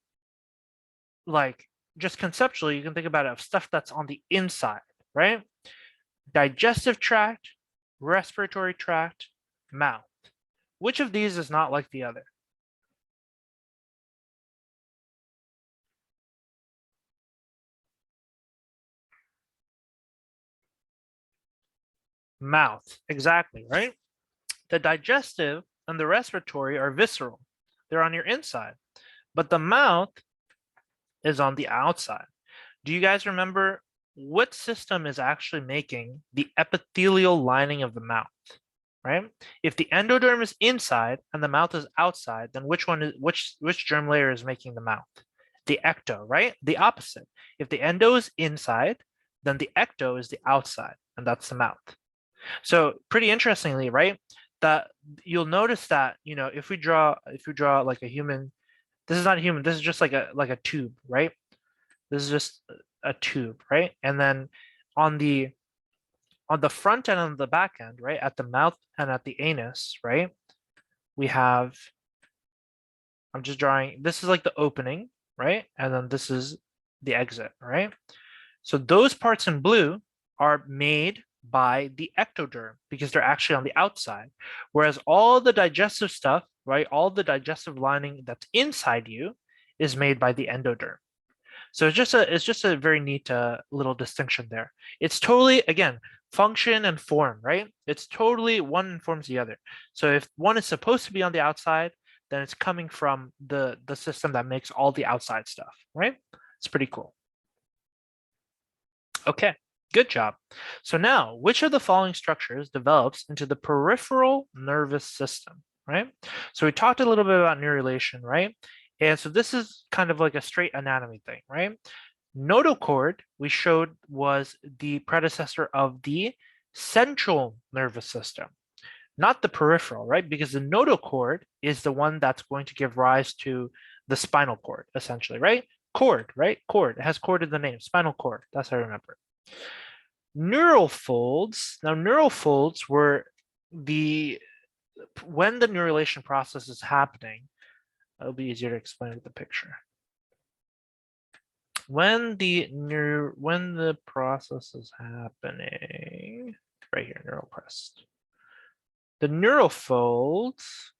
Speaker 1: like just conceptually, you can think about it of stuff that's on the inside, right? Digestive tract, respiratory tract, mouth. Which of these is not like the other? Mouth, exactly, right? The digestive and the respiratory are visceral. They're on your inside, but the mouth is on the outside. Do you guys remember what system is actually making the epithelial lining of the mouth? Right? If the endoderm is inside and the mouth is outside, then which germ layer is making the mouth? The ecto, right? The opposite. If the endo is inside, then the ecto is the outside, and that's the mouth. So pretty interestingly, right? That you'll notice that, if we draw like a human, this is not a human, this is just like a tube, right? This is just a tube, right? And then on the front end and the back end, right, at the mouth and at the anus, right, we have, I'm just drawing, this is like the opening, right? And then this is the exit, right? So those parts in blue are made by the ectoderm because they're actually on the outside. Whereas all the digestive stuff, right, all the digestive lining that's inside you is made by the endoderm. So it's just a very neat little distinction there. It's totally, again, function and form, right? It's totally one informs the other. So if one is supposed to be on the outside, then it's coming from the system that makes all the outside stuff, right? It's pretty cool. Okay, good job. So now, which of the following structures develops into the peripheral nervous system, right? So we talked a little bit about neurulation, right? And so this is kind of like a straight anatomy thing, right? Notochord, we showed, was the predecessor of the central nervous system, not the peripheral, right? Because the notochord is the one that's going to give rise to the spinal cord, essentially, right? Cord, right? Cord. It has cord in the name, spinal cord. That's how I remember. Neural folds. Now, neural folds were when the neurulation process is happening. It'll be easier to explain with the picture. when the process is happening, right here, neural crest, the neural folds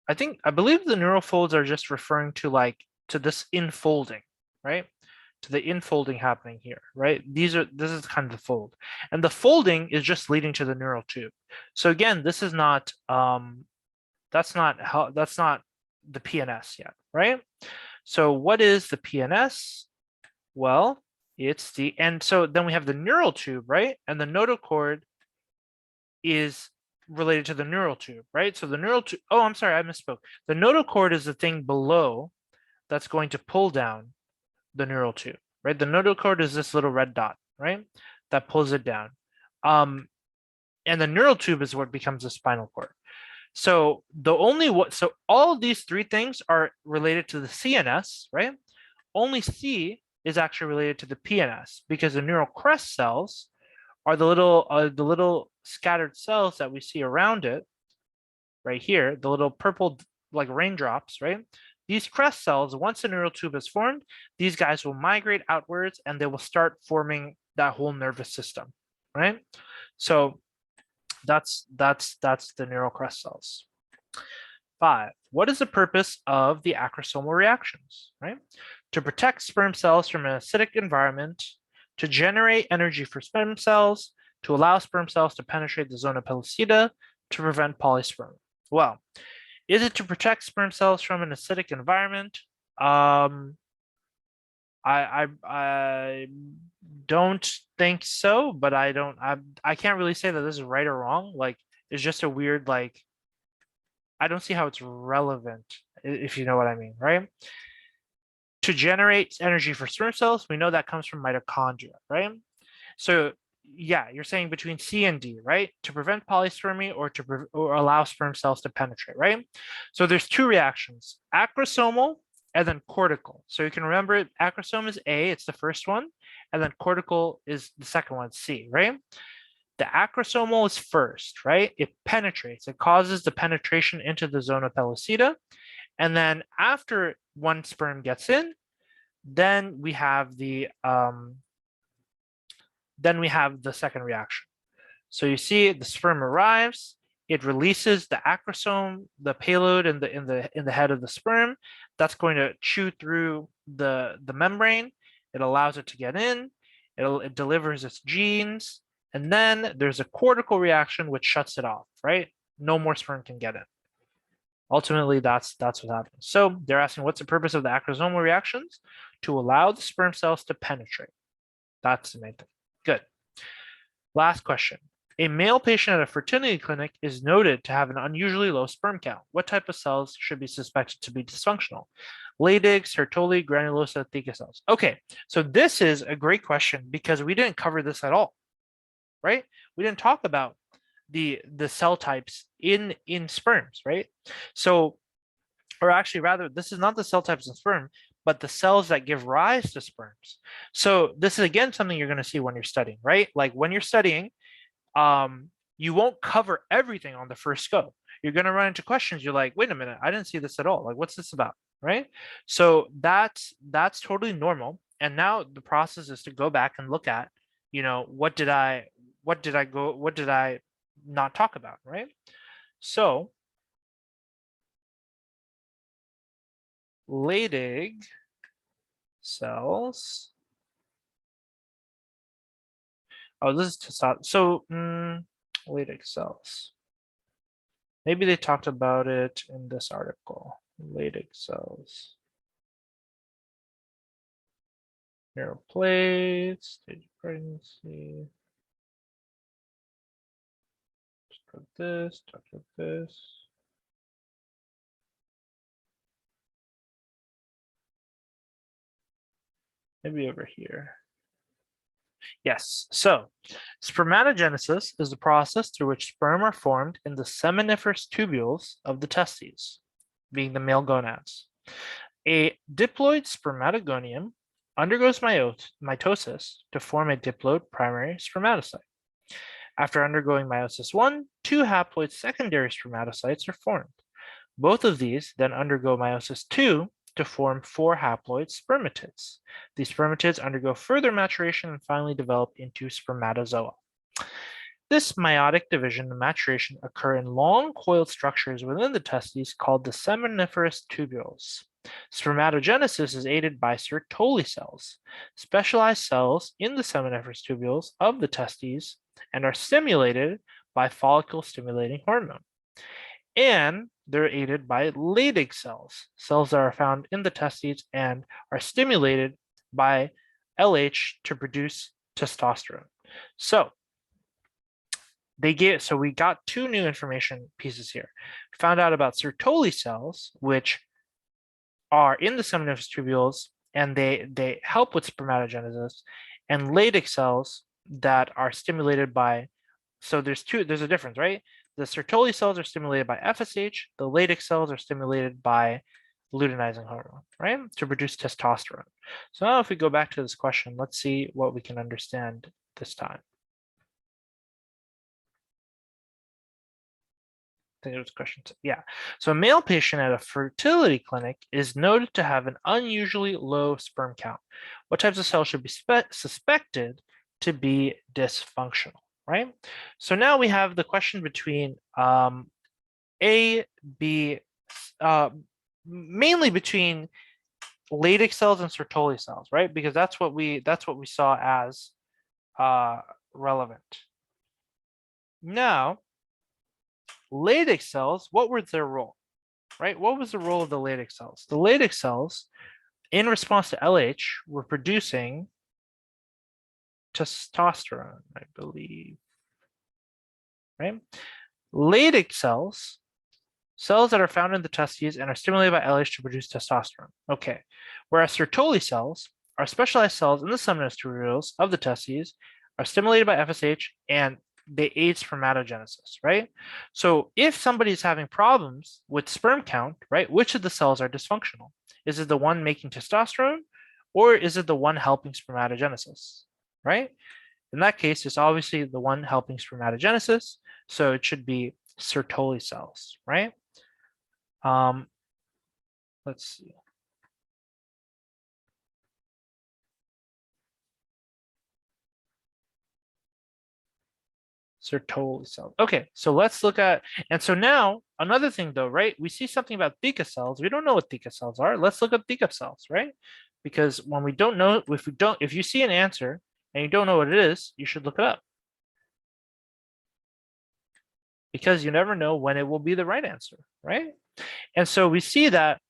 Speaker 1: I believe the neural folds are just referring to to this infolding, right? To the infolding happening here, right? This is kind of the fold. And the folding is just leading to the neural tube. So again, this is not that's not the PNS yet, right? So what is the PNS? Well, it's and so then we have the neural tube, right? And the notochord is related to the neural tube, right? So the neural tube, oh, I'm sorry, I misspoke. The notochord is the thing below that's going to pull down the neural tube, right? The notochord is this little red dot, right? That pulls it down. And the neural tube is what becomes the spinal cord. So so all of these three things are related to the CNS, right? Only C is actually related to the PNS because the neural crest cells are the little scattered cells that we see around it, right here, the little purple like raindrops, right? These crest cells, once the neural tube is formed, these guys will migrate outwards and they will start forming that whole nervous system, right? So that's the neural crest cells. 5. What is the purpose of the acrosomal reactions, right? To protect sperm cells from an acidic environment, to generate energy for sperm cells, to allow sperm cells to penetrate the zona pellucida, to prevent polyspermy. Well, is it to protect sperm cells from an acidic environment? I don't think so, but I can't really say that this is right or wrong. Like, it's just a weird I don't see how it's relevant, if you know what I mean, right? To generate energy for sperm cells, we know that comes from mitochondria, right? So yeah, you're saying between C and D, right? To prevent polyspermy or allow sperm cells to penetrate, right? So there's two reactions, acrosomal and then cortical. So you can remember acrosome is A, it's the first one, and then cortical is the second one, C, right? The acrosomal is first, right? It penetrates, it causes the penetration into the zona pellucida. And then after one sperm gets in, then we have the second reaction. So you see the sperm arrives, it releases the acrosome, the payload in the head of the sperm. That's going to chew through the membrane. It allows it to get in. It delivers its genes, and then there's a cortical reaction which shuts it off. Right? No more sperm can get in. Ultimately, that's what happens. So they're asking, what's the purpose of the acrosomal reactions? To allow the sperm cells to penetrate. That's the main thing. Good. Last question. A male patient at a fertility clinic is noted to have an unusually low sperm count. What type of cells should be suspected to be dysfunctional? Leydig, Sertoli, granulosa, theca cells. Okay, so this is a great question because we didn't cover this at all, right? We didn't talk about the cell types in sperms, right? So, or actually rather, this is not the cell types in sperm, but the cells that give rise to sperms. So this is again something you're going to see when you're studying, right? Like when you're studying, you won't cover everything on the first go. You're going to run into questions. You're like, wait a minute, I didn't see this at all. Like, what's this about, right? So that's totally normal. And now the process is to go back and look at, what did I not talk about, right? So Leydig cells. Oh, this is testosterone. So Leydig cells. Maybe they talked about it in this article. Leydig cells. Neural plates, stage of pregnancy. Talk about this. Maybe over here. Yes, so spermatogenesis is the process through which sperm are formed in the seminiferous tubules of the testes, being the male gonads. A diploid spermatogonium undergoes mitosis to form a diploid primary spermatocyte. After undergoing meiosis 1, 2 haploid secondary spermatocytes are formed. Both of these then undergo meiosis II to form 4 haploid spermatids. These spermatids undergo further maturation and finally develop into spermatozoa. This meiotic division and maturation occur in long coiled structures within the testes called the seminiferous tubules. Spermatogenesis is aided by Sertoli cells, specialized cells in the seminiferous tubules of the testes, and are stimulated by follicle-stimulating hormone. And they're aided by Leydig cells, cells that are found in the testes and are stimulated by LH to produce testosterone. So we got 2 new information pieces here. Found out about Sertoli cells, which are in the seminiferous tubules, and they help with spermatogenesis, and Leydig cells that are stimulated by, so there's a difference, right? The Sertoli cells are stimulated by FSH, the Leydig cells are stimulated by luteinizing hormone, right? To produce testosterone. So now if we go back to this question, let's see what we can understand this time. I think it was question 2. Yeah. So a male patient at a fertility clinic is noted to have an unusually low sperm count. What types of cells should be suspected to be dysfunctional, right? So now we have the question between A, B, mainly between Leydig cells and Sertoli cells, right? Because that's what we saw as relevant. Now, Leydig cells, what was their role, right? What was the role of the Leydig cells? The Leydig cells, in response to LH, were producing testosterone, I believe, right? Leydig cells, cells that are found in the testes and are stimulated by LH to produce testosterone. Okay, whereas Sertoli cells are specialized cells in the seminiferous tubules of the testes, are stimulated by FSH, and they aid spermatogenesis, right? So if somebody's having problems with sperm count, right, which of the cells are dysfunctional? Is it the one making testosterone, or is it the one helping spermatogenesis, right? In that case, it's obviously the one helping spermatogenesis, so it should be Sertoli cells, right? Let's see. Sertoli cells. Okay, so let's look at, and so now another thing though, right? We see something about theca cells. We don't know what theca cells are. Let's look at theca cells, right? Because when we don't know, if you see an answer and you don't know what it is, you should look it up. Because you never know when it will be the right answer, right? And so we see that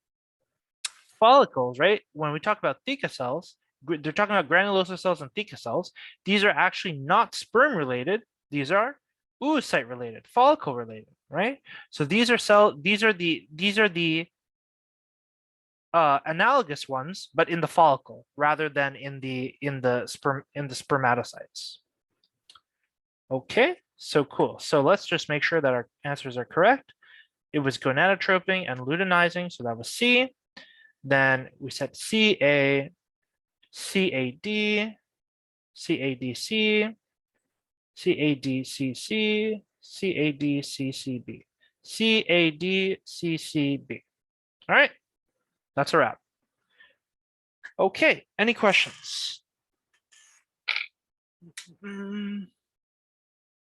Speaker 1: follicles, right? When we talk about theca cells, they're talking about granulosa cells and theca cells. These are actually not sperm related. These are oocyte related, follicle related, right? So these are the analogous ones, but in the follicle rather than in the spermatocytes. Okay, so cool. So let's just make sure that our answers are correct. It was gonadotroping and luteinizing, so that was C. Then we said CA, CAD, CADC, CADCC, CADCCB, CADCCB. All right, that's a wrap. Okay, any questions?